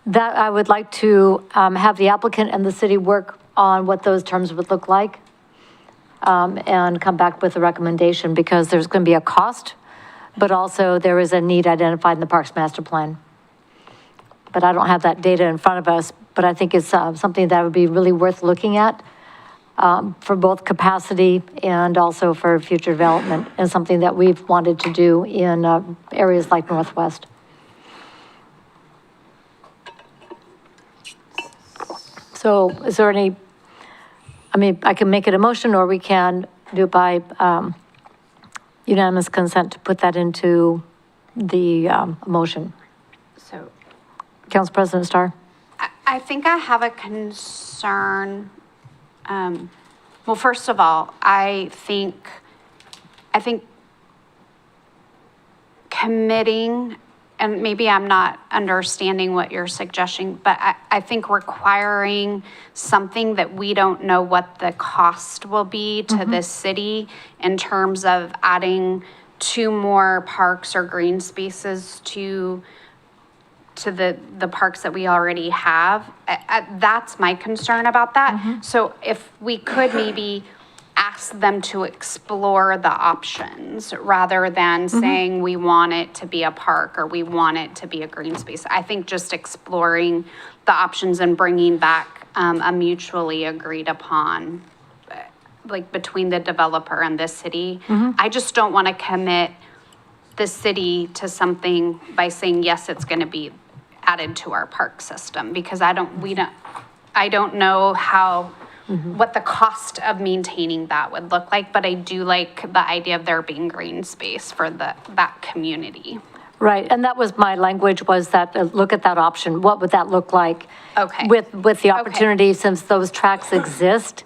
That I would like to have the applicant and the city work on what those terms would look like and come back with a recommendation, because there's going to be a cost, but also there is a need identified in the Parks Master Plan. But I don't have that data in front of us, but I think it's something that would be really worth looking at for both capacity and also for future development, and something that we've wanted to do in areas like Northwest. So is there any, I mean, I can make it a motion, or we can do it by unanimous consent to put that into the motion. So Council President Starr? I think I have a concern. Well, first of all, I think committing, and maybe I'm not understanding what you're suggesting, but I think requiring something that we don't know what the cost will be to the city in terms of adding 2 more parks or green spaces to the parks that we already have. That's my concern about that. So if we could maybe ask them to explore the options rather than saying we want it to be a park or we want it to be a green space. I think just exploring the options and bringing back a mutually agreed upon, like between the developer and the city. I just don't want to commit the city to something by saying, yes, it's going to be added to our park system, because I don't know how what the cost of maintaining that would look like, but I do like the idea of there being green space for that community. Right, and that was my language, was that, look at that option, what would that look like? Okay. With the opportunity, since those tracks exist,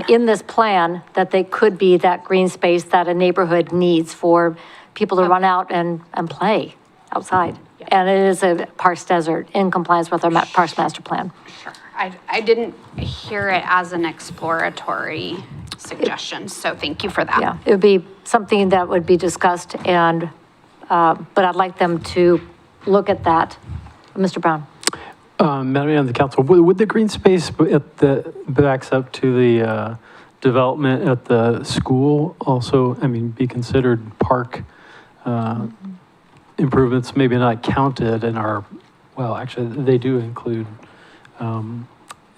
in this plan, that they could be that green space that a neighborhood needs for people to run out and play outside. And it is a Parks Desert in compliance with our Parks Master Plan. Sure. I didn't hear it as an exploratory suggestion, so thank you for that. Yeah, it would be something that would be discussed and, but I'd like them to look at that. Mr. Brown? Madam Mayor and the council, would the green space at the, backs up to the development at the school also, I mean, be considered park improvements, maybe not counted in our, well, actually, they do include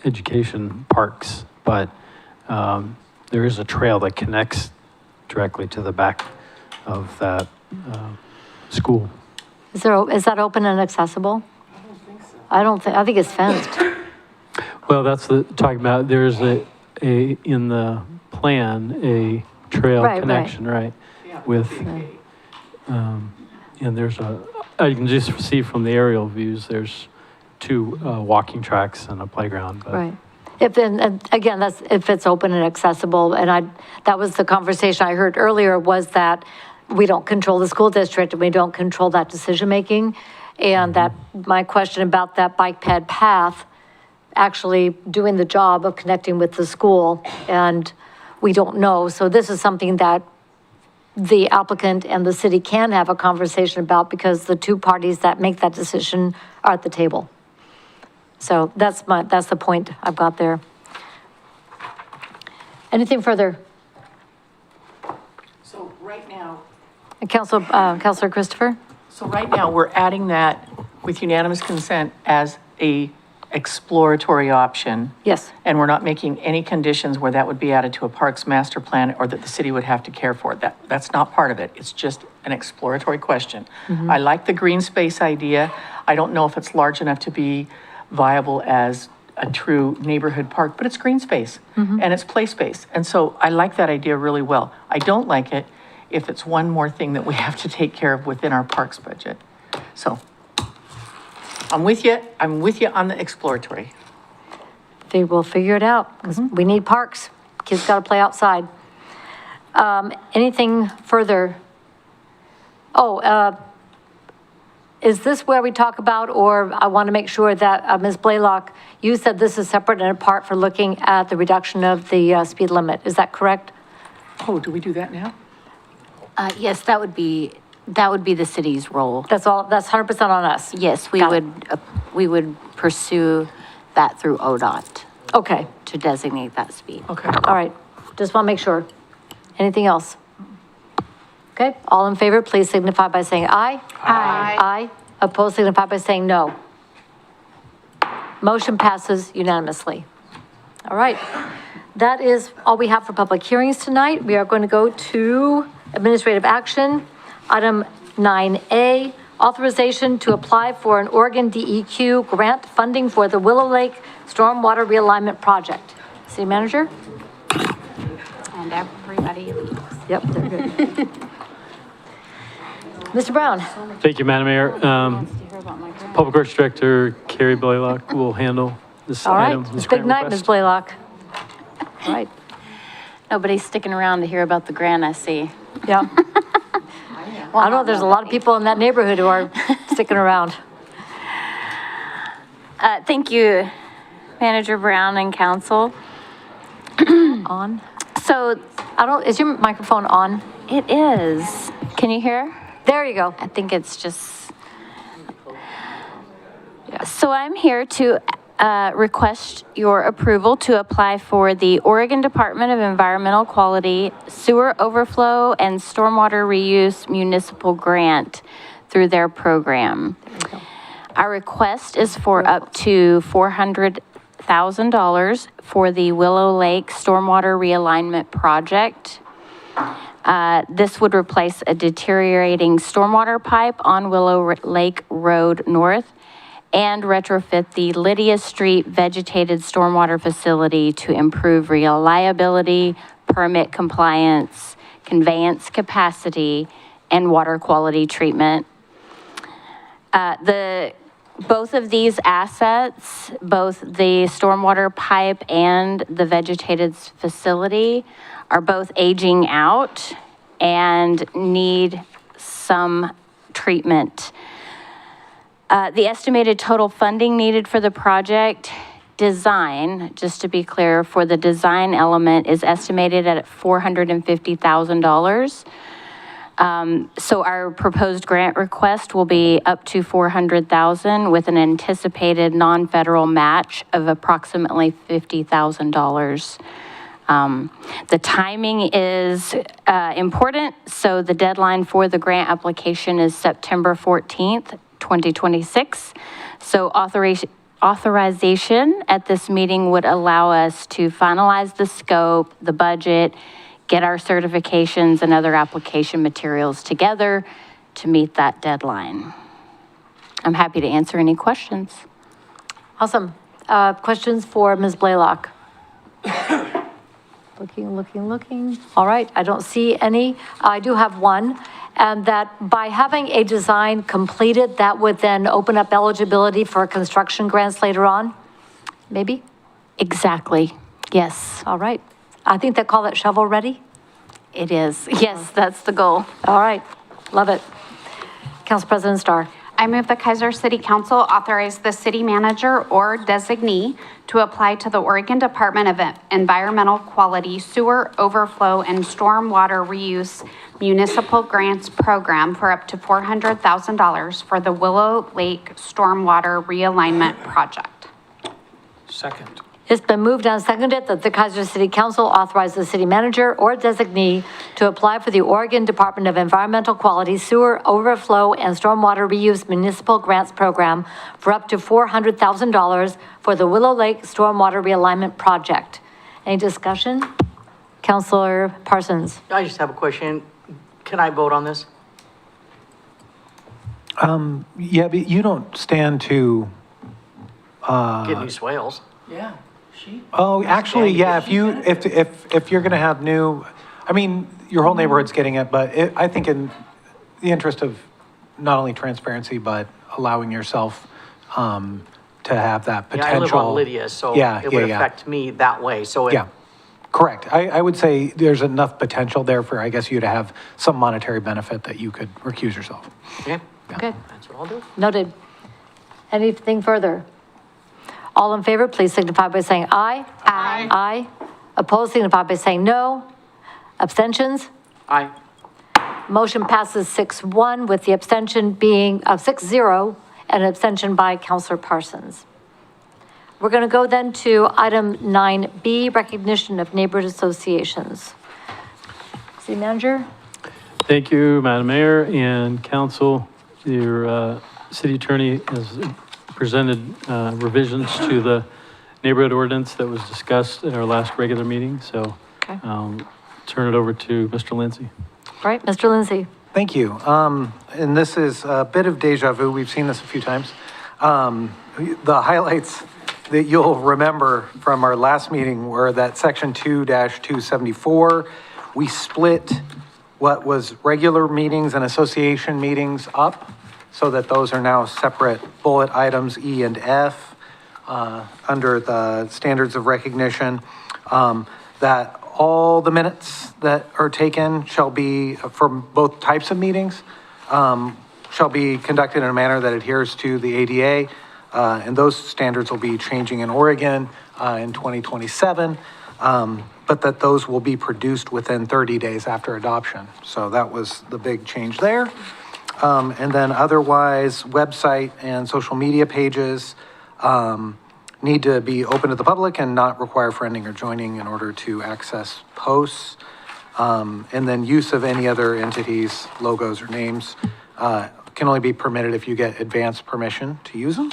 education parks, but there is a trail that connects directly to the back of that school. Is that open and accessible? I think it's fenced. Well, that's talking about, there's in the plan, a trail Right, connection, right? With, and there's you can just see from the aerial views, there's two walking tracks and a playground. But Right. Again, that's if it's open and accessible, and that was the conversation I heard earlier, was that we don't control the school district and we don't control that decision-making. And that my question about that bike ped path actually doing the job of connecting with the school, and we don't know. So this is something that the applicant and the city can have a conversation about, because the two parties that make that decision are at the table. So that's the point I've got there. Anything further? So right now, Councilor Christopher? So right now, we're adding that with unanimous consent as a exploratory option. Yes. And we're not making any conditions where that would be added to a parks master plan or that the city would have to care for it. That's not part of it. It's just an exploratory question. I like the green space idea. I don't know if it's large enough to be viable as a true neighborhood park, but it's green space and it's play space. And so I like that idea really well. I don't like it if it's one more thing that we have to take care of within our parks budget. So I'm with you on the exploratory. They will figure it out, because we need parks. Kids got to play outside. Anything further? Is this where we talk about, or I want to make sure that, Ms. Blaylock, you said this is separate and apart for looking at the reduction of the speed limit. Is that correct? Oh, do we do that now? Yes, that would be the city's role. That's 100% on us. Yes, we Got it. we would pursue that through ODOT Okay, to designate that speed. Okay. all right. Just want to make sure. Anything else? Okay, all in favor, please signify by saying aye. Aye. Aye. Opposed, signify by saying no. Motion passes unanimously. All right. That is all we have for public hearings tonight. We are going to go to administrative action. Item 9A, authorization to apply for an Oregon DEQ grant funding for the Willow Lake Stormwater Realignment Project. City Manager? And everybody leaves. Yep, they're good. Mr. Brown? thank you, Madam Mayor. Public Works Director Carrie Blaylock will handle this All right, item. it's this a big grant night, Ms. request. Blaylock. All right, Nobody's sticking around to hear about the grant, I see. yeah. I know there's a lot of people in that neighborhood who are sticking around. Thank you, Manager Brown and council. On? So Is your microphone on? it is. Can you hear? There you go. I think it's just. So I'm here to request your approval to apply for the Oregon Department of Environmental Quality Sewer Overflow and Stormwater Reuse Municipal Grant through their program. Our request is for up to $400,000 for the Willow Lake Stormwater Realignment Project. This would replace a deteriorating stormwater pipe on Willow Lake Road North and retrofit the Lydia Street vegetated stormwater facility to improve reliability, permit compliance, conveyance capacity, and water quality treatment. Both of these assets, both the stormwater pipe and the vegetated facility, are both aging out and need some treatment. The estimated total funding needed for the project design, just to be clear, for the design element is estimated at $450,000. So our proposed grant request will be up to $400,000 with an anticipated non-federal match of approximately $50,000. The timing is important, so the deadline for the grant application is September 14th, 2026. So authorization at this meeting would allow us to finalize the scope, the budget, get our certifications and other application materials together to meet that deadline. I'm happy to answer any questions. Awesome. Questions for Ms. Blaylock? Looking. All right, I don't see any. I do have one, and that by having a design completed, that would then open up eligibility for construction grants later on, maybe? Exactly, yes. All right. I think they call it shovel-ready? It is, yes, that's the goal. All right, love it. Council President Starr. I move the Keizer City Council authorize the city manager or designee to apply to the Oregon Department of Environmental Quality Sewer Overflow and Stormwater Reuse Municipal Grants Program for up to $400,000 for the Willow Lake Stormwater Realignment Project. Second. It's been moved and seconded that the Keizer City Council authorize the city manager or designee to apply for the Oregon Department of Environmental Quality Sewer Overflow and Stormwater Reuse Municipal Grants Program for up to $400,000 for the Willow Lake Stormwater Realignment Project. Any discussion? Councilor Parsons. I just have a question. Can I vote on this? Yeah, but you don't stand to, Get new swales. Yeah. oh, actually, yeah, if you're gonna have new, I mean, your whole neighborhood's getting it, but I think in the interest of not only transparency, but allowing yourself, to have that Yeah, I live potential. on Lydia, so Yeah, it would yeah. affect me that way, so it. Yeah, correct. I would say there's enough potential there for, I guess, you to have some monetary benefit that you could recuse yourself. Okay. Okay, That's what I'll do. noted. Anything further? All in favor, please signify by saying aye. Aye. Aye. Opposed, signify by saying no. Abstentions? Aye. Motion passes 6-1 with the abstention being, 6-0, and an abstention by Councilor Parsons. We're going to go then to item 9B, recognition of neighborhood associations. City Manager? Thank you, Madam Mayor and council. Your city attorney has presented revisions to the neighborhood ordinance that was discussed at our last regular meeting. So turn it over to Mr. Lindsay. All right, Mr. Lindsay. Thank you. And this is a bit of deja vu. We've seen this a few times. The highlights that you'll remember from our last meeting were that section 2-274, we split what was regular meetings and association meetings up so that those are now separate bullet items E and F under the standards of recognition. That all the minutes that are taken shall be, from both types of meetings, shall be conducted in a manner that adheres to the ADA. And those standards will be changing in Oregon in 2027, but that those will be produced within 30 days after adoption. So that was the big change there. And then otherwise, website and social media pages need to be open to the public and not require friending or joining in order to access posts. And then use of any other entities, logos or names can only be permitted if you get advance permission to use them.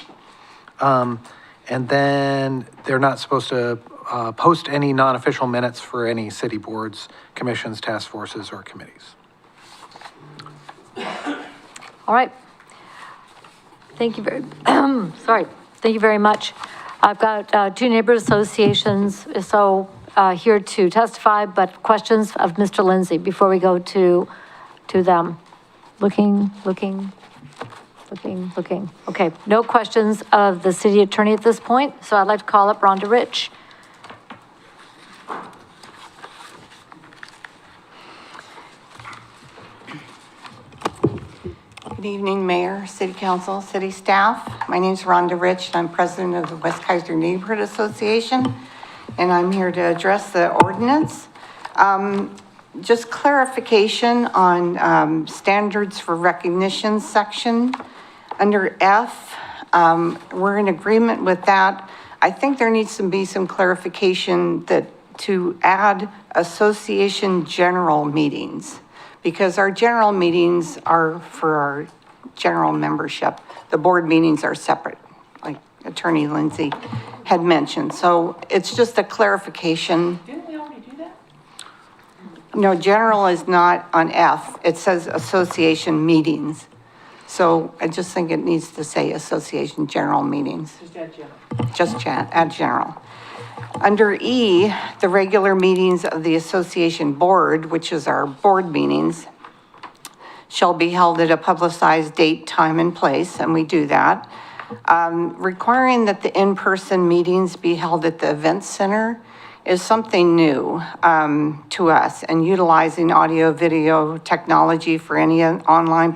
And then they're not supposed to post any non-official minutes for any city boards, commissions, task forces, or committees. All right. Thank you very, sorry, thank you very much. I've got two neighborhood associations, so here to testify, but questions of Mr. Lindsay before we go to them. Looking. Okay, no questions of the city attorney at this point, so I'd like to call up Rhonda Rich. Good evening, Mayor, City Council, City staff. My name is Rhonda Rich, and I'm president of the West Keizer Neighborhood Association, and I'm here to address the ordinance. Just clarification on standards for recognition section. Under F, we're in agreement with that. I think there needs to be some clarification that to add association general meetings, because our general meetings are for our general membership. The board meetings are separate, like Attorney Lindsay had mentioned. So it's just a clarification. Didn't we already do that? No, general is not on F. It says association meetings. So I just think it needs to say association general meetings. Just add general. Just add general. Under E, the regular meetings of the association board, which is our board meetings, shall be held at a publicized date, time, and place, and we do that. Requiring that the in-person meetings be held at the event center is something new to us, and utilizing audio-video technology for any online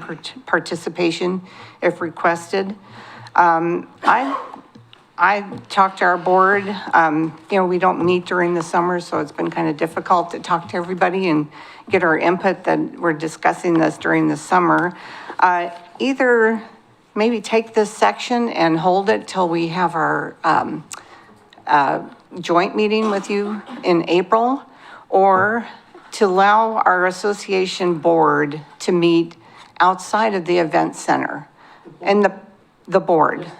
participation if requested. I talked to our board, we don't meet during the summer, so it's been kind of difficult to talk to everybody and get our input that we're discussing this during the summer. Either maybe take this section and hold it till we have our joint meeting with you in April, or to allow our association board to meet outside of the event center. And the board.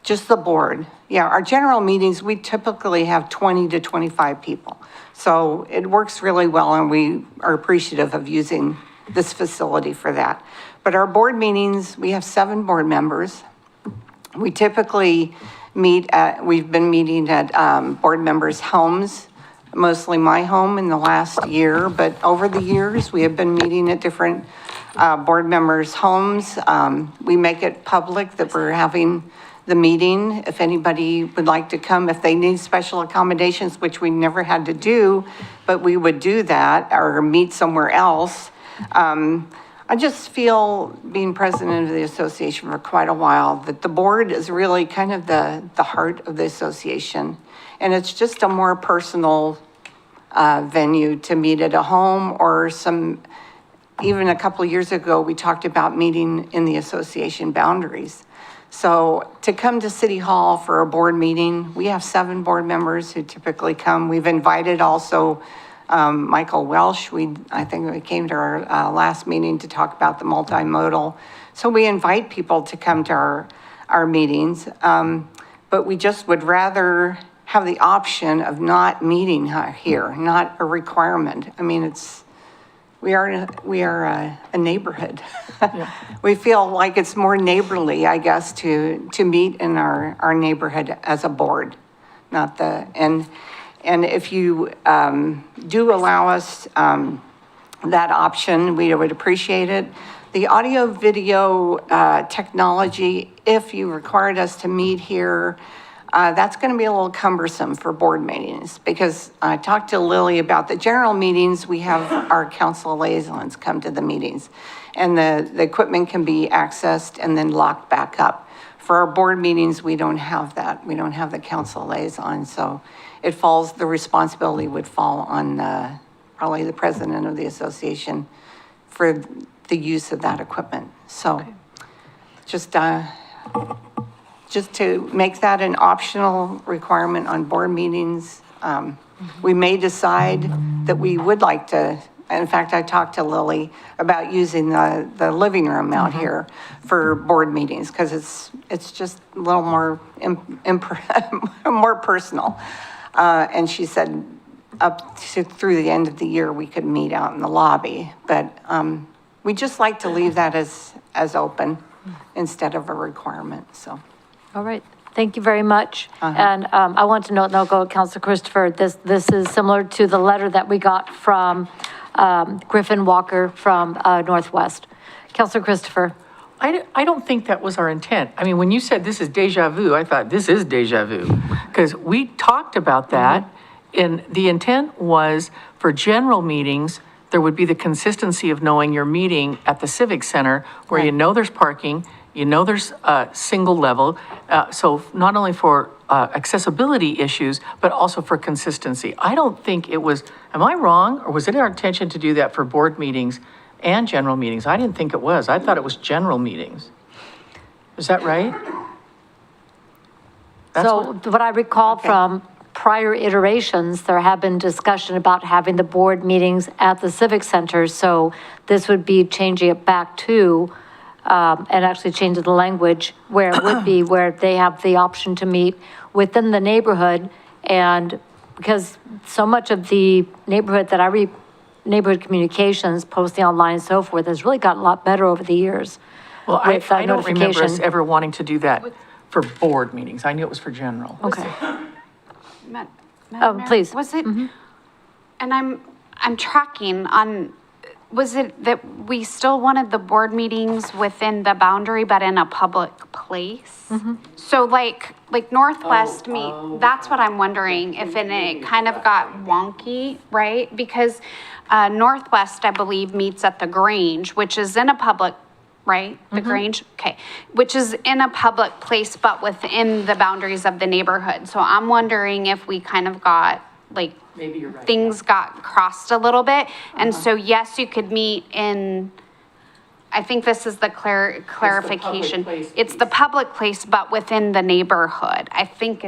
Just the board. Yeah, our general meetings, we typically have 20 to 25 people. So it works really well, and we are appreciative of using this facility for that. But our board meetings, we have 7 board members. We typically we've been meeting at board members' homes, mostly my home in the last year, but over the years, we have been meeting at different board members' homes. We make it public that we're having the meeting. If anybody would like to come, if they need special accommodations, which we never had to do, but we would do that or meet somewhere else. I just feel, being president of the association for quite a while, that the board is really kind of the heart of the association. And it's just a more personal venue to meet at a home, or even a couple of years ago, we talked about meeting in the association boundaries. So to come to City Hall for a board meeting, we have 7 board members who typically come. We've invited also Michael Welsh. I think we came to our last meeting to talk about the multimodal. So we invite people to come to our meetings, but we just would rather have the option of not meeting here, not a requirement. I mean, we are a neighborhood. Yeah. We feel like it's more neighborly, I guess, to meet in our neighborhood as a board, and if you do allow us that option, we would appreciate it. The audio video technology, if you required us to meet here, that's going to be a little cumbersome for board meetings, because I talked to Lily about the general meetings. We have our council liaisons come to the meetings, and the equipment can be accessed and then locked back up. For our board meetings, we don't have that. We don't have the council liaison, so the responsibility would fall on probably the president of the association for the use of that equipment. So just to make that an optional requirement on board meetings. We may decide that we would like to, in fact, I talked to Lily about using the living room out here for board meetings, because it's just a little more more personal. And she said through the end of the year, we could meet out in the lobby, but we just like to leave that as open. instead of a requirement, so. All right, thank you very much. And I want to note, and I'll go with Councilor Christopher, this is similar to the letter that we got from Griffin Walker from Northwest. Councilor Christopher. I don't think that was our intent. I mean, when you said this is deja vu, I thought this is deja vu. Because we talked about that, and the intent was for general meetings, there would be the consistency of knowing you're meeting at the Civic Center, where you know there's parking, you know there's a single level. So not only for accessibility issues, but also for consistency. I don't think it was, am I wrong? Or was it our intention to do that for board meetings and general meetings? I didn't think it was. I thought it was general meetings. Is that right? So what I recall from prior iterations, there have been discussion about having the board meetings at the Civic Center. So this would be changing it back to, and actually changing the language where it would be where they have the option to meet within the neighborhood. And because so much of the neighborhood that neighborhood communications, posting online and so forth, has really gotten a lot better over the years. Well, I with, don't remember us notification. ever wanting to do that for board meetings. I knew it was for general. Okay. Madam Mayor, please. Was it, and I'm tracking on, was it that we still wanted the board meetings within the boundary, but in a public place? So like Northwest that's what I'm wondering, if it kind of got wonky, right? Because Northwest, I believe, meets at the Grange, which is in a public, right? The Grange, okay, which is in a public place, but within the boundaries of the neighborhood. So I'm wondering if we kind of got, like, Maybe you're right. things got crossed a little bit. And so, yes, you could meet in, I think this is the clarification. It's the public place, but within the neighborhood, I think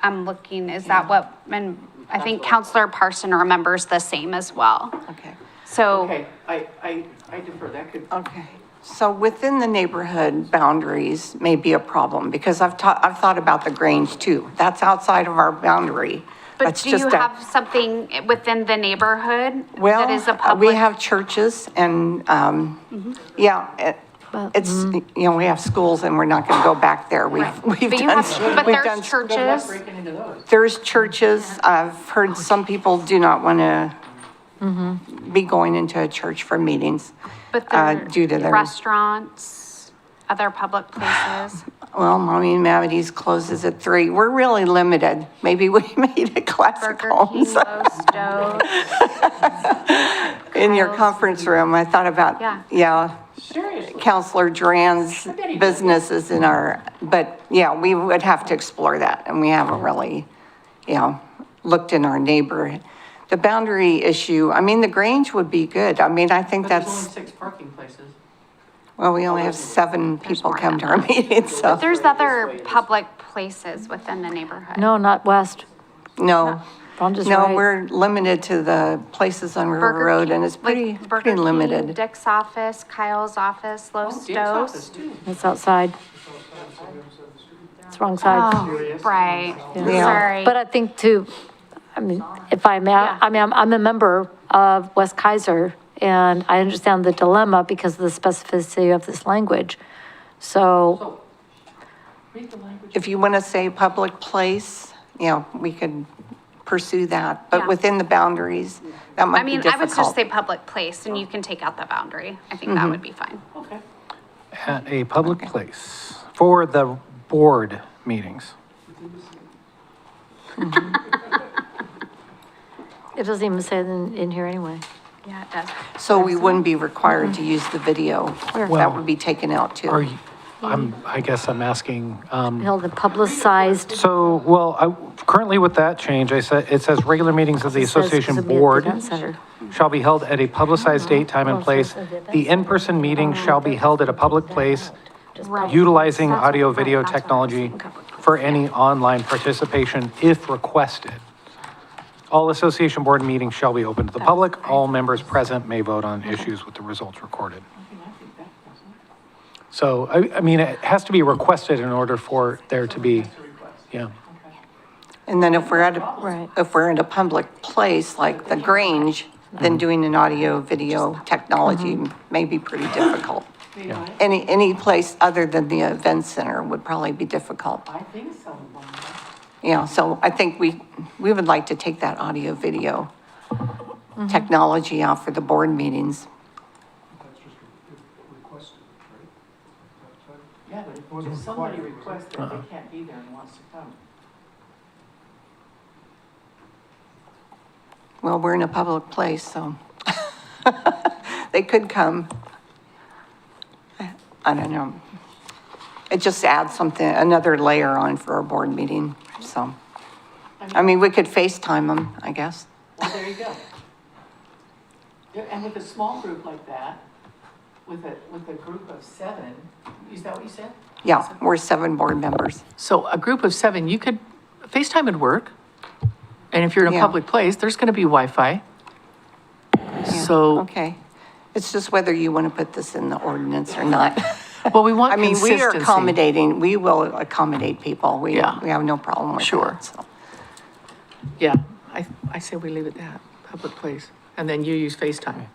I'm looking, is that what, and I think Counselor Parson remembers the same as well. Okay. So. Okay, I defer, that could. Okay. So within the neighborhood boundaries may be a problem, because I've thought about the Grange too. That's outside of our boundary. But That's do you just a- have something within the neighborhood Well, that is a public? we have churches and, it's, you know, we have schools and we're not going to go back there. We've But you done. have, but we've there's done- churches. There's churches. I've heard some people do not want to be going into a church for meetings. But there due to their- restaurants, other public places. Well, Mommy and Mavity's closes at 3. We're really limited. Maybe we made a classic Burger King, homes. Lowe's, Stove. In your conference room, I thought about, Counselor Duran's businesses in our, but yeah, we would have to explore that, and we haven't really, looked in our neighborhood. The boundary issue, I mean, the Grange would be good. I mean, I think There's that's, only 6 parking places. well, we only have 7 people come to our meetings, so. There's other public places within the neighborhood. No, not west. No, I'm just no, right. we're limited to the places on River Burger Road, King, and it's pretty, like Burger pretty King, limited. Dick's office, Kyle's office, Lowe's, Stove's. It's outside. It's wrong side. Oh, right, Yeah. sorry. But I think too, I mean, if I may, I mean, I'm a member of West Keizer, and I understand the dilemma because of the specificity of this language. So, Read the language. If you want to say public place, we could pursue that, but Yeah. within the boundaries, that might I be mean, difficult. I would just say public place, and you can take out the boundary. I think that would be fine. Okay. At a public place for the board meetings. it doesn't even say it in here anyway. Yeah, it does. So we wouldn't be required to use the video. Well, That would be taken out too. Are you, I guess I'm asking, Held and publicized. so, well, currently with that change, it says regular meetings of the It says association could be at the board event center. shall be held at a publicized date, time, and place. The in-person meeting shall be held at a public place utilizing audio-video technology for any online participation if requested. All association board meetings shall be open to the public. All members present may vote on issues with the results recorded. So, I mean, it has to be requested in order for there to be, yeah. And then if we're at Right. if we're in a public place like the Grange, then doing an audio, video technology may be pretty difficult. Any place other than the event center would probably be difficult. I think so. Yeah, so I think we would like to take that audio video technology out for the board meetings. Yeah, but if somebody requests that they can't be there and wants to come. Well, we're in a public place, so they could come. I don't know. It just adds something, another layer on for our board meeting, so. I mean, we could FaceTime them, I guess. Well, there you go. And with a small group like that, with a group of 7, is that what you said? Yeah, we're 7 board members. So a group of 7, you could, FaceTime would work. And if you're in a Yeah. public place, there's going to be Wi-Fi. So, Okay. It's just whether you want to put this in the ordinance or not. well, we want I mean, we are consistency. accommodating, we will accommodate people. We Yeah. have no problem with Sure. that, so. Yeah, I say we leave it that, public place. And then you use FaceTime.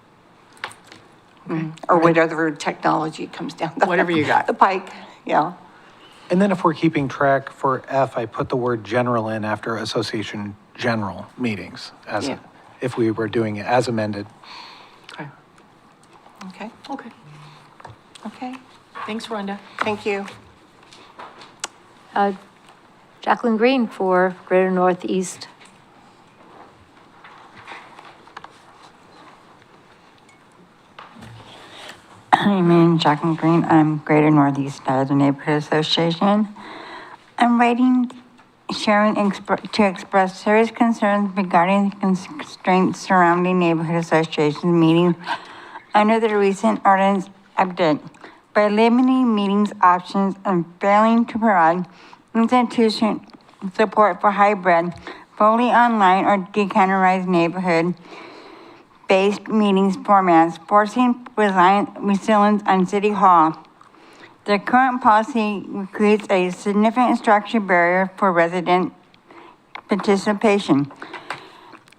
Or whatever technology comes down. Whatever you got. The pike, yeah. And then if we're keeping track for F, I put the word general in after association general meetings as, Yeah. if we were doing it as amended. Okay. Okay, Okay. okay. Thanks, Rhonda. Thank you. Jacqueline Green for Greater Northeast. My name is Jacqueline Green. I'm Greater Northeast Keizer Neighborhood Association. I'm writing, to express serious concerns regarding the constraints surrounding neighborhood association meetings under the recent ordinance update by limiting meetings options and failing to provide institution support for hybrid, fully online or decounterized neighborhood-based meetings formats, forcing resilience on City Hall. The current policy creates a significant structural barrier for resident participation.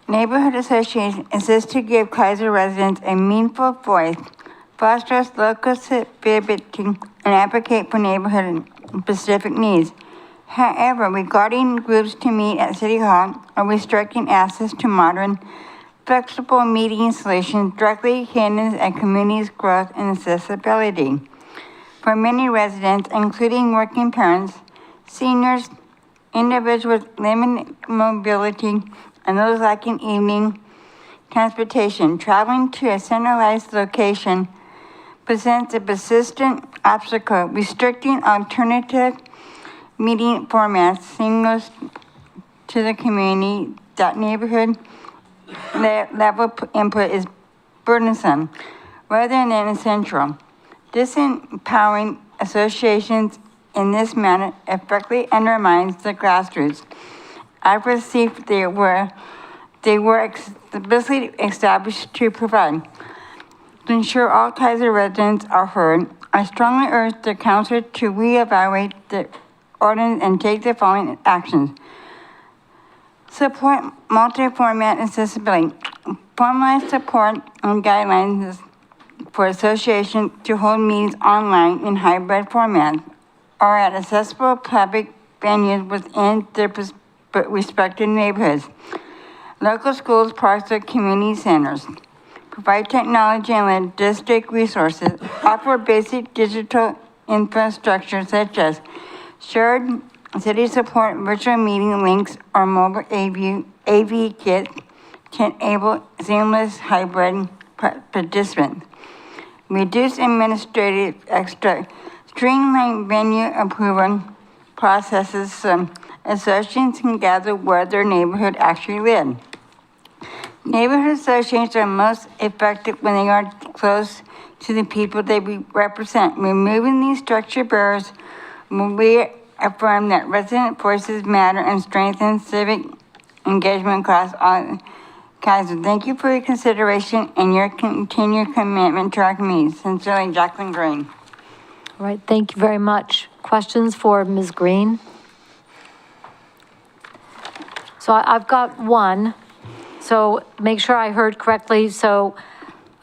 Neighborhood associations exist to give Keizer residents a meaningful voice, fosters local civility, and advocate for neighborhood and specific needs. However, regarding groups to meet at City Hall or restricting access to modern, flexible meeting solutions directly hinders a community's growth and accessibility. For many residents, including working parents, seniors, individuals with limited mobility, and those lacking evening transportation, traveling to a centralized location presents a persistent obstacle, restricting alternative meeting formats seamless to the community. That neighborhood level input is burdensome rather than essential. Disempowering associations in this manner effectively undermines the grassroots. I perceive they were explicitly established to provide. To ensure all Keizer residents are heard, I strongly urge the council to reevaluate the ordinance and take the following actions. Support multi-format accessibility. Formalize support and guidelines for associations to hold meetings online in hybrid format or at accessible public venues within their respective neighborhoods. Local schools, parks, or community centers. Provide technology and logistic resources. Offer basic digital infrastructure such as shared city support, virtual meeting links, or mobile AV kits to enable seamless hybrid participants. Reduce administrative streamline venue approval processes so associations can gather where their neighborhood actually live. Neighborhood associations are most effective when they are close to the people they represent. Removing these structure barriers will reaffirm that resident voices matter and strengthen civic engagement across all Keizer. Thank you for your consideration and your continued commitment to our community. Sincerely, Jacqueline Green. All right, thank you very much. Questions for Ms. Green? So I've got one. So make sure I heard correctly. So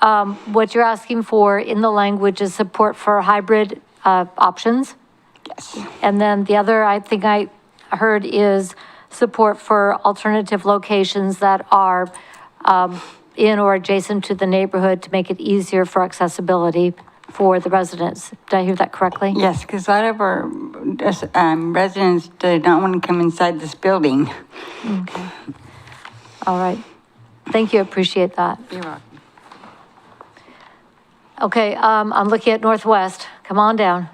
what you're asking for in the language is support for hybrid options? Yes. And then the other, I think I heard, is support for alternative locations that are in or adjacent to the neighborhood to make it easier for accessibility for the residents. Did I hear that correctly? Yes, because a lot of our residents do not want to come inside this building. Okay. All right. Thank you, appreciate that. You're welcome. Okay, I'm looking at Northwest. Come on down.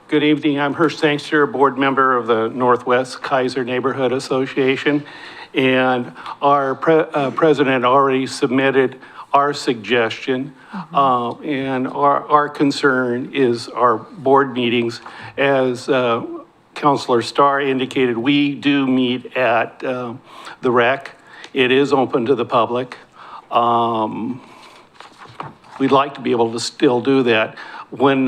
Good evening. I'm Hirsch Sangster, board member of the Northwest Keizer Neighborhood Association. And our president already submitted our suggestion. And our concern is our board meetings. As Councilor Starr indicated, we do meet at the rec. It is open to the public. We'd like to be able to still do that. When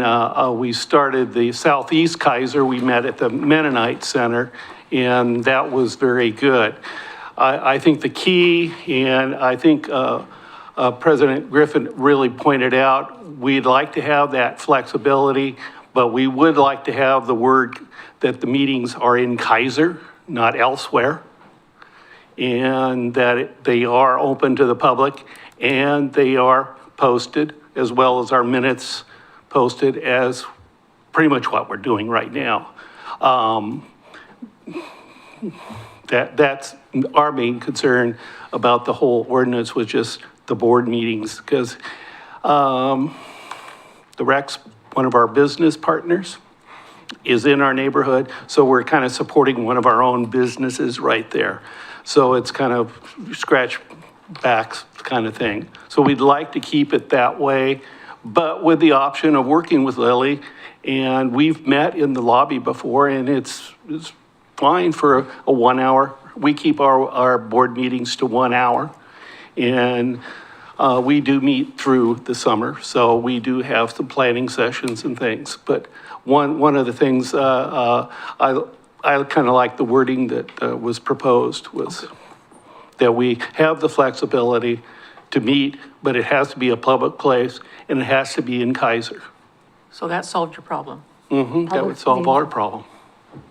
we started the Southeast Keizer, we met at the Mennonite Center, and that was very good. I think the key, and I think President Griffin really pointed out, we'd like to have that flexibility, but we would like to have the word that the meetings are in Keizer, not elsewhere, and that they are open to the public, and they are posted, as well as our minutes posted, as pretty much what we're doing right now. That's our main concern about the whole ordinance, was just the board meetings, because the rec's one of our business partners, is in our neighborhood, so we're kind of supporting one of our own businesses right there. So it's kind of scratch backs kind of thing. So we'd like to keep it that way, but with the option of working with Lily. And we've met in the lobby before, and it's fine for a 1 hour. We keep our board meetings to 1 hour. And we do meet through the summer, so we do have some planning sessions and things. But one of the things I kind of like the wording that was proposed was that we have the flexibility to meet, but it has to be a public place and it has to be in Keizer. So that solved your problem? That would solve our problem.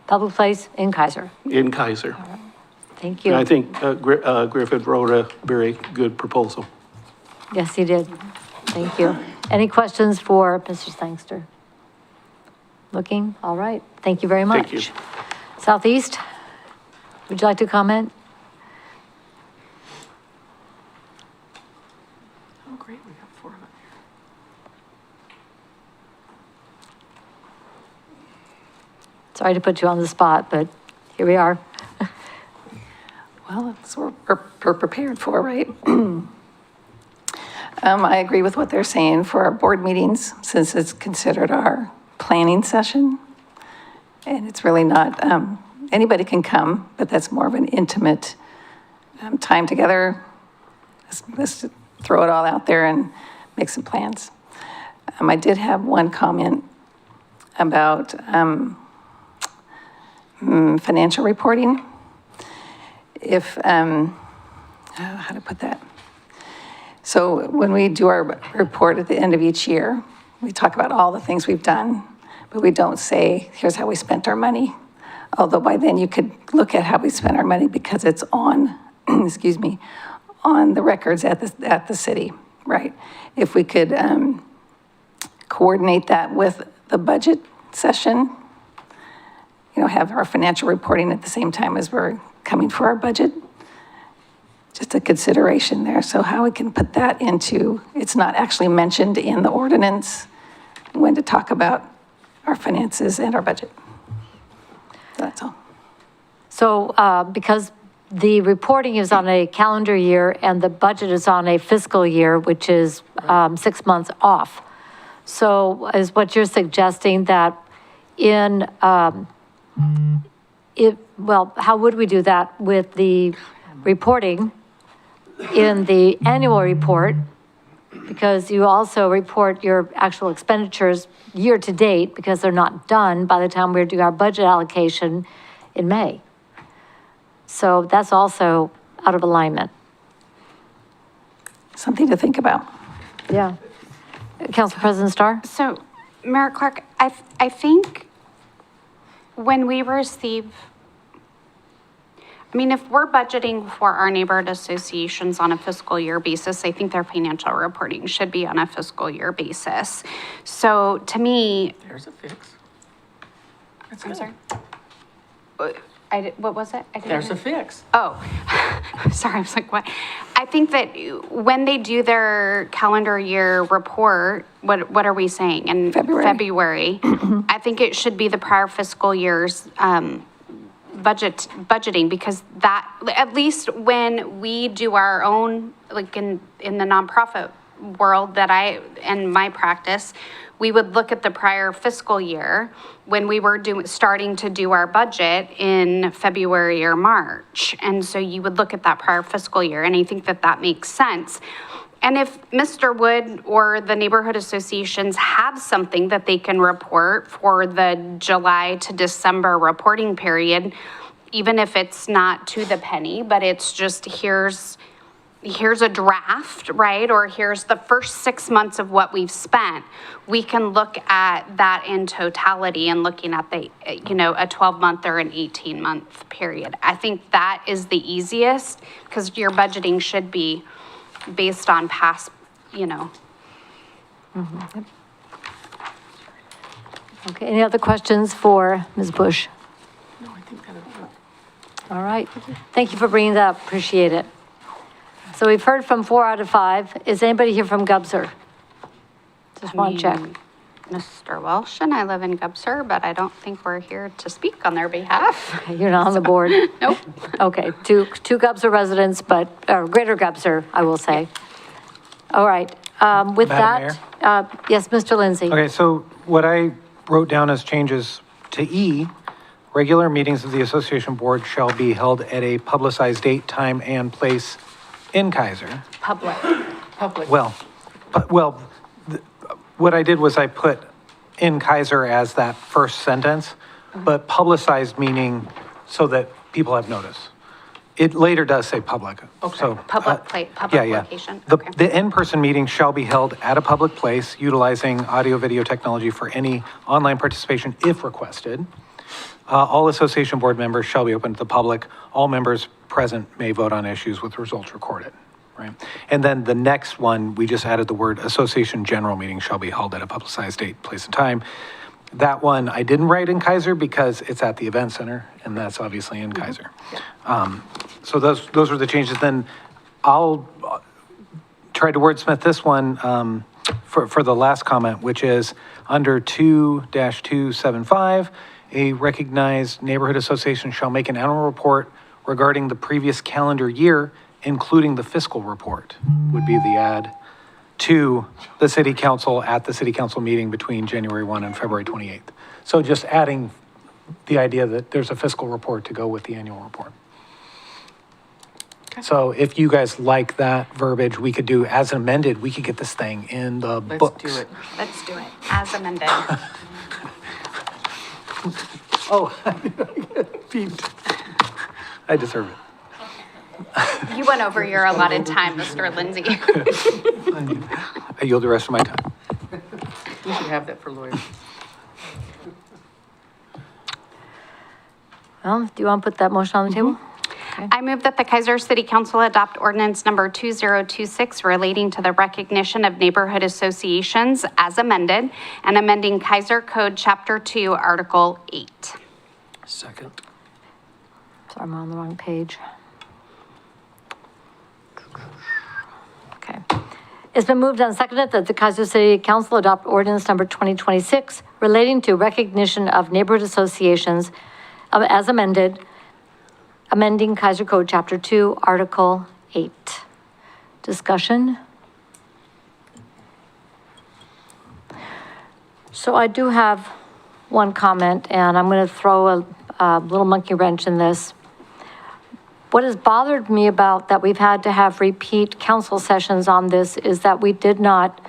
Public place in Keizer. In Keizer. Thank you. And I think Griffith wrote a very good proposal. Yes, he did. Thank you. Any questions for Mr. Sangster? Looking, all right. Thank you very much. Thank you. Southeast, would you like to comment? Oh, great, we got 4 of them here. Sorry to put you on the spot, but here we are. Well, that's what we're prepared for, right? I agree with what they're saying for our board meetings, since it's considered our planning session. And it's really not, anybody can come, but that's more of an intimate time together. Let's throw it all out there and make some plans. I did have one comment about financial reporting. If, how to put that? So when we do our report at the end of each year, we talk about all the things we've done, but we don't say, here's how we spent our money. Although by then you could look at how we spent our money because it's on, excuse me, on the records at the city, right? If we could coordinate that with the budget session, you know, have our financial reporting at the same time as we're coming for our budget. Just a consideration there. So how we can put that into, it's not actually mentioned in the ordinance when to talk about our finances and our budget. That's all. So because the reporting is on a calendar year and the budget is on a fiscal year, which is 6 months off. So is what you're suggesting that in, well, how would we do that with the reporting in the annual report because you also report your actual expenditures year-to-date, because they're not done by the time we do our budget allocation in May. So that's also out of alignment. Something to think about. Yeah. Council President Starr? So, Mayor Clark, I think when we receive, I mean, if we're budgeting for our neighborhood associations on a fiscal year basis, I think their financial reporting should be on a fiscal year basis. So to me. There's a fix. I'm sorry? What was it? I didn't There's hear. a fix. Oh, sorry, I was like, what? I think that when they do their calendar year report, what are we saying? In February, I think it should be the prior fiscal year's budgeting, because that, at least when we do our own, like in the nonprofit world that in my practice, we would look at the prior fiscal year when we were starting to do our budget in February or March. And so you would look at that prior fiscal year, and I think that makes sense. And if Mr. Wood or the neighborhood associations have something that they can report for the July to December reporting period, even if it's not to the penny, but it's just here's a draft, right? Or here's the first 6 months of what we've spent. We can look at that in totality and looking at the, a 12-month or an 18-month period. I think that is the easiest, because your budgeting should be based on past, Okay, any other questions for Ms. Bush? No, I think that'll work. All right, thank you for bringing that up, appreciate it. So we've heard from 4 out of 5. Is anybody here from Gubser? Just want to check. Mr. Welsh and I live in Gubser, but I don't think we're here to speak on their behalf. Okay, you're not on the board? Nope. Okay, two Gubser residents, but, Greater Gubser, I will say. All right, with Madam that, yes, Mr. Lindsay. Okay, so what I wrote down as changes to E, regular meetings of the association board shall be held at a publicized date, time, and place in Keizer. Public. What I did was I put in Keizer as that first sentence, but publicized meaning so that people have notice. It later does say public. Okay. So, Public location. The in-person meeting shall be held at a public place utilizing audio-video technology for any online participation if requested. All association board members shall be open to the public. All members present may vote on issues with results recorded, right? And then the next one, we just added the word association general meeting shall be held at a publicized date, place, and time. That one I didn't write in Keizer because it's at the event center, and that's obviously in Keizer. So those are the changes. Then I'll try to wordsmith this one for the last comment, which is under 2-275, a recognized neighborhood association shall make an annual report regarding the previous calendar year, including the fiscal report, would be the add to the city council at the city council meeting between January 1 and February 28th. So just adding the idea that there's a fiscal report to go with the annual report. Okay. So if you guys like that verbiage, we could do as amended, we could get this thing in the books. Let's do it as amended. Oh, peeved. I deserve it. You went over your allotted time, Mr. Lindsay. I yield the rest of my time. We should have that for lawyers. Well, do you want to put that motion on the table? Okay. I move that the Keizer City Council adopt ordinance number 2026 relating to the recognition of neighborhood associations as amended and amending Keizer Code Chapter 2, Article 8. Second. Sorry, I'm on the wrong page. Okay. It's been moved and seconded that the Keizer City Council adopt ordinance number 2026 relating to recognition of neighborhood associations as amended, amending Keizer Code Chapter 2, Article 8. Discussion? So I do have one comment, and I'm going to throw a little monkey wrench in this. What has bothered me about that we've had to have repeat council sessions on this is that we did not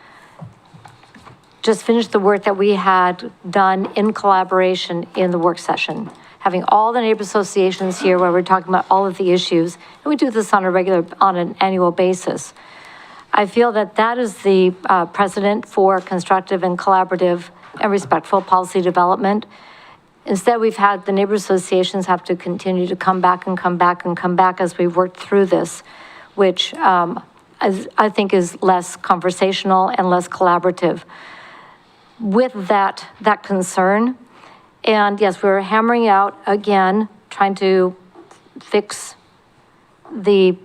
just finish the work that we had done in collaboration in the work session. Having all the neighbor associations here where we're talking about all of the issues, and we do this on an annual basis. I feel that that is the precedent for constructive and collaborative and respectful policy development. Instead, we've had the neighbor associations have to continue to come back and come back and come back as we've worked through this, which I think is less conversational and less collaborative. With that concern, and yes, we're hammering out again, trying to fix the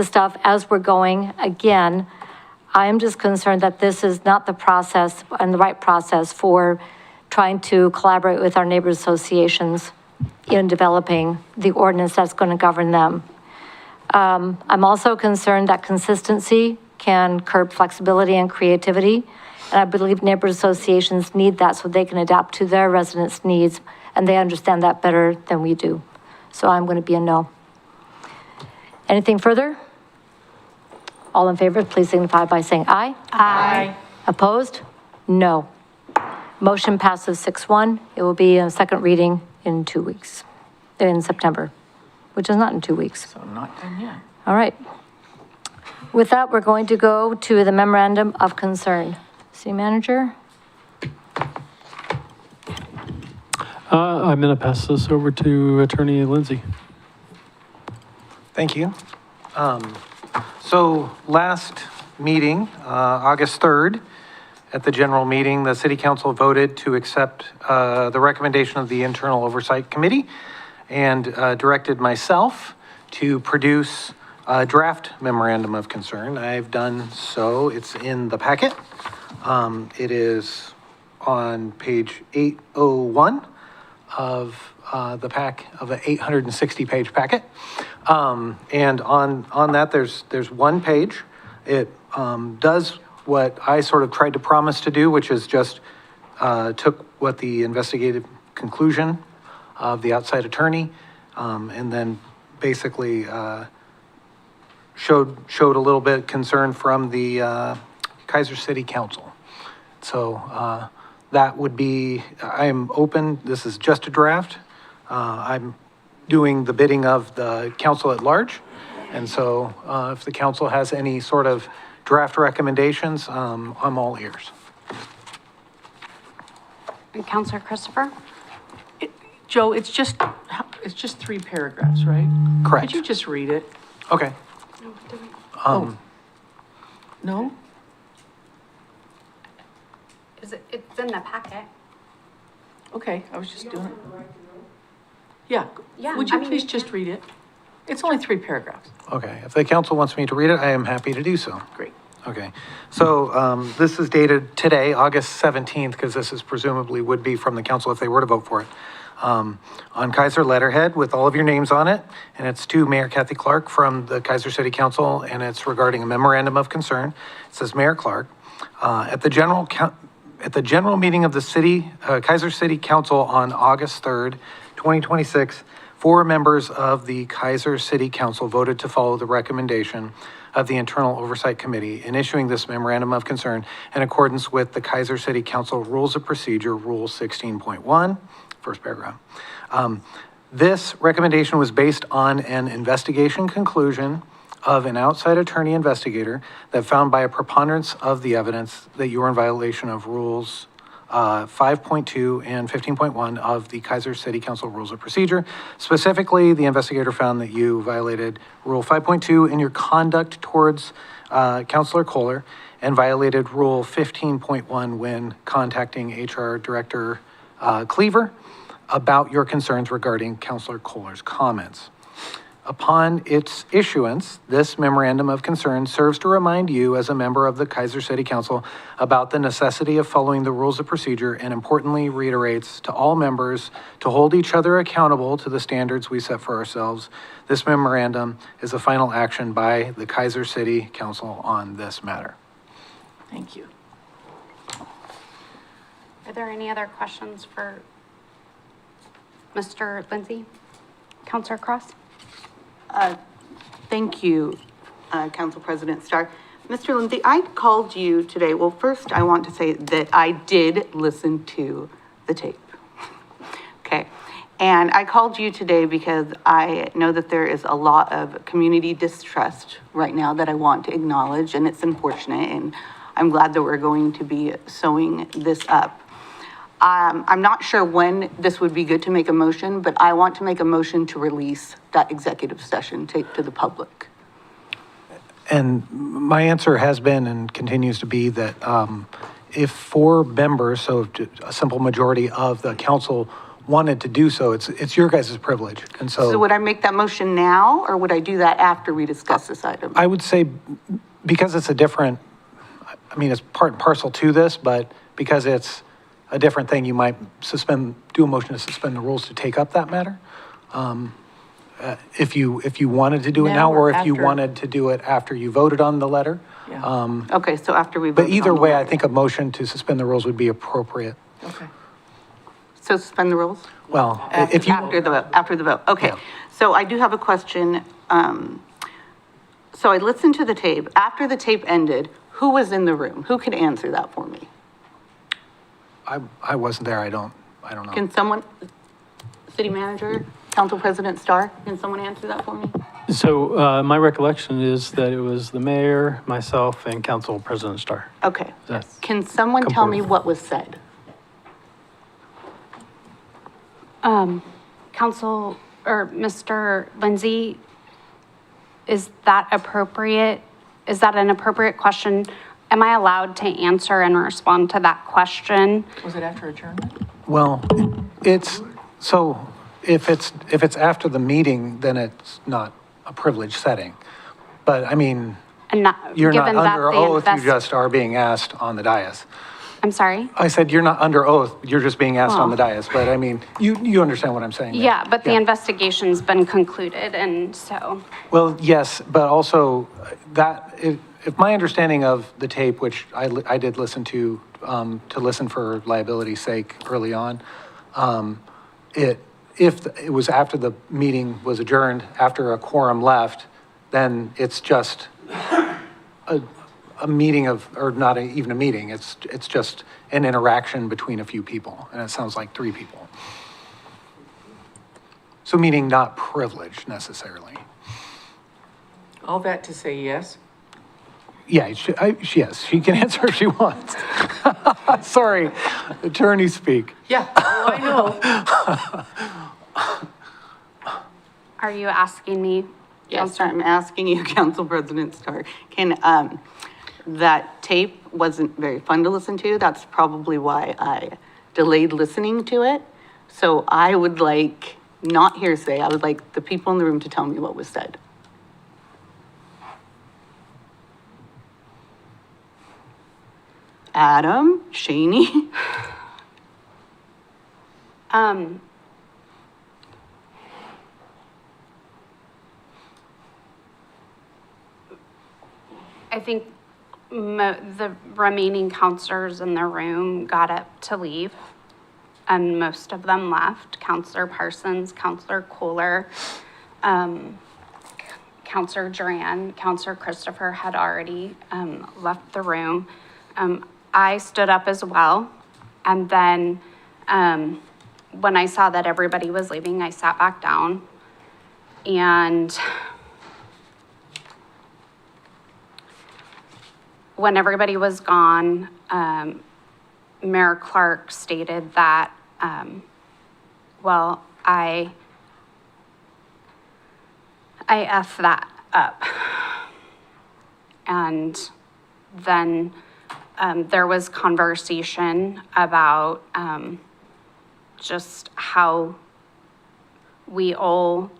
stuff as we're going. Again, I am just concerned that this is not the process and the right process for trying to collaborate with our neighbors associations in developing the ordinance that's going to govern them. I'm also concerned that consistency can curb flexibility and creativity. And I believe neighbor associations need that so they can adapt to their residents' needs, and they understand that better than we do. So I'm going to be a no. Anything further? All in favor, please signify by saying aye. Aye. Opposed? No. Motion passes 6-1. It will be a second reading in 2 weeks, in September, which is not in 2 weeks. So not done yet. All right. With that, we're going to go to the memorandum of concern. City Manager? I'm going to pass this over to Attorney Lindsay. Thank you. So last meeting, August 3rd, at the general meeting, the city council voted to accept the recommendation of the Internal Oversight Committee and directed myself to produce a draft memorandum of concern. I've done so. It's in the packet. It is on page 801 of the pack of an 860-page packet. And on that, there's one page. It does what I sort of tried to promise to do, which is just took what the investigative conclusion of the outside attorney, and then basically showed a little bit of concern from the Keizer City Council. So that would be, I am open, this is just a draft. I'm doing the bidding of the council at large. And so if the council has any sort of draft recommendations, I'm all ears. And Councilor Christopher? Joe, it's just 3 paragraphs, right? Correct. Could you just read it? Okay. No? It's in the packet. Okay, I was just doing it. Yeah. Yeah, Would you I mean, please you just can. read it? It's only 3 paragraphs. Okay, if the council wants me to read it, I am happy to do so. Great. Okay, so this is dated today, August 17th, because this is presumably would be from the council if they were to vote for it. On Keizer letterhead with all of your names on it, and it's to Mayor Kathy Clark from the Keizer City Council, and it's regarding a memorandum of concern. It says, Mayor Clark, at the general meeting of the Keizer City Council on August 3rd, 2026, 4 members of the Keizer City Council voted to follow the recommendation of the Internal Oversight Committee in issuing this memorandum of concern in accordance with the Keizer City Council Rules of Procedure, Rule 16.1, first paragraph. This recommendation was based on an investigation conclusion of an outside attorney investigator that found by a preponderance of the evidence that you were in violation of Rules 5.2 and 15.1 of the Keizer City Council Rules of Procedure. Specifically, the investigator found that you violated Rule 5.2 in your conduct towards Councilor Kohler and violated Rule 15.1 when contacting HR Director Keizer about your concerns regarding Councilor Kohler's comments. Upon its issuance, this memorandum of concern serves to remind you as a member of the Keizer City Council about the necessity of following the rules of procedure and importantly reiterates to all members to hold each other accountable to the standards we set for ourselves. This memorandum is a final action by the Keizer City Council on this matter. Thank you. Are there any other questions for Mr. Lindsay? Councilor Cross? Thank you, Council President Starr. Mr. Lindsay, I called you today. Well, first, I want to say that I did listen to the tape. Okay. And I called you today because I know that there is a lot of community distrust right now that I want to acknowledge, and it's unfortunate, and I'm glad that we're going to be sewing this up. I'm not sure when this would be good to make a motion, but I want to make a motion to release that executive session tape to the public. And my answer has been and continues to be that if 4 members, so a simple majority of the council wanted to do so, it's your guys' privilege. And So would I make that motion now, or would I do that after we discuss this item? I would say, because it's a different, I mean, it's part and parcel to this, but because it's a different thing, you might do a motion to suspend the rules to take up that matter. If you wanted to do it now, or if you wanted to do it after you voted on the letter. Okay, so after we vote. But either way, I think a motion to suspend the rules would be appropriate. Okay. So suspend the rules? Well, if you. After the vote, okay. Yeah. So I do have a question. So I listened to the tape. After the tape ended, who was in the room? Who could answer that for me? I wasn't there, I don't know. Can someone, City Manager, Council President Starr, can someone answer that for me? So my recollection is that it was the mayor, myself, and Council President Starr. Okay. That's Can someone tell me what was said? Council, or Mr. Lindsay, is that appropriate? Is that an appropriate question? Am I allowed to answer and respond to that question? Was it after adjournment? Well, so if it's after the meeting, then it's not a privileged setting. But I mean, And not, you're not given that under the oath, you just are being asked on the dais. I'm sorry? I said you're not under oath, you're just being asked on the dais, but I mean, you understand what I'm saying there. Yeah, but the investigation's been concluded, and so. Well, yes, but also that, if my understanding of the tape, which I did listen to listen for liability's sake early on, if it was after the meeting was adjourned, after a quorum left, then it's just a meeting or not even a meeting, it's just an interaction between a few people, and it sounds like 3 people. So meaning not privileged necessarily. All that to say yes. Yeah, yes, she can answer if she wants. Sorry, attorney speak. Yeah, oh, I know. Are you asking me? Yes, I'm asking you, Council President Starr. Can, that tape wasn't very fun to listen to. That's probably why I delayed listening to it. So I would like, not hearsay, I would like the people in the room to tell me what was said. Adam, Shaney. I think the remaining counselors in the room got up to leave, and most of them left. Counselor Parsons, Counselor Kohler, Counselor Duran, Counselor Christopher had already left the room. I stood up as well, and then when I saw that everybody was leaving, I sat back down, and when everybody was gone, Mayor Clark stated that, well, I F that up. And then there was conversation about just how we all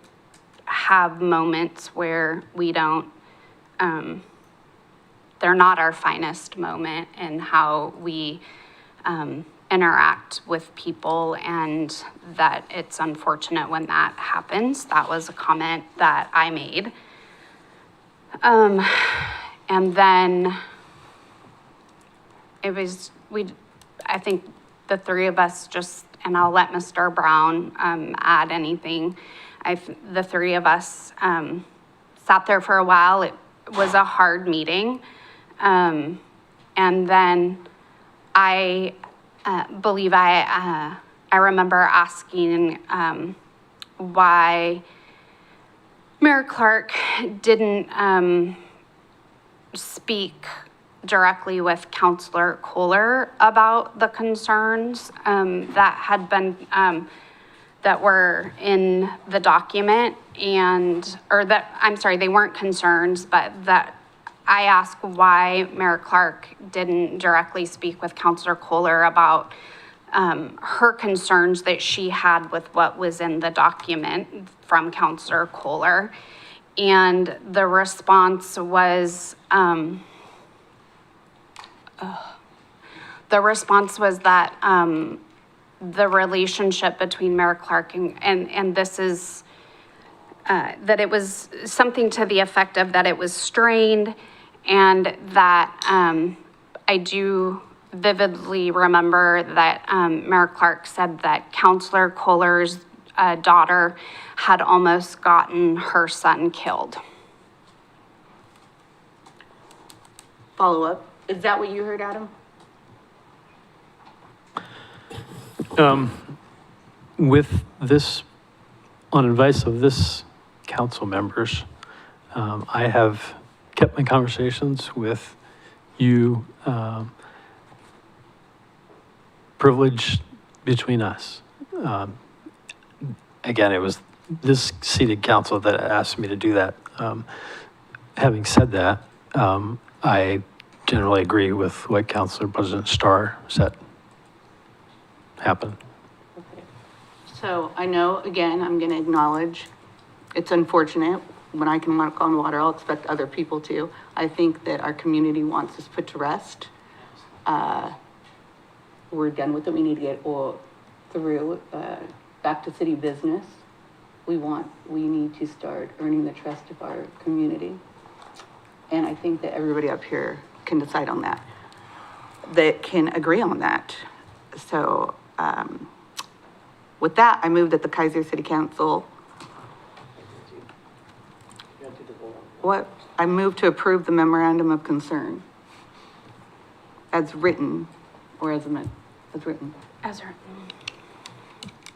have moments where we don't, they're not our finest moment, and how we interact with people, and that it's unfortunate when that happens. That was a comment that I made. And then it was, I think the 3 of us just, and I'll let Mr. Brown add anything, the three of us sat there for a while. It was a hard meeting. And then I believe I remember asking why Mayor Clark didn't speak directly with Councilor Kohler about the concerns that had been, that were in the document I'm sorry, they weren't concerns, but that I asked why Mayor Clark didn't directly speak with Councilor Kohler about her concerns that she had with what was in the document from Councilor Kohler. And the response was, that the relationship between Mayor Clark and this is, that it was something to the effect of that it was strained, and that I do vividly remember that Mayor Clark said that Councilor Kohler's daughter had almost gotten her son killed. Follow up. Is that what you heard, Adam? With this, on advice of this council members, I have kept my conversations with you privileged between us. Again, it was this seated council that asked me to do that. Having said that, I generally agree with what Councilor President Starr said happened. Okay. So I know, again, I'm going to acknowledge it's unfortunate. When I can walk on water, I'll expect other people to. I think that our community wants us put to rest. We're done with it. We need to get through back to city business. We need to start earning the trust of our community. And I think that everybody up here can decide on that. They can agree on that. So with that, I move that the Keizer City Council, I move to approve the memorandum of concern as written, or as amended, as written. As written.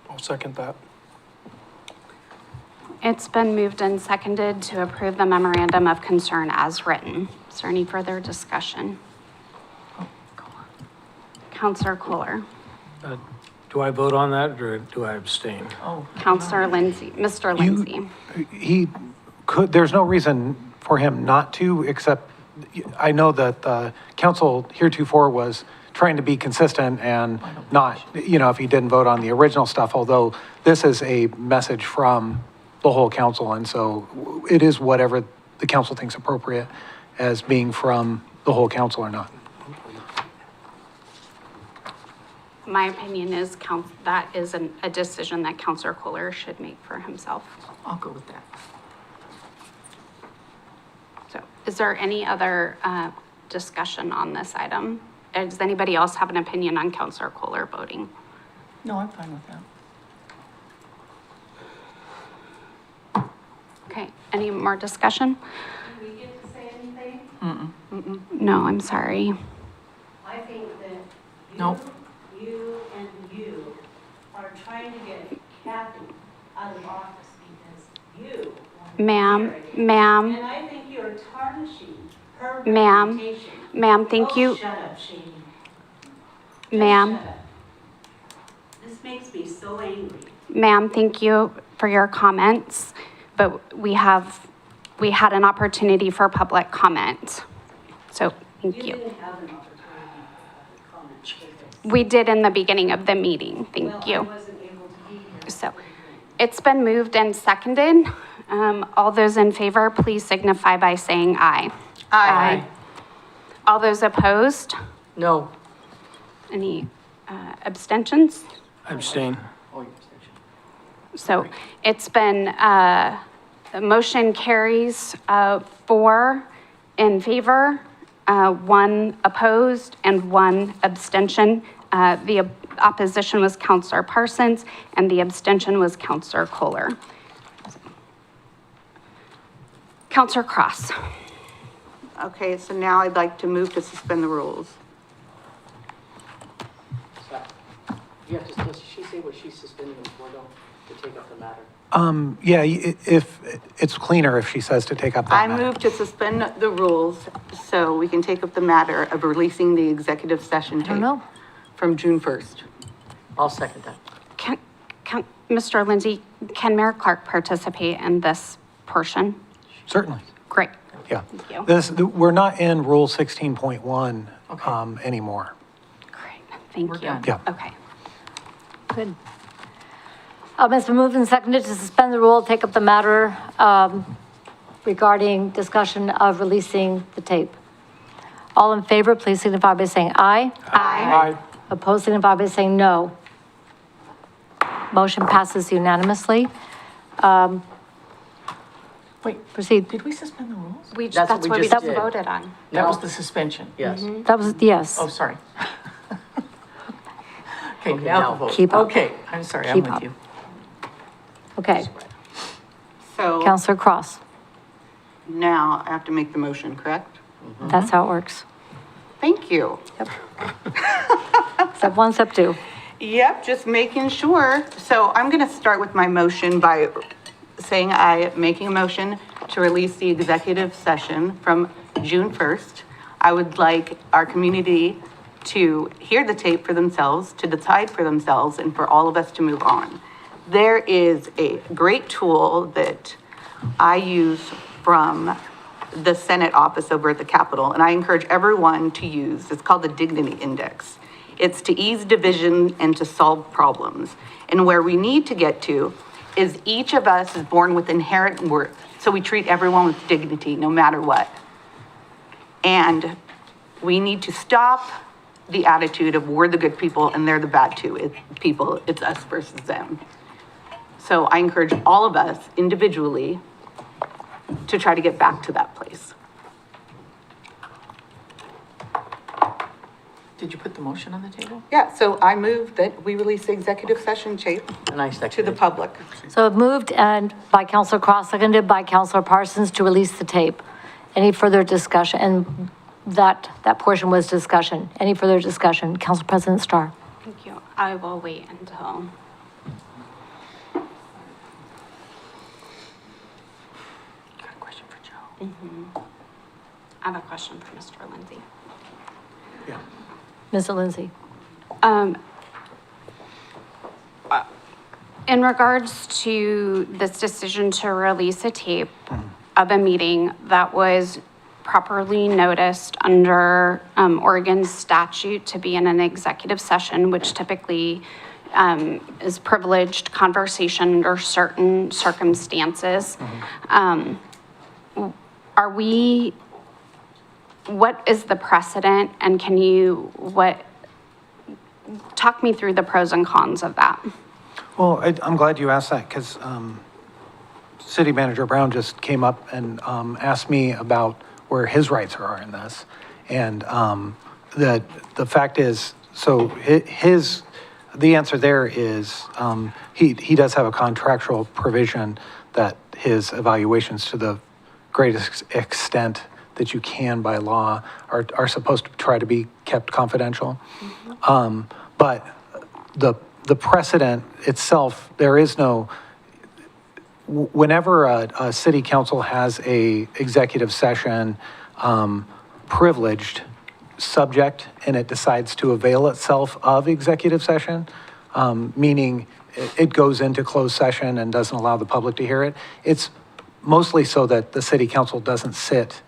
I'll second that. It's been moved and seconded to approve the memorandum of concern as written. Is there any further discussion? Councilor Kohler. Do I vote on that or do I abstain? Councilor Lindsay, Mr. Lindsay. He could, there's no reason for him not to, except I know that the council heretofore was trying to be consistent and not, if he didn't vote on the original stuff, although this is a message from the whole council, and so it is whatever the council thinks appropriate as being from the whole council or not. My opinion is that is a decision that Councilor Kohler should make for himself. I'll go with that. So is there any other discussion on this item? Does anybody else have an opinion on Councilor Kohler voting? No, I'm fine with that. Okay, any more discussion? Do we get to say anything? No, I'm sorry. I think that Nope. you and you are trying to get Kathy out of office because you want to Ma'am, hear it. ma'am. And I think you're tarnishing her Ma'am, reputation. ma'am, thank Oh, you. shut up, Shane. Just Ma'am. shut up. This makes me so angry. Ma'am, thank you for your comments, but we had an opportunity for public comment. So, thank You you. didn't have an opportunity to comment with this. We did in the beginning of the meeting, thank Well, I you. wasn't able to be here. So, it's been moved and seconded. All those in favor, please signify by saying aye. Aye. All those opposed? No. Any abstentions? Abstain. So it's been, the motion carries 4 in favor, 1 opposed, and 1 abstention. The opposition was Councilor Parsons, and the abstention was Councilor Kohler. Counselor Cross. Okay, so now I'd like to move to suspend the rules. You have to, does she say what she's suspending them for, though, to take up the matter? Yeah, if, it's cleaner if she says to take up that I matter. move to suspend the rules so we can take up the matter of releasing the executive session tape from June 1st. I'll second that. Mr. Lindsay, can Mayor Clark participate in this portion? Certainly, Great. yeah. Thank you. We're not in Rule 16.1 anymore. Great, thank you. done. Yeah. Okay. Good. It's been moved and seconded to suspend the rule, take up the matter regarding discussion of releasing the tape. All in favor, please signify by saying aye. Aye. Opposed, signify by saying no. Motion passes unanimously. Wait, proceed. Did we suspend the rules? That's what we what we just just did. voted on. That was the suspension? Yes. That was, yes. Oh, sorry. Okay, now the vote. Keep up. Okay, I'm sorry, I'm Keep with up. you. Okay, So Counselor Cross, now I have to make the motion, correct? that's how it works. Thank you. Step one, step two. Yep, just making sure. So I'm going to start with my motion by saying making a motion to release the executive session from June 1st. I would like our community to hear the tape for themselves, to decide for themselves, and for all of us to move on. There is a great tool that I use from the Senate office over at the Capitol, and I encourage everyone to use. It's called the Dignity Index. It's to ease division and to solve problems. And where we need to get to is each of us is born with inherent worth. So we treat everyone with dignity, no matter what. And we need to stop the attitude of we're the good people and they're the bad people. It's us versus them. So I encourage all of us individually to try to get back to that place. Did you put the motion on the table? Yeah, so I move that we release the executive session tape And I to second the it. public. So moved and by Counselor Cross, seconded by Counselor Parsons to release the tape. Any further discussion? And that portion was discussion. Any further discussion? Council President Starr. Thank you. I will wait until. Got a question for Joe. I have a question for Mr. Lindsay. Mr. Lindsay. In regards to this decision to release a tape of a meeting that was properly noticed under Oregon statute to be in an executive session, which typically is privileged conversation under certain circumstances, what is the precedent, and can you, talk me through the pros and cons of that? Well, I'm glad you asked that because City Manager Brown just came up and asked me about where his rights are in this. And the fact is, so the answer there is he does have a contractual provision that his evaluations to the greatest extent that you can by law are supposed to try to be kept confidential. But the precedent itself, there is no, whenever a city council has a executive session privileged subject and it decides to avail itself of executive session, meaning it goes into closed session and doesn't allow the public to hear it, it's mostly so that the city council doesn't sit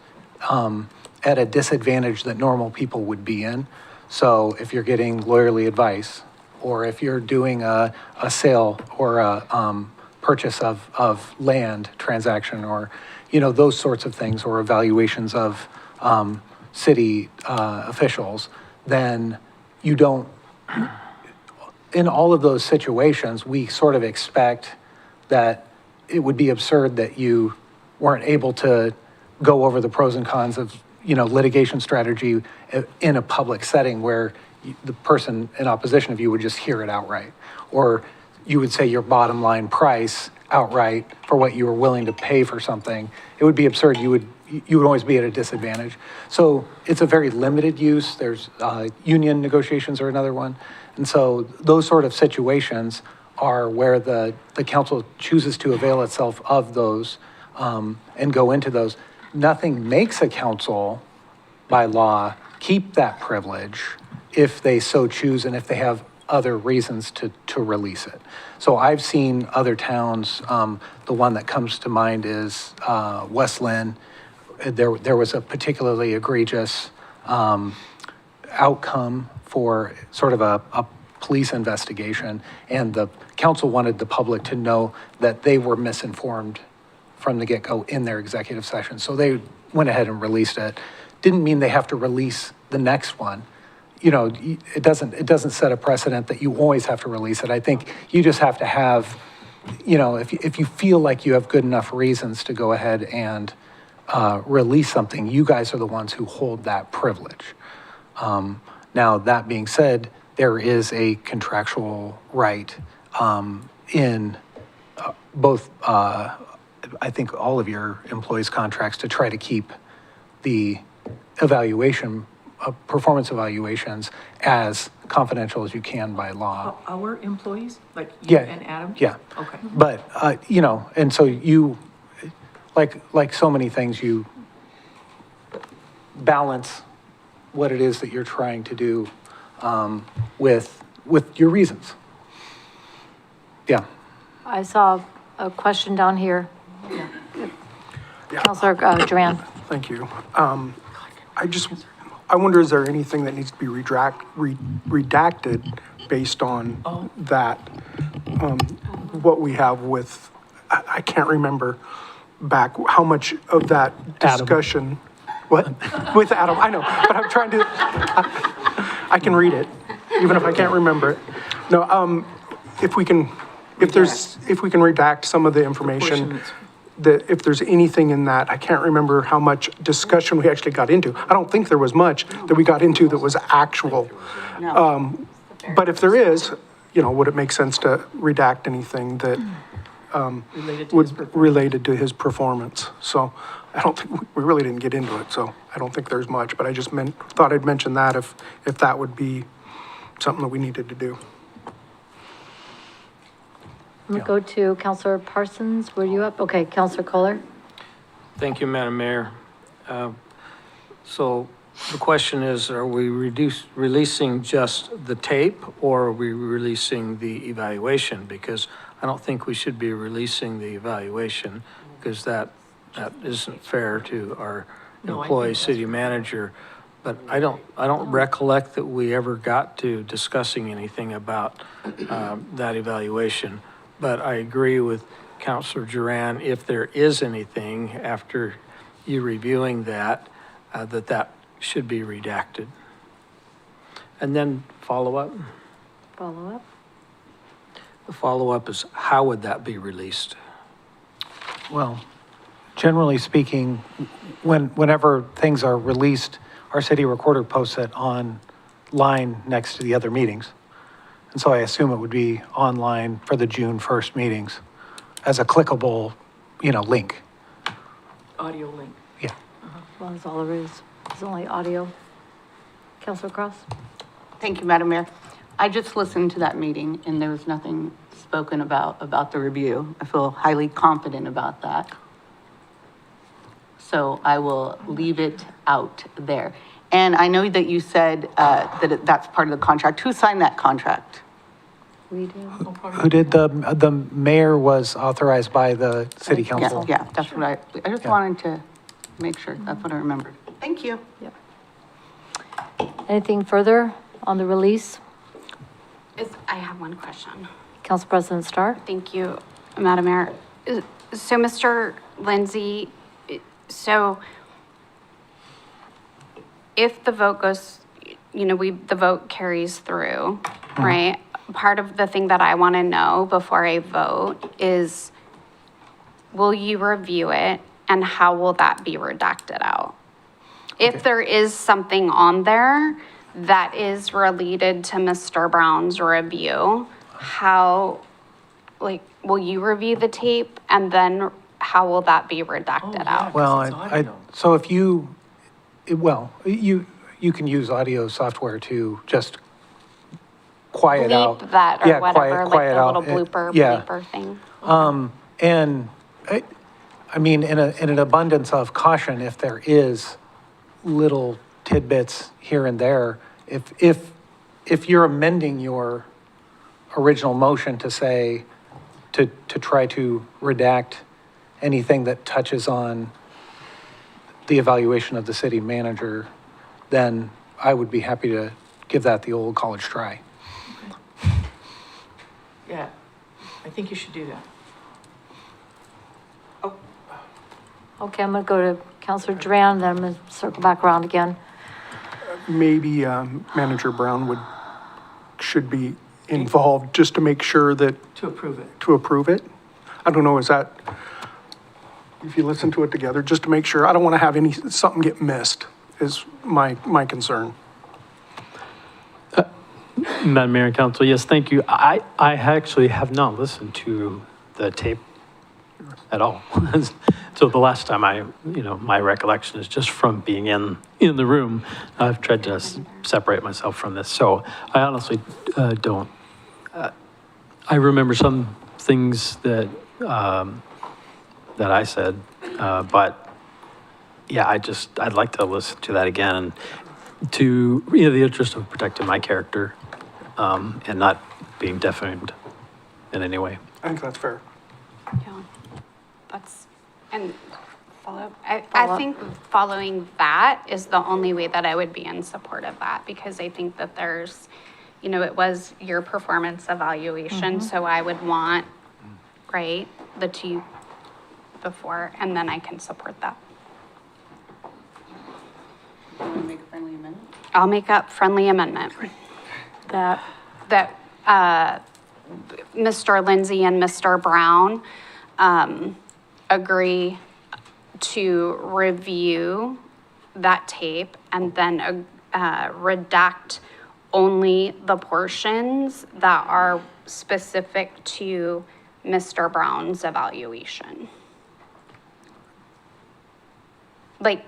at a disadvantage that normal people would be in. So if you're getting lawyerly advice, or if you're doing a sale or a purchase of land transaction, or, those sorts of things, or evaluations of city officials, then you don't, in all of those situations, we sort of expect that it would be absurd that you weren't able to go over the pros and cons of, litigation strategy in a public setting where the person in opposition of you would just hear it outright. Or, you would say your bottom line price outright for what you were willing to pay for something, it would be absurd. You would always be at a disadvantage. So it's a very limited use. There's union negotiations are another one. And so those sort of situations are where the council chooses to avail itself of those and go into those. Nothing makes a council by law keep that privilege if they so choose and if they have other reasons to release it. So I've seen other towns, the one that comes to mind is West Lynn. There was a particularly egregious outcome for sort of a police investigation, and the council wanted the public to know that they were misinformed from the get-go in their executive session. So they went ahead and released it. Didn't mean they have to release the next one. You know, it doesn't set a precedent that you always have to release it. I think you just have to have, you know, if you feel like you have good enough reasons to go ahead and release something, you guys are the ones who hold that privilege. Now, that being said, there is a contractual right in both, I think, all of your employees' contracts to try to keep the evaluation, performance evaluations as confidential as you can by law. Our employees, like you Yeah, and Adam? yeah. Okay. But, you know, and so you, like so many things, you balance what it is that you're trying to do with your reasons. Yeah. I saw a question down here. Councilor Duran. Thank you. I wonder, is there anything that needs to be redacted based on that? What we have with, I can't remember back how much of that discussion. What? With Adam, I know, but I'm trying to, I can read it, even if I can't remember it. No, if we can redact some of the information, that if there's anything in that, I can't remember how much discussion we actually got into. I don't think there was much that we got into that was actual. But if there is, you know, would it make sense to redact anything that related to his performance? So I don't think, we really didn't get into it, so I don't think there's much, but I just thought I'd mention that if that would be something that we needed to do. We'll go to Councilor Parsons. Were you up? Okay, Councilor Kohler. Thank you, Madam Mayor. So the question is, are we releasing just the tape, or are we releasing the evaluation? Because I don't think we should be releasing the evaluation, because that isn't fair to our employee city manager. But I don't recollect that we ever got to discussing anything about that evaluation. But I agree with Councilor Duran, if there is anything after you reviewing that, that should be redacted. And then follow-up. Follow-up. The follow-up is, how would that be released? Well, generally speaking, whenever things are released, our city recorder posts it online next to the other meetings. And so I assume it would be online for the June 1st meetings as a clickable, you know, link. Audio link. Yeah. As long as all there is only audio. Councilor Cross? Thank you, Madam Mayor. I just listened to that meeting and there was nothing spoken about the review. I feel highly confident about that. So I will leave it out there. And I know that you said that's part of the contract. Who signed that contract? We did. Who did the mayor was authorized by the city council? Yeah, that's what I just wanted to make sure. That's what I remembered. Thank you. Yep. Anything further on the release? I have one question. Council President Starr? Thank you, Madam Mayor. So, Mr. Lindsay, so if the vote goes, you know, the vote carries through, right? Part of the thing that I want to know before I vote is, will you review it and how will that be redacted out? If there is something on there that is related to Mr. Brown's review, how like, will you review the tape and then how will that be redacted out? Well, so if you, you can use audio software to just quiet out. Bleep that or Yeah, whatever, like quiet the out. little blooper, Yeah. bleeper thing. And I mean, in an abundance of caution, if there is little tidbits here and there, if you're amending your original motion to say, to try to redact anything that touches on the evaluation of the city manager, then I would be happy to give that the old college try. Yeah, I think you should do that. Okay, I'm going to go to Counselor Duran, then I'm going to circle back around again. Maybe Manager Brown should be involved just to make sure that. To approve it. To approve it? I don't know, is that, if you listen to it together, just to make sure, I don't want to have something get missed, is my concern. Madam Mayor and Council, yes, thank you. I actually have not listened to the tape at all. So the last time my recollection is just from being in the room. I've tried to separate myself from this. So I honestly don't. I remember some things that I said, but yeah, I'd like to listen to that again to the interest of protecting my character and not being defamed in any way. I think that's fair. Yeah, and I think following that is the only way that I would be in support of that, because I think that there's, it was your performance evaluation, so I would want, right, the two before, and then I can support that. You want to make a friendly amendment? I'll make a friendly amendment. That Mr. Lindsay and Mr. Brown agree to review that tape and then redact only the portions that are specific to Mr. Brown's evaluation. But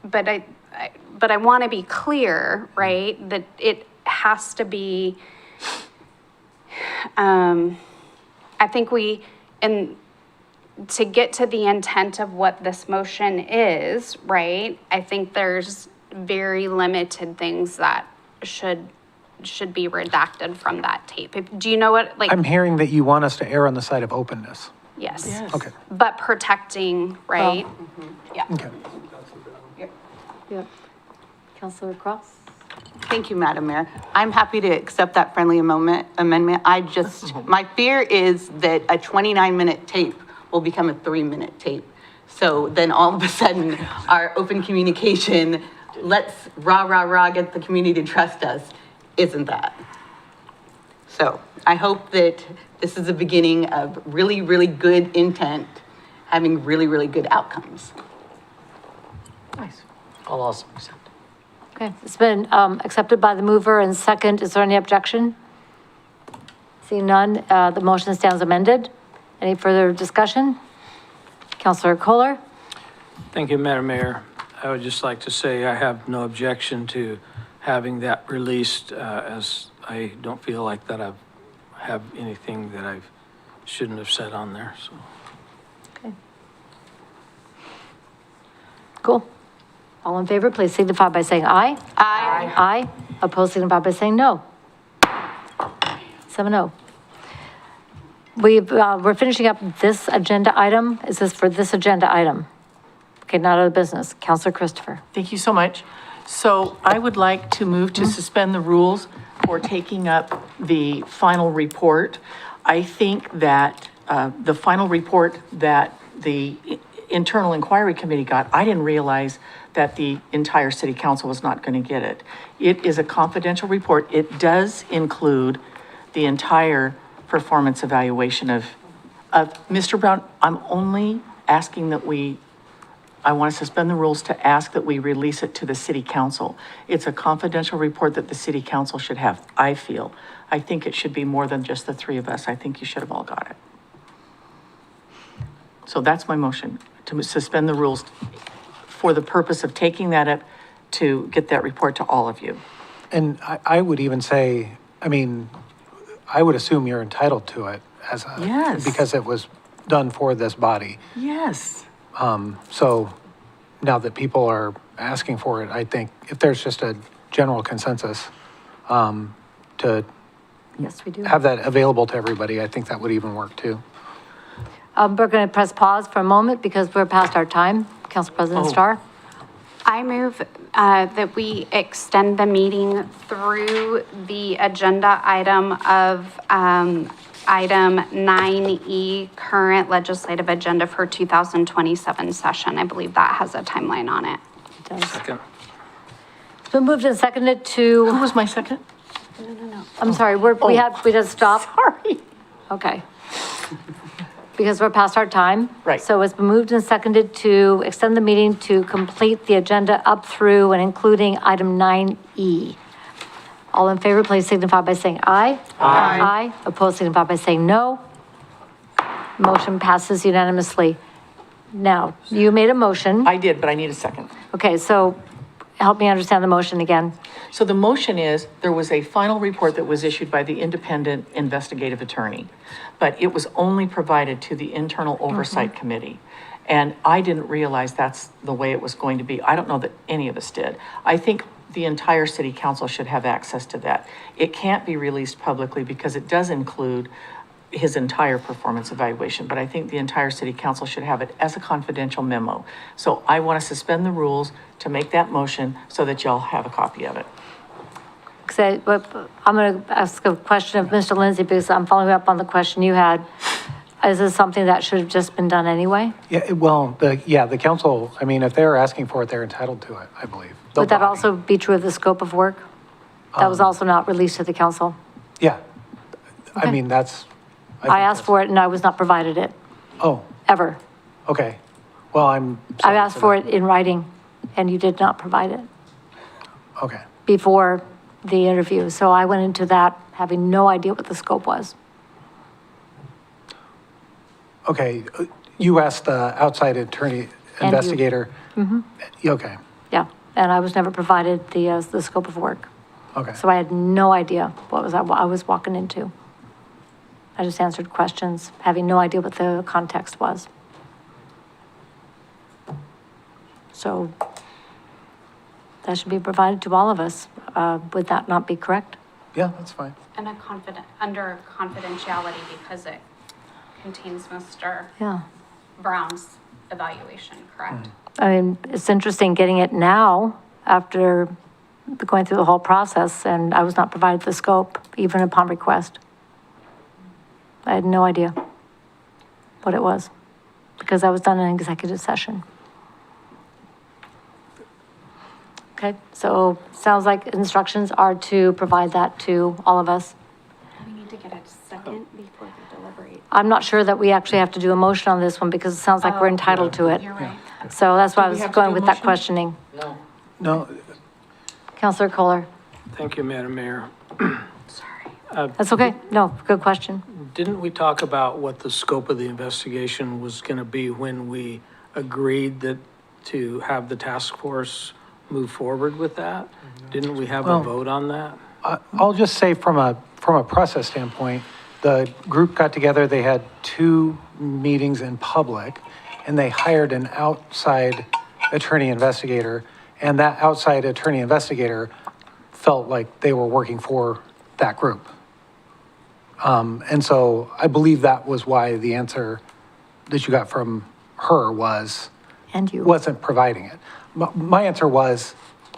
I want to be clear, right, that it has to be, I think to get to the intent of what this motion is, right, I think there's very limited things that should be redacted from that tape. Do you know what, I'm hearing that you want us to err on the side of openness. Yes. Okay. But protecting, right? Yeah. Okay. Yep. Counselor Cross? Thank you, Madam Mayor. I'm happy to accept that friendly amendment. My fear is that a 29-minute tape will become a 3-minute tape. So then all of a sudden, our open communication, let's rah, get the community to trust us, isn't that? So I hope that this is the beginning of really, really good intent, having really, really good outcomes. Nice. I'll also accept. Okay, it's been accepted by the mover and second. Is there any objection? Seeing none, the motion stands amended. Any further discussion? Counselor Kohler? Thank you, Madam Mayor. I would just like to say I have no objection to having that released, as I don't feel like that I have anything that I shouldn't have said on there, so. Okay. Cool. All in favor, please signify by saying aye. Aye. Aye. Opposed, signify by saying no. 7-0. We're finishing up this agenda item. Is this for this agenda item? Okay, not other business. Counselor Christopher. Thank you so much. So I would like to move to suspend the rules for taking up the final report. I think that the final report that the Internal Inquiry Committee got, I didn't realize that the entire city council was not going to get it. It is a confidential report. It does include the entire performance evaluation of Mr. Brown. I'm only asking that I want to suspend the rules to ask that we release it to the city council. It's a confidential report that the city council should have, I feel. I think it should be more than just the three of us. I think you should have all got it. So that's my motion, to suspend the rules for the purpose of taking that up to get that report to all of you. And I would even say, I mean, I would assume you're entitled to it as a. Yes. Because it was done for this body. Yes. So now that people are asking for it, I think if there's just a general consensus to Yes, we do. have that available to everybody, I think that would even work too. We're going to press pause for a moment because we're past our time. Council President Starr? I move that we extend the meeting through the agenda item of item 9E, current legislative agenda for 2027 session. I believe that has a timeline on it. It does. Second. It's been moved and seconded to. Who was my second? I'm sorry, we just stopped? Sorry. Okay. Because we're past our time. Right. So it's been moved and seconded to extend the meeting to complete the agenda up through and including item 9E. All in favor, please signify by saying aye. Aye. Aye. Opposed, signify by saying no. Motion passes unanimously. Now, you made a motion. I did, but I need a second. Okay, so help me understand the motion again. So the motion is, there was a final report that was issued by the independent investigative attorney, but it was only provided to the internal oversight committee. And I didn't realize that's the way it was going to be. I don't know that any of us did. I think the entire city council should have access to that. It can't be released publicly because it does include his entire performance evaluation, but I think the entire city council should have it as a confidential memo. So I want to suspend the rules to make that motion so that y'all have a copy of it. I'm going to ask a question of Mr. Lindsay because I'm following up on the question you had. Is this something that should have just been done anyway? Yeah, well, the council, I mean, if they're asking for it, they're entitled to it, I believe. The Would that body. also be true of the scope of work? That was also not released to the council? Yeah. Okay. I mean, that's. I asked for it and I was not provided it, Oh, ever. okay. Well, I'm. I sorry asked for it in writing and you did not provide it Okay. before the interview. So I went into that having no idea what the scope was. Okay, you asked the outside attorney you. investigator. Okay, Yeah, and I was never provided the scope of work. okay. So I had no idea what I was walking into. I just answered questions, having no idea what the context was. So that should be provided to all of us. Would that not be correct? Yeah, that's fine. And under confidentiality because it contains Mr. Yeah. Brown's evaluation, correct? I mean, it's interesting getting it now after going through the whole process, and I was not provided the scope, even upon request. I had no idea what it was, because that was done in an executive session. Okay, so sounds like instructions are to provide that to all of us. We need to get a second before we deliberate. I'm not sure that we actually have to do a motion on this one, because it sounds like we're entitled to it. You're right. So that's why I Do we was have to going do a with that motion? questioning. No, Counselor Kohler? Thank you, Madam Mayor. That's okay. No, good question. Didn't we talk about what the scope of the investigation was going to be when we agreed that to have the task force move forward with that? Didn't we have a Well- vote on that? I'll just say from a process standpoint, the group got together, they had 2 meetings in public, and they hired an outside attorney investigator, and that outside attorney investigator felt like they were working for that group. And so I believe that was why the answer that you got from her was. And you. Wasn't providing it. My answer was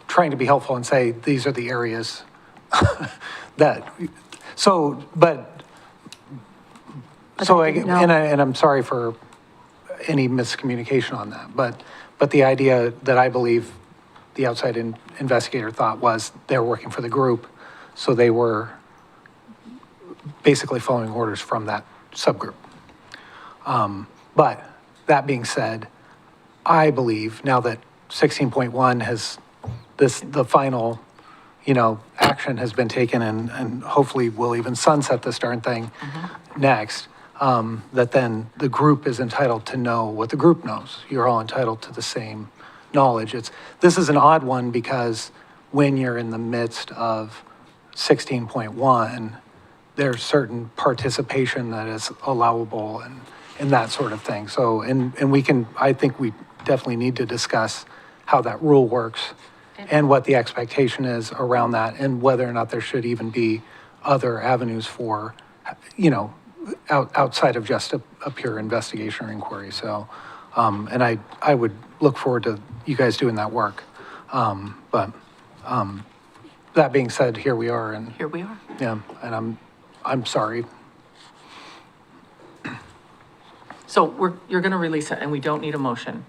trying to be helpful and say, these are the areas that, so, and I'm sorry for any miscommunication on that, but the idea that I believe the outside investigator thought was they were working for the group, so they were basically following orders from that subgroup. But that being said, I believe, now that 16.1 has, the final, action has been taken and hopefully we'll even sunset this darn thing next, that then the group is entitled to know what the group knows. You're all entitled to the same knowledge. This is an odd one because when you're in the midst of 16.1, there's certain participation that is allowable and that sort of thing. So, and I think we definitely need to discuss how that rule works and what the expectation is around that and whether or not there should even be other avenues for, outside of just a pure investigation or inquiry. So, and I would look forward to you guys doing that work. But that being said, here we are. And Here we are. yeah, and I'm sorry. So you're going to release it and we don't need a motion.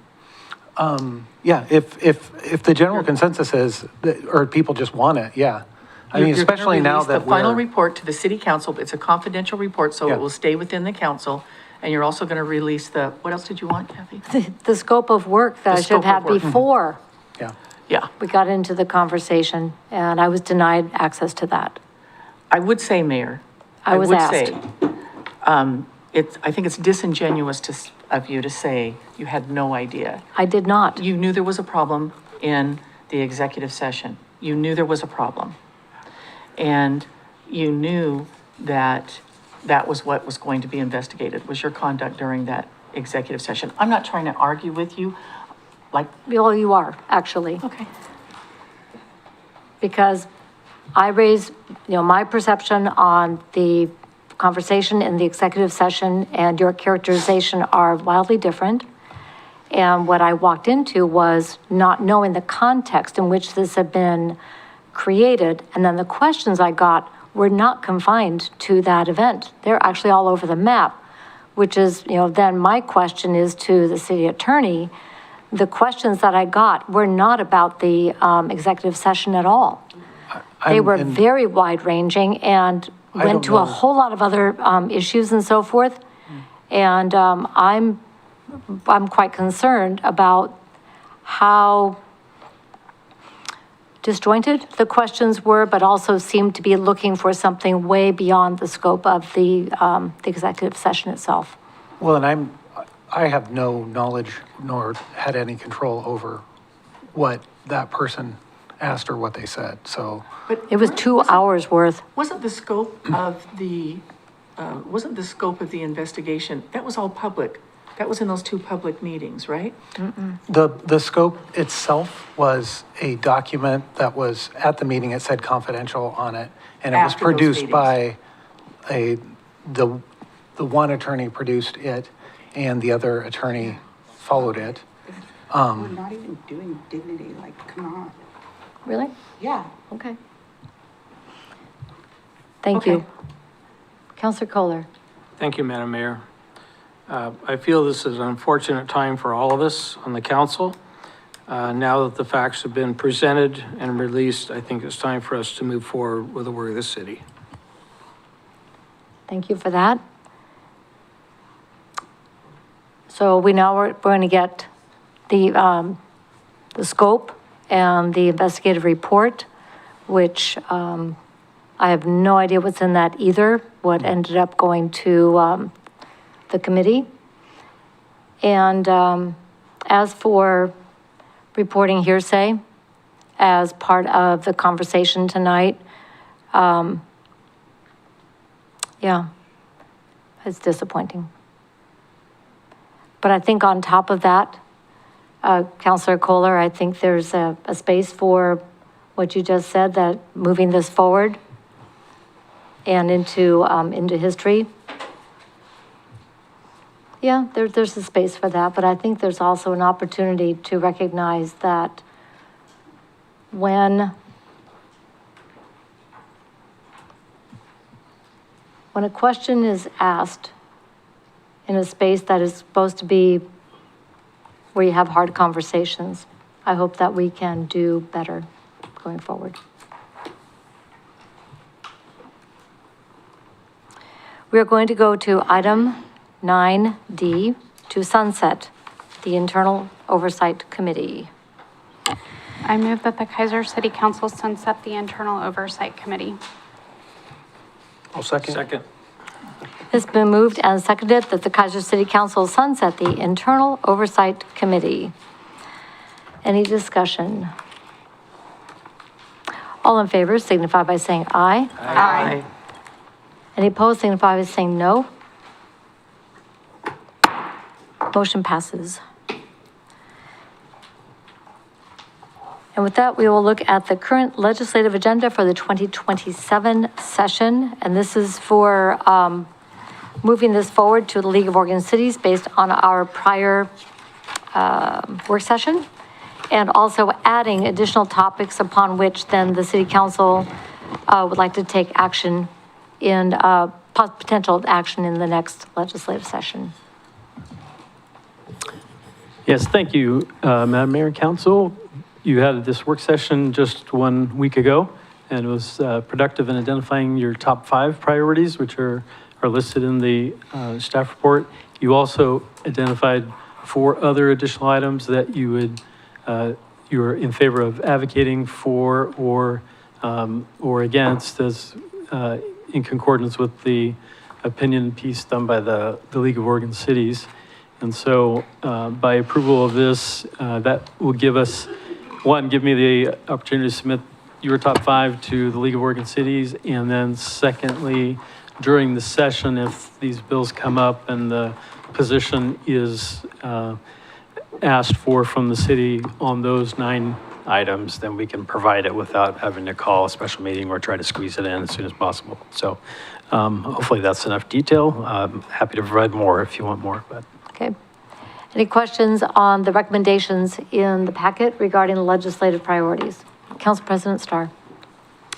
Yeah, if the general consensus is, or people just want it, yeah. I mean, You're gonna especially now release that the final we're, report to the city council. It's a confidential report, so Yeah. it will stay within the council. And you're also going to release what else did you want, Kathy? The scope of work that The I should have had scope of work. before yeah. Yeah. we got into the conversation, and I was denied access to that. I would say, Mayor. I was would asked. say, I think it's disingenuous of you to say you had no idea. I did not. You knew there was a problem in the executive session. You knew there was a problem. And you knew that that was what was going to be investigated, was your conduct during that executive session. I'm not trying to argue with you, Well, you are, actually. Okay. Because I raised, my perception on the conversation in the executive session and your characterization are wildly different. And what I walked into was not knowing the context in which this had been created. And then the questions I got were not confined to that event. They're actually all over the map, which is, then my question is to the city attorney. The questions that I got were not about the executive session at all. They were very wide-ranging and went to a whole lot of other issues and so forth. And I'm quite concerned about how disjointed the questions were, but also seemed to be looking for something way beyond the scope of the executive session itself. Well, and I have no knowledge nor had any control over what that person asked or what they said, so. But It was 2 hours worth. wasn't the scope of the investigation, that was all public? That was in those two public meetings, right? The scope itself was a document that was at the meeting, it said confidential on it, and it was After those produced meetings. by the one attorney produced it, and the other attorney followed it. We're not even doing dignity, like, come on. Really? Yeah. Okay. Thank you. Okay. Counselor Kohler. Thank you, Madam Mayor. I feel this is an unfortunate time for all of us on the council. Now that the facts have been presented and released, I think it's time for us to move forward with the work of the city. Thank you for that. So we're going to get the scope and the investigative report, which I have no idea what's in that either, what ended up going to the committee. And as for reporting hearsay as part of the conversation tonight, yeah, it's disappointing. But I think on top of that, Counselor Kohler, I think there's a space for what you just said, that moving this forward and into history. Yeah, there's a space for that, but I think there's also an opportunity to recognize that when a question is asked in a space that is supposed to be where you have hard conversations, I hope that we can do better going forward. We are going to go to item 9D, to sunset the internal Oversight Committee. I move that the Keizer City Council sunset the Internal Oversight Committee. I'll second. Second. It's been moved and seconded that the Keizer City Council sunset the Internal Oversight Committee. Any discussion? All in favor signify by saying aye. Aye. Any opposed signify by saying no. Motion passes. And with that, we will look at the current legislative agenda for the 2027 session. And this is for moving this forward to the League of Oregon Cities based on our prior work session, and also adding additional topics upon which then the city council would like to take action in potential action in the next legislative session. Yes, thank you, Madam Mayor and Council. You had this work session just 1 week ago, and it was productive in identifying your top 5 priorities, which are listed in the staff report. You also identified 4 other additional items that you would you're in favor of advocating for or against, as in concordance with the opinion piece done by the League of Oregon Cities. And so by approval of this, that will give us, give me the opportunity to submit your top 5 to the League of Oregon Cities. And then secondly, during the session, if these bills come up and the position is asked for from the city on those 9 items, then we can provide it without having to call a special meeting or try to squeeze it in as soon as possible. So hopefully that's enough detail. I'm happy to provide more if you want more, but. Okay. Any questions on the recommendations in the packet regarding the legislative priorities? Council President Starr.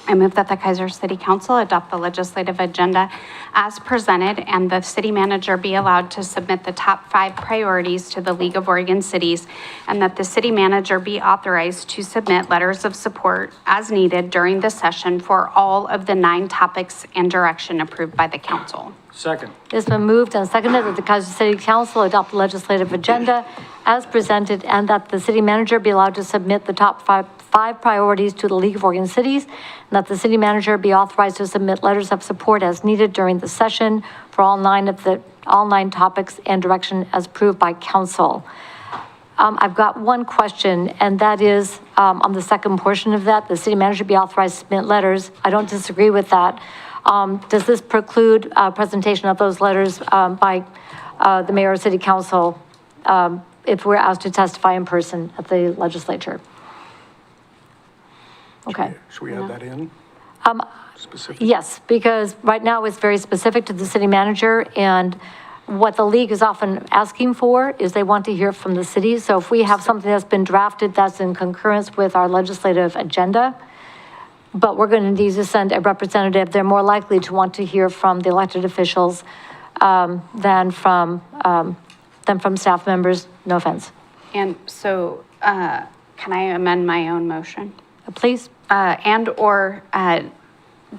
I move that the Keizer City Council adopt the legislative agenda as presented and the city manager be allowed to submit the top 5 priorities to the League of Oregon Cities, and that the city manager be authorized to submit letters of support as needed during the session for all of the 9 topics and direction approved by the council. Second. It's been moved and seconded that the Keizer City Council adopt the legislative agenda as presented, and that the city manager be allowed to submit the top five priorities to the League of Oregon Cities, and that the city manager be authorized to submit letters of support as needed during the session for all nine topics and direction as approved by council. I've got one question, and that is on the second portion of that, the city manager be authorized to submit letters. I don't disagree with that. Does this preclude presentation of those letters by the mayor or city council if we're asked to testify in person at the legislature? Okay. Should we add that in? Specific? Yes, because right now it's very specific to the city manager, and what the league is often asking for is they want to hear from the city. So if we have something that's been drafted that's in concurrence with our legislative agenda, but we're going to need to send a representative, they're more likely to want to hear from the elected officials than from staff members, no offense. And so can I amend my own motion? Please. And/or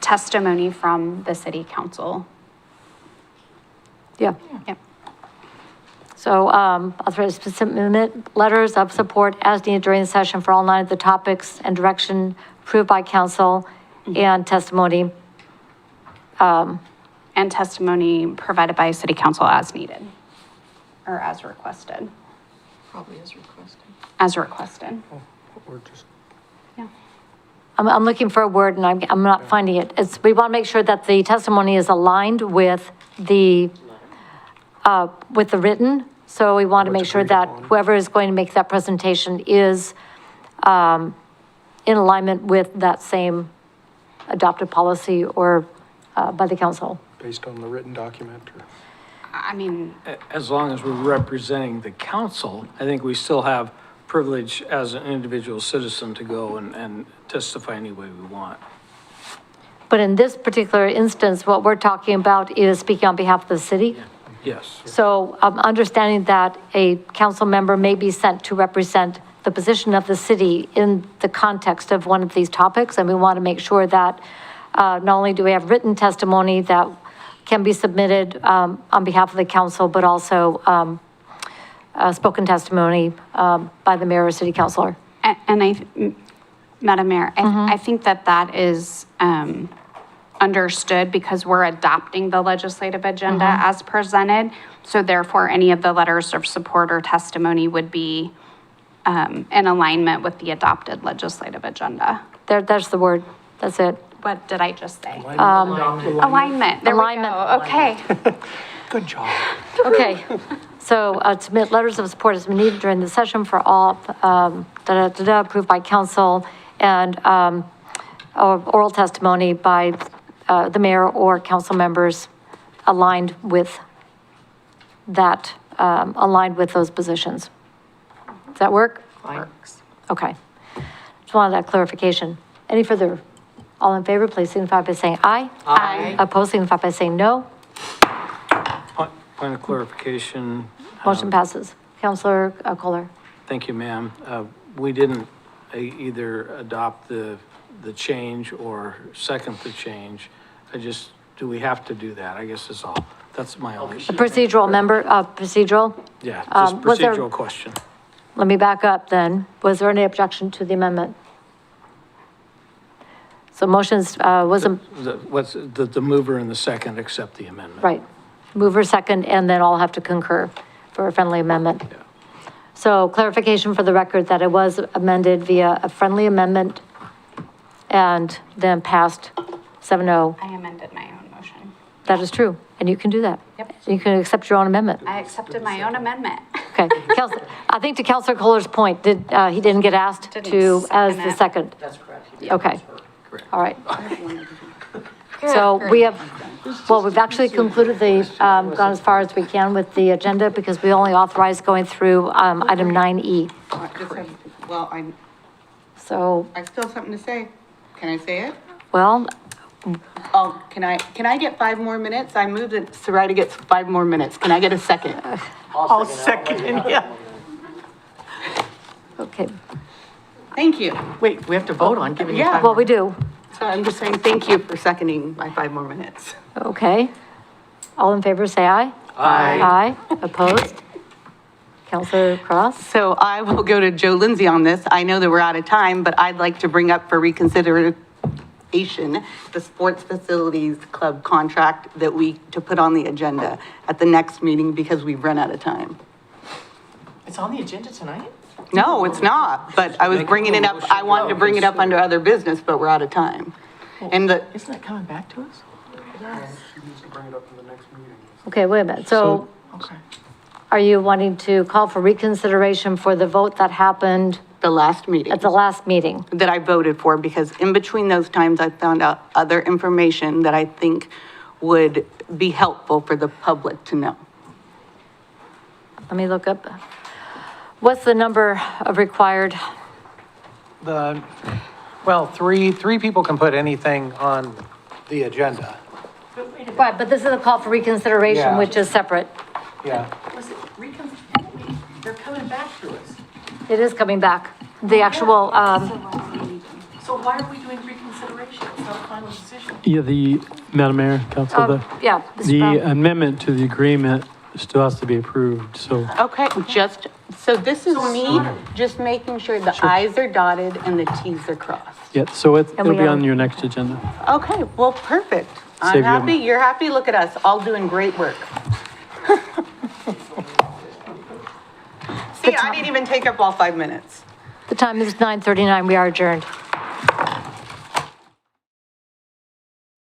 testimony from the city council. Yeah. Yep. So authorize submit letters of support as needed during the session for all 9 of the topics and direction approved by council, and testimony. And testimony provided by city council as needed, or as requested. Probably as requested. As requested. Or just, Yeah. I'm looking for a word and I'm not finding it. We want to make sure that the testimony is aligned with the written. So we want to make sure that whoever is going to make that presentation is in alignment with that same adopted policy or by the council. based on the written document, or? I mean, As long as we're representing the council, I think we still have privilege as an individual citizen to go and testify any way we want. But in this particular instance, what we're talking about is speaking on behalf of the city. Yes. So understanding that a council member may be sent to represent the position of the city in the context of one of these topics, and we want to make sure that not only do we have written testimony that can be submitted on behalf of the council, but also spoken testimony by the mayor or city councilor. Madam Mayor, I think that is understood because we're adopting the legislative agenda as presented. So therefore, any of the letters of support or testimony would be in alignment with the adopted legislative agenda. There's the word. That's it. What did I just say? Alignment. There we go. Okay. Good job. Okay. So submit letters of support as needed during the session for all approved by council and oral testimony by the mayor or council members aligned with that, aligned with those positions. Does that work? Works. Okay. Just wanted that clarification. Any further? All in favor, please signify by saying aye. Aye. Opposed, signify by saying no. Point of clarification. Motion passes. Councilor Kohler. Thank you, ma'am. We didn't either adopt the change or second the change. Do we have to do that? I guess is all. That's my only. Procedural procedural? Yeah, just Was there- procedural question. Let me back up then. Was there any objection to the amendment? So motions, What's the mover and the second accept the amendment? right. Mover second, and then I'll have to concur for a friendly amendment. Yeah. So clarification for the record that it was amended via a friendly amendment and then passed 7-0. I amended my own motion. That is true, and you can do that. Yep. You can accept your own amendment. I accepted my own amendment. Okay. I think to Councilor Kohler's point, he didn't get asked to as the second? That's correct. Okay. All right. So we have, we've actually concluded gone as far as we can with the agenda because we only authorized going through item 9E. Well, So, I still have something to say. Can I say it? well, Oh, can I get 5 more minutes? I moved it, Sarita gets 5 more minutes. Can I get a second? I'll second, yeah. okay. Thank you. Wait, we have to vote on giving you Yeah. time. Well, we do. So I'm just saying thank you for seconding my 5 more minutes. Okay. All in favor, say aye. Aye. Aye. Opposed? Counselor Cross? So I will go to Joe Lindsay on this. I know that we're out of time, but I'd like to bring up for reconsideration the Sports Facilities Club contract to put on the agenda at the next meeting because we've run out of time. It's on the agenda tonight? No, it's not, but I was bringing it up, I wanted to bring it up under other business, but we're out of time. And Isn't that coming back to us? She needs to bring it up in the next meeting. Okay, wait a minute. So Okay. are you wanting to call for reconsideration for the vote that happened the last meeting at the last meeting? that I voted for, because in between those times, I found out other information that I think would be helpful for the public to know. Let me look up. What's the number of required? Well, three people can put anything on the agenda. Right, but this is a call for reconsideration, Yeah. which is separate. Yeah. Was it they're coming back to us. It is coming back. The actual, So why are we doing reconsideration? It's not a final decision. Yeah, Madam Mayor, Council, yeah. Mr. the Brown. amendment to the agreement still has to be approved, so. Okay, so this is me just making sure the i's are dotted and the t's are crossed. Yeah, so it'll we be on have- your next agenda. Okay, well, perfect. I'm Save you a- happy, you're happy, look at us, all doing great work. See, I didn't even take up all 5 minutes. The time is 9:39. We are adjourned.